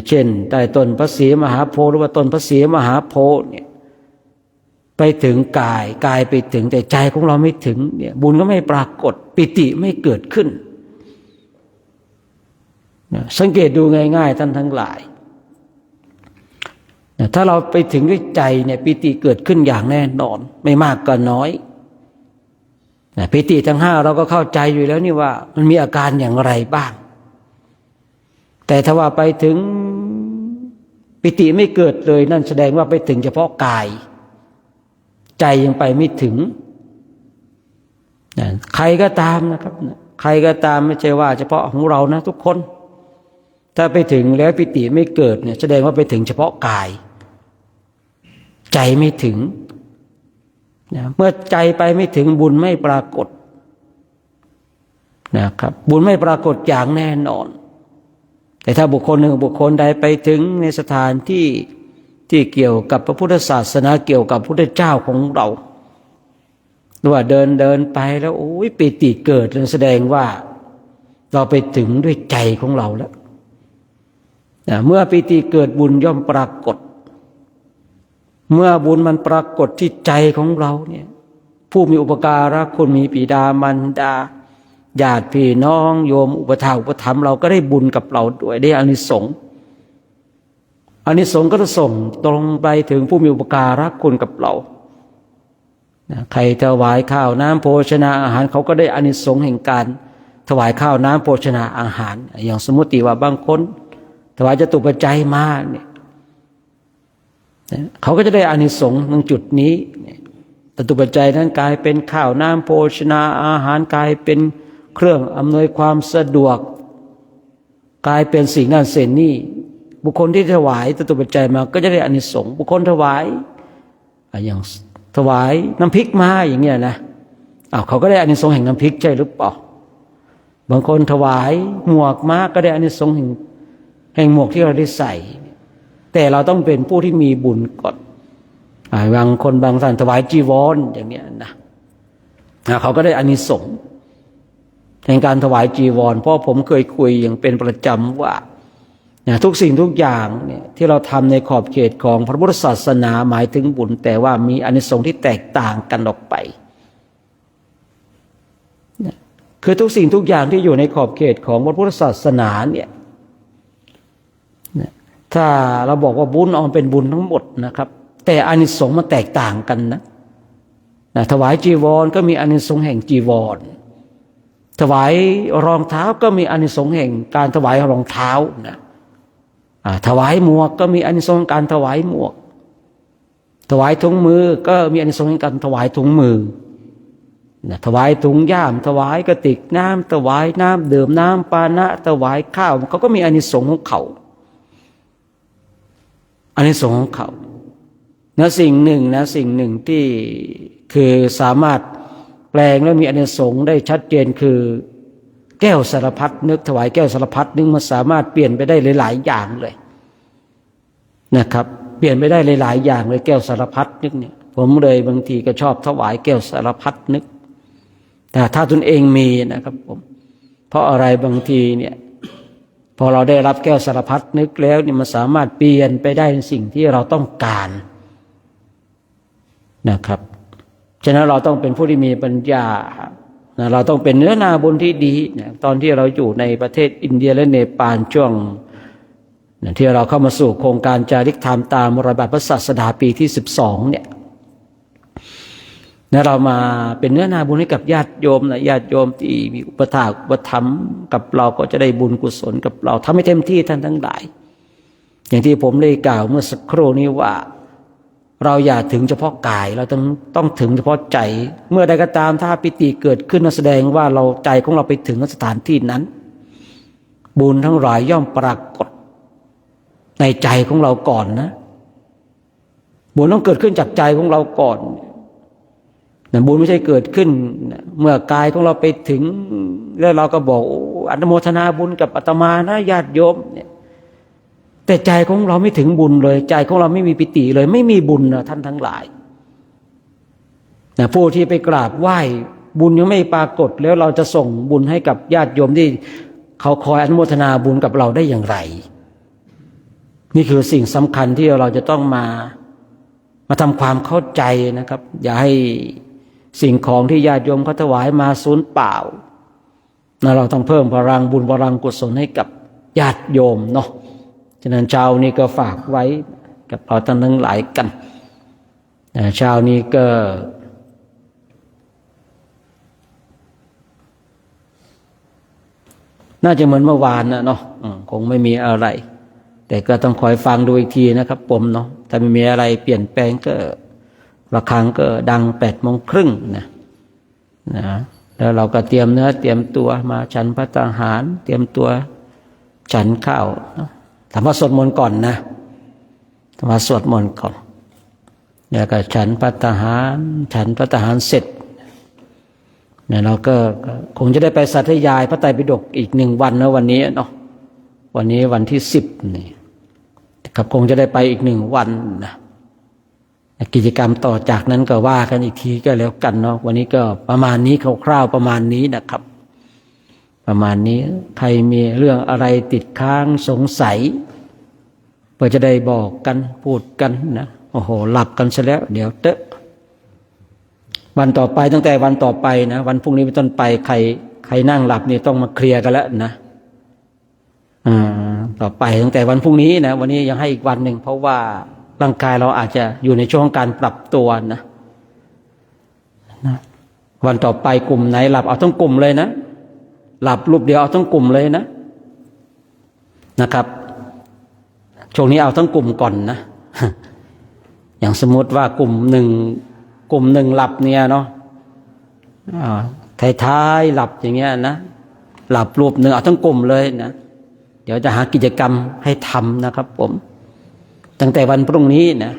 เช่นใต้ต้นพระศรีมหาโพธิ์หรือว่าต้นพระศรีมหาโพธิ์เนี่ยไปถึงกายไปถึงแต่ใจของเราไม่ถึงเนี่ยบุญก็ไม่ปรากฏปิติไม่เกิดขึ้นนะสังเกตดูง่ายๆท่านทั้งหลายนะถ้าเราไปถึงด้วยใจเนี่ยปิติเกิดขึ้นอย่างแน่นอนไม่มากก็น้อยนะปิติทั้ง5เราก็เข้าใจอยู่แล้วนี่ว่ามันมีอาการอย่างไรบ้างแต่ถ้าว่าไปถึงปิติไม่เกิดเลยนั่นแสดงว่าไปถึงเฉพาะกายใจยังไปไม่ถึงนะใครก็ตามนะครับใครก็ตามไม่ใช่ว่าเฉพาะของเรานะทุกคนถ้าไปถึงแล้วปิติไม่เกิดเนี่ยแสดงว่าไปถึงเฉพาะกายใจไม่ถึงนะเมื่อใจไปไม่ถึงบุญไม่ปรากฏนะครับบุญไม่ปรากฏอย่างแน่นอนแต่ถ้าบุคคลหนึ่งบุคคลใดไปถึงในสถานที่เกี่ยวกับพระพุทธศาสนาเกี่ยวกับพระพุทธเจ้าของเราหรือว่าเดินไปแล้วโอ้ยปิติเกิดแสดงว่าเราไปถึงด้วยใจของเราแล้วเมื่อปิติเกิดบุญย่อมปรากฏเมื่อบุญมันปรากฏที่ใจของเราเนี่ยผู้มีอุปการะคุณมีบิดามารดาญาติพี่น้องโยมอุปถากอุปถัมภ์เราก็ได้บุญกับเราด้วยได้อานิสงส์ก็จะส่งตรงไปถึงผู้มีอุปการะคุณกับเราใครถวายข้าวน้ำโภชนาอาหารเขาก็ได้อานิสงส์แห่งการถวายข้าวน้ำโภชนาอาหารอย่างสมมติว่าบางคนถวายจตุปัจจัยมาเนี่ยเขาก็จะได้อานิสงส์ตรงจุดนี้จตุปัจจัยนั้นกลายเป็นข้าวน้ำโภชนาอาหารกลายเป็นเครื่องอำนวยความสะดวกกลายเป็นสิ่งนั้นสิ่งนี้บุคคลที่ถวายจตุปัจจัยมาก็จะได้อานิสงส์บุคคลถวายอย่างถวายน้ำพริกมาอย่างเงี้ยนะเขาก็ได้อานิสงส์แห่งน้ำพริกใช่หรือเปล่าบางคนถวายหมวกมาก็ได้อานิสงส์แห่งหมวกที่เราได้ใส่แต่เราต้องเป็นผู้ที่มีบุญก่อนบางคนบางท่านถวายจีวรอย่างเนี้ยนะเขาก็ได้อานิสงส์แห่งการถวายจีวรเพราะผมเคยคุยอย่างเป็นประจำว่าทุกสิ่งทุกอย่างเนี่ยที่เราทำในขอบเขตของพระพุทธศาสนาหมายถึงบุญแต่ว่ามีอานิสงส์ที่แตกต่างกันออกไป คือทุกสิ่งทุกอย่างที่อยู่ในขอบเขตของพระพุทธศาสนาเนี่ยถ้าเราบอกว่าบุญเป็นบุญทั้งหมดนะครับแต่อานิสงส์มันแตกต่างกันนะถวายจีวรก็มีอานิสงส์แห่งจีวรถวายรองเท้าก็มีอานิสงส์แห่งการถวายรองเท้านะถวายหมวกก็มีอานิสงส์การถวายหมวกถวายถุงมือก็มีอานิสงส์แห่งการถวายถุงมือถวายถุงย่ามถวายกระติกน้ำถวายน้ำดื่มน้ำปานะถวายข้าวเขาก็มีอานิสงส์ของเขาอานิสงส์ของเขาสิ่งหนึ่งที่คือสามารถแปลงและมีอานิสงส์ได้ชัดเจนคือแก้วสารพัดนึกถวายแก้วสารพัดนึกมันสามารถเปลี่ยนไปได้หลายๆอย่างเลยนะครับเปลี่ยนไปได้หลายๆอย่างเลยแก้วสารพัดนึกเนี่ยผมเลยบางทีก็ชอบถวายแก้วสารพัดนึกแต่ถ้าตนเองมีนะครับผมเพราะอะไรบางทีเนี่ยพอเราได้รับแก้วสารพัดนึกแล้วนี่มันสามารถเปลี่ยนไปได้ในสิ่งที่เราต้องการนะครับฉะนั้นเราต้องเป็นผู้ที่มีปัญญาเราต้องเป็นเนื้อนาบุญที่ดีตอนที่เราอยู่ในประเทศอินเดียและเนปาลช่วงที่เราเข้ามาสู่โครงการจาริกธรรมตามรอยบาทพระศาสดาปีที่12เนี่ยเรามาเป็นเนื้อนาบุญให้กับญาติโยมญาติโยมที่มีอุปถากอุปถัมภ์กับเราก็จะได้บุญกุศลกับเราทำให้เต็มที่ท่านทั้งหลายอย่างที่ผมได้กล่าวเมื่อสักครู่นี้ว่าเราอย่าถึงเฉพาะกายเราต้องถึงเฉพาะใจเมื่อใดก็ตามถ้าปิติเกิดขึ้นแสดงว่าเราใจของเราไปถึงสถานที่นั้นบุญทั้งหลายย่อมปรากฏในใจของเราก่อนนะบุญต้องเกิดขึ้นจากใจของเราก่อนบุญไม่ใช่เกิดขึ้นเมื่อกายของเราไปถึงแล้วเราก็บอกอนุโมทนาบุญกับอาตมานะญาติโยมเนี่ยแต่ใจของเราไม่ถึงบุญเลยใจของเราไม่มีปิติเลยไม่มีบุญนะท่านทั้งหลายผู้ที่ไปกราบไหว้บุญยังไม่ปรากฏแล้วเราจะส่งบุญให้กับญาติโยมที่เขาคอยอนุโมทนาบุญกับเราได้อย่างไรนี่คือสิ่งสำคัญที่เราจะต้องมาทำความเข้าใจนะครับอย่าให้สิ่งของที่ญาติโยมเขาถวายมาสูญเปล่าเราต้องเพิ่มพลังบุญพลังกุศลให้กับญาติโยมเนาะฉะนั้นเช้านี้ก็ฝากไว้กับเราท่านทั้งหลายกันเช้านี้ก็น่าจะเหมือนเมื่อวานนะเนาะคงไม่มีอะไรแต่ก็ต้องคอยฟังดูอีกทีนะครับผมเนาะถ้าไม่มีอะไรเปลี่ยนแปลงก็ระฆังก็ดัง8:30นะแล้วเราก็เตรียมเนื้อเตรียมตัวมาฉันภัตตาหารเตรียมตัวฉันข้าวทำวัดสวดมนต์ก่อนนะทำวัดสวดมนต์ก่อนแล้วก็ฉันภัตตาหารเสร็จเนี่ยเราก็คงจะได้ไปสาธยายพระไตรปิฎกอีก1 วันนะวันนี้เนาะวันนี้วันที่10นี่ครับคงจะได้ไปอีก1 วันนะกิจกรรมต่อจากนั้นก็ว่ากันอีกทีก็แล้วกันเนาะวันนี้ก็ประมาณนี้คร่าวๆประมาณนี้นะครับประมาณนี้ใครมีเรื่องอะไรติดค้างสงสัยเพื่อจะได้บอกกันพูดกันนะโอ้โหหลับกันซะแล้วเดี๋ยวเตอะวันต่อไปตั้งแต่วันต่อไปนะวันพรุ่งนี้เป็นต้นไปใครนั่งหลับนี่ต้องมาเคลียร์กันแล้วนะต่อไปตั้งแต่วันพรุ่งนี้นะวันนี้ยังให้อีกวันหนึ่งเพราะว่าร่างกายเราอาจจะอยู่ในช่วงการปรับตัวนะวันต่อไปกลุ่มไหนหลับเอาทั้งกลุ่มเลยนะหลับรูปเดียวเอาทั้งกลุ่มเลยนะครับช่วงนี้เอาทั้งกลุ่มก่อนนะอย่างสมมติว่ากลุ่มหนึ่งหลับเนี่ยเนาะท้ายหลับอย่างเงี้ยนะหลับรูปหนึ่งเอาทั้งกลุ่มเลยนะเดี๋ยวจะหากิจกรรมให้ทำนะครับผมตั้งแต่วันพรุ่งนี้นะ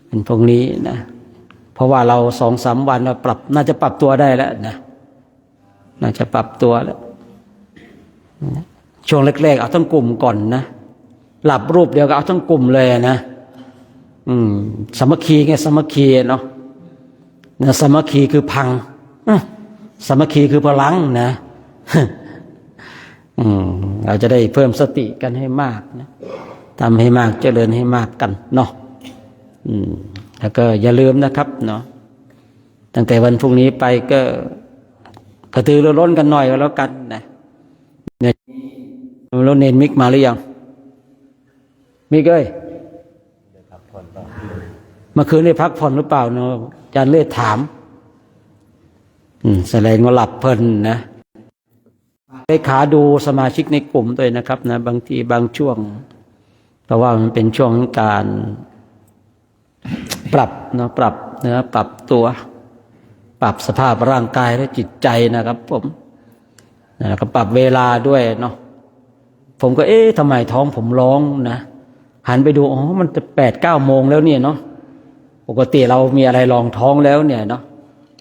วันพรุ่งนี้นะเพราะว่าเรา2-3 วันเราน่าจะปรับตัวได้แล้วนะน่าจะปรับตัวแล้วช่วงแรกๆเอาทั้งกลุ่มก่อนนะหลับรูปเดียวก็เอาทั้งกลุ่มเลยนะสามัคคีไงสามัคคีเนาะสามัคคีคือพังสามัคคีคือพลังนะเราจะได้เพิ่มสติกันให้มากนะทำให้มากเจริญให้มากกันเนาะแล้วก็อย่าลืมนะครับเนาะตั้งแต่วันพรุ่งนี้ไปก็ กระตือรือร้นกันหน่อยก็แล้วกันนะเนี่ยแล้วเนนมิกมาหรือยังมิกเอ้ยเมื่อคืนได้พักผ่อนหรือเปล่าเนาะอาจารย์เล่ถามแสดงว่าหลับเพลินนะเลขาดูสมาชิกในกลุ่มด้วยนะครับนะบางทีบางช่วงเพราะว่ามันเป็นช่วงการปรับนะปรับเนื้อปรับตัวปรับสภาพร่างกายและจิตใจนะครับผมแล้วก็ปรับเวลาด้วยเนาะผมก็ทำไมท้องผมร้องนะหันไปดูอ๋อมันจะ8-9 โมงแล้วเนี่ยเนาะปกติเรามีอะไรรองท้องแล้วเนี่ยเนาะ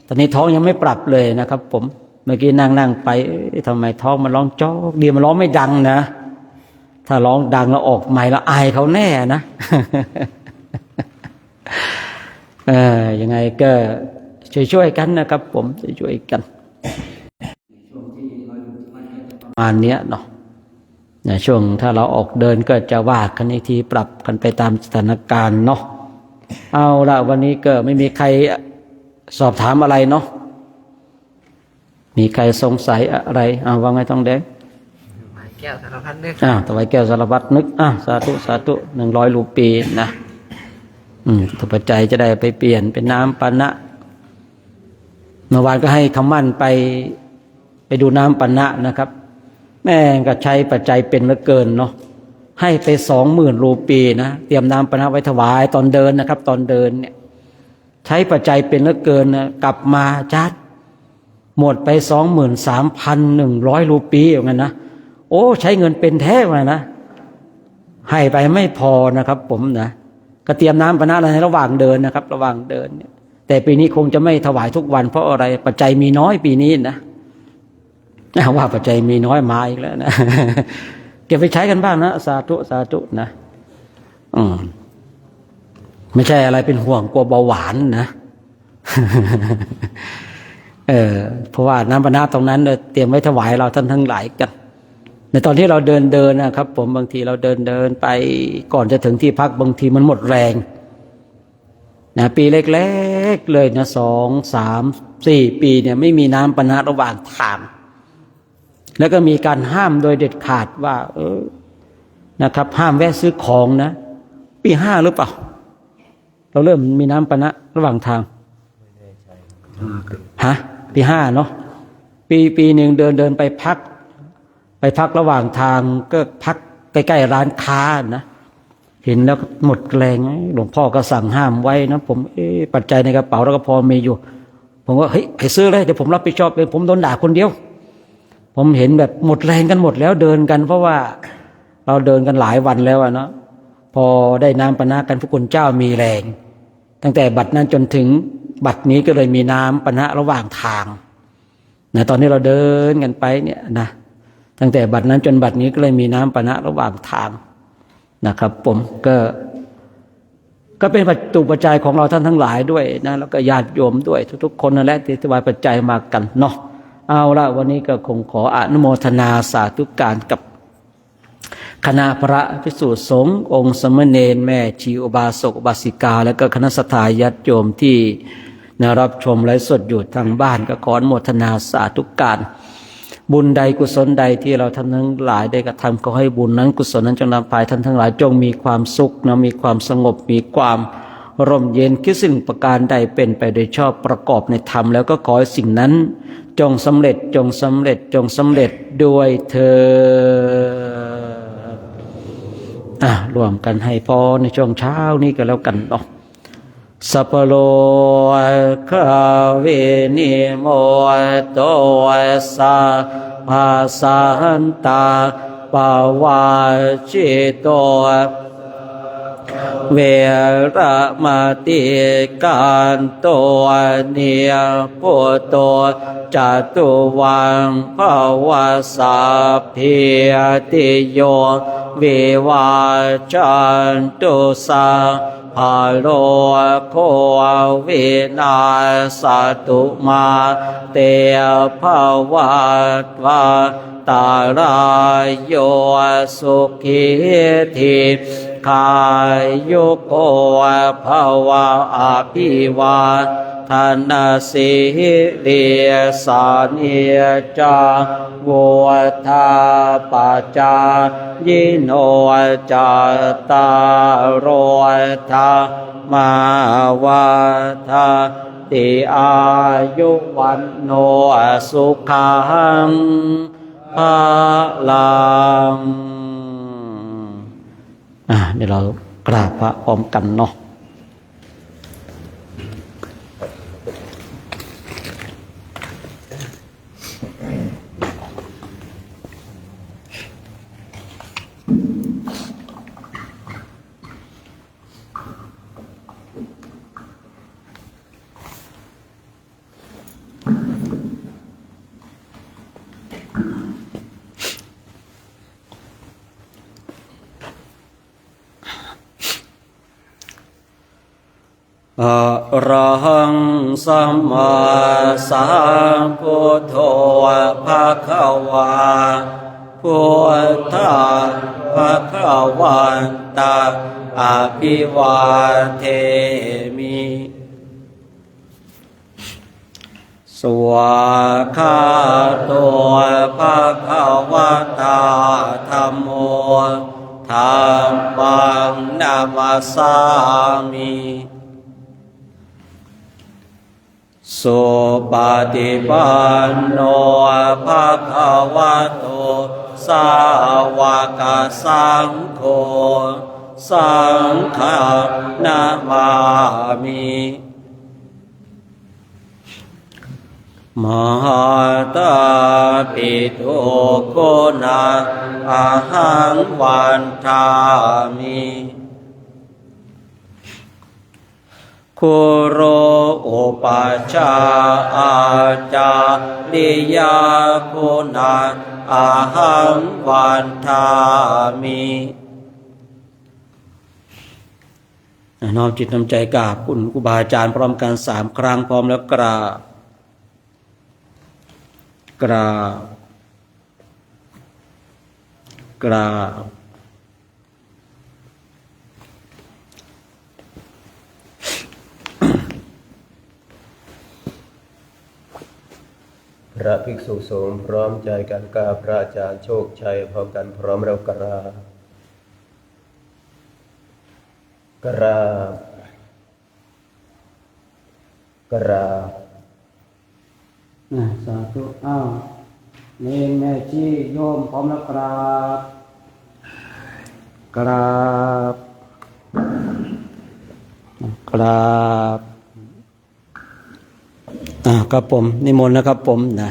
ตอนนี้ท้องยังไม่ปรับเลยนะครับผมเมื่อกี้นั่งไปทำไมท้องมันร้องจ๊อกดีมันร้องไม่ดังนะถ้าร้องดังแล้วออกไมค์แล้วอายเขาแน่นะ ยังไงก็ช่วยกันนะครับผมช่วยกันประมาณนี้เนาะช่วงถ้าเราออกเดินก็จะว่ากันอีกทีปรับกันไปตามสถานการณ์เนาะเอาละวันนี้ก็ไม่มีใครสอบถามอะไรเนาะมีใครสงสัยอะไรว่าไงต้องแดงแก้วสารพัดนึกถวายแก้วสารพัดนึกสาธุสาธุ100 รูปีนะถ้าปัจจัยจะได้ไปเปลี่ยนเป็นน้ำปานะเมื่อวานก็ให้คำมั่นไปดูน้ำปานะนะครับแม่ก็ใช้ปัจจัยเป็นเหลือเกินเนาะให้ไป20,000 รูปีนะเตรียมน้ำปานะไว้ถวายตอนเดินนะครับตอนเดินเนี่ยใช้ปัจจัยเป็นเหลือเกินนะกลับมาจัดหมดไป23,100 รูปีอย่างนั้นนะโอ้ใช้เงินเป็นแท้เลยนะให้ไปไม่พอนะครับผมนะก็เตรียมน้ำปานะในระหว่างเดินนะครับระหว่างเดินเนี่ยแต่ปีนี้คงจะไม่ถวายทุกวันเพราะอะไรปัจจัยมีน้อยปีนี้นะว่าปัจจัยมีน้อยมาอีกแล้วนะ เก็บไปใช้กันบ้างนะสาธุสาธุนะไม่ใช่อะไรเป็นห่วงกลัวเบาหวานนะ เพราะว่าน้ำปานะตรงนั้นเตรียมไว้ถวายเราท่านทั้งหลายกันในตอนที่เราเดินนะครับผมบางทีเราเดินไปก่อนจะถึงที่พักบางทีมันหมดแรงนะปีเล็กๆเลยนะ2, 3, 4 ปีเนี่ยไม่มีน้ำปานะระหว่างทางแล้วก็มีการห้ามโดยเด็ดขาดว่านะครับห้ามแวะซื้อของนะปี5หรือเปล่าเราเริ่มมีน้ำปานะระหว่างทางปี5เนาะปีหนึ่งเดินไปพักระหว่างทางก็พักใกล้ๆร้านค้านะเห็นแล้วหมดแรงหลวงพ่อก็สั่งห้ามไว้นะผมปัจจัยในกระเป๋าแล้วก็พอมีอยู่ผมว่าเฮ้ยให้ซื้อเลยเดี๋ยวผมรับผิดชอบเลยผมโดนด่าคนเดียวผมเห็นแบบหมดแรงกันหมดแล้วเดินกันเพราะว่าเราเดินกันหลายวันแล้วเนาะพอได้น้ำปานะกันพระคุณเจ้ามีแรงตั้งแต่บัดนั้นจนถึงบัดนี้ก็เลยมีน้ำปานะระหว่างทางนะตอนนี้เราเดินกันไปเนี่ยนะตั้งแต่บัดนั้นจนบัดนี้ก็เลยมีน้ำปานะระหว่างทางนะครับผมก็เป็นปัจจุปัจจัยของเราท่านทั้งหลายด้วยนะแล้วก็ญาติโยมด้วยทุกๆคนนั่นแหละที่ถวายปัจจัยมากันเนาะเอาละวันนี้ก็คงขออนุโมทนาสาธุการกับคณะพระภิกษุสงฆ์องค์สมณเณรแม่ชีอุบาสกอุบาสิกาและก็คณะสัตยาญาติโยมที่รับชมไลฟ์สดอยู่ทางบ้านก็ขออนุโมทนาสาธุการบุญใดกุศลใดที่เราท่านทั้งหลายได้กระทำก็ให้บุญนั้นกุศลนั้นจงนำพาท่านทั้งหลายจงมีความสุขนะมีความสงบมีความร่มเย็นคิดสิ่งประการใดเป็นไปโดยชอบประกอบในธรรมแล้วก็ขอให้สิ่งนั้นจงสำเร็จจงสำเร็จจงสำเร็จด้วยเถิดร่วมกันให้พรในช่วงเช้านี้ก็แล้วกันเนาะสัพพโลกเวนิโมโตสะภาสันตาปวาจิโตเวระมติการโตเนียปุโตจตุวังภวสัพพิติโยวิวาจันตุสังภาโลโควินาสตุมาเตภวัตวาตารายโยสุขิธิกายโยโกภวะอภิวา ทานาสีเลียสานิยจาโวทาปัจจายิโนจาตารโรธามาวาทาติอายุวันโนสุขังภาลังเดี๋ยวเรากราบพระพร้อมกันเนาะอะระหังสัมมาสัมพุทโธภะคะวาพุทธังภะคะวันตังอะภิวาเทมิสวากขาโตภะคะวะตาธัมโมธัมมังนามัสสามิสุปฏิปันโนภะคะวะโตสาวกสังโฆสังฆังนามามิมหาตาปิทุโกนาอะหังวันทามิคุโรอุปัชฌาย์อาจาริยาคุณาอะหังวันทามิน้อมจิตน้ำใจกราบคุณครูบาอาจารย์พร้อมกัน3 ครั้งพร้อมแล้วกราบกราบกราบพระภิกษุสงฆ์พร้อมใจกันกราบพระอาจารย์โชคชัยพร้อมกันพร้อมแล้วกราบกราบกราบสาธุเนรแม่ชีโยมพร้อมแล้วกราบกราบกราบครับผมนิมนต์นะครับผมนะ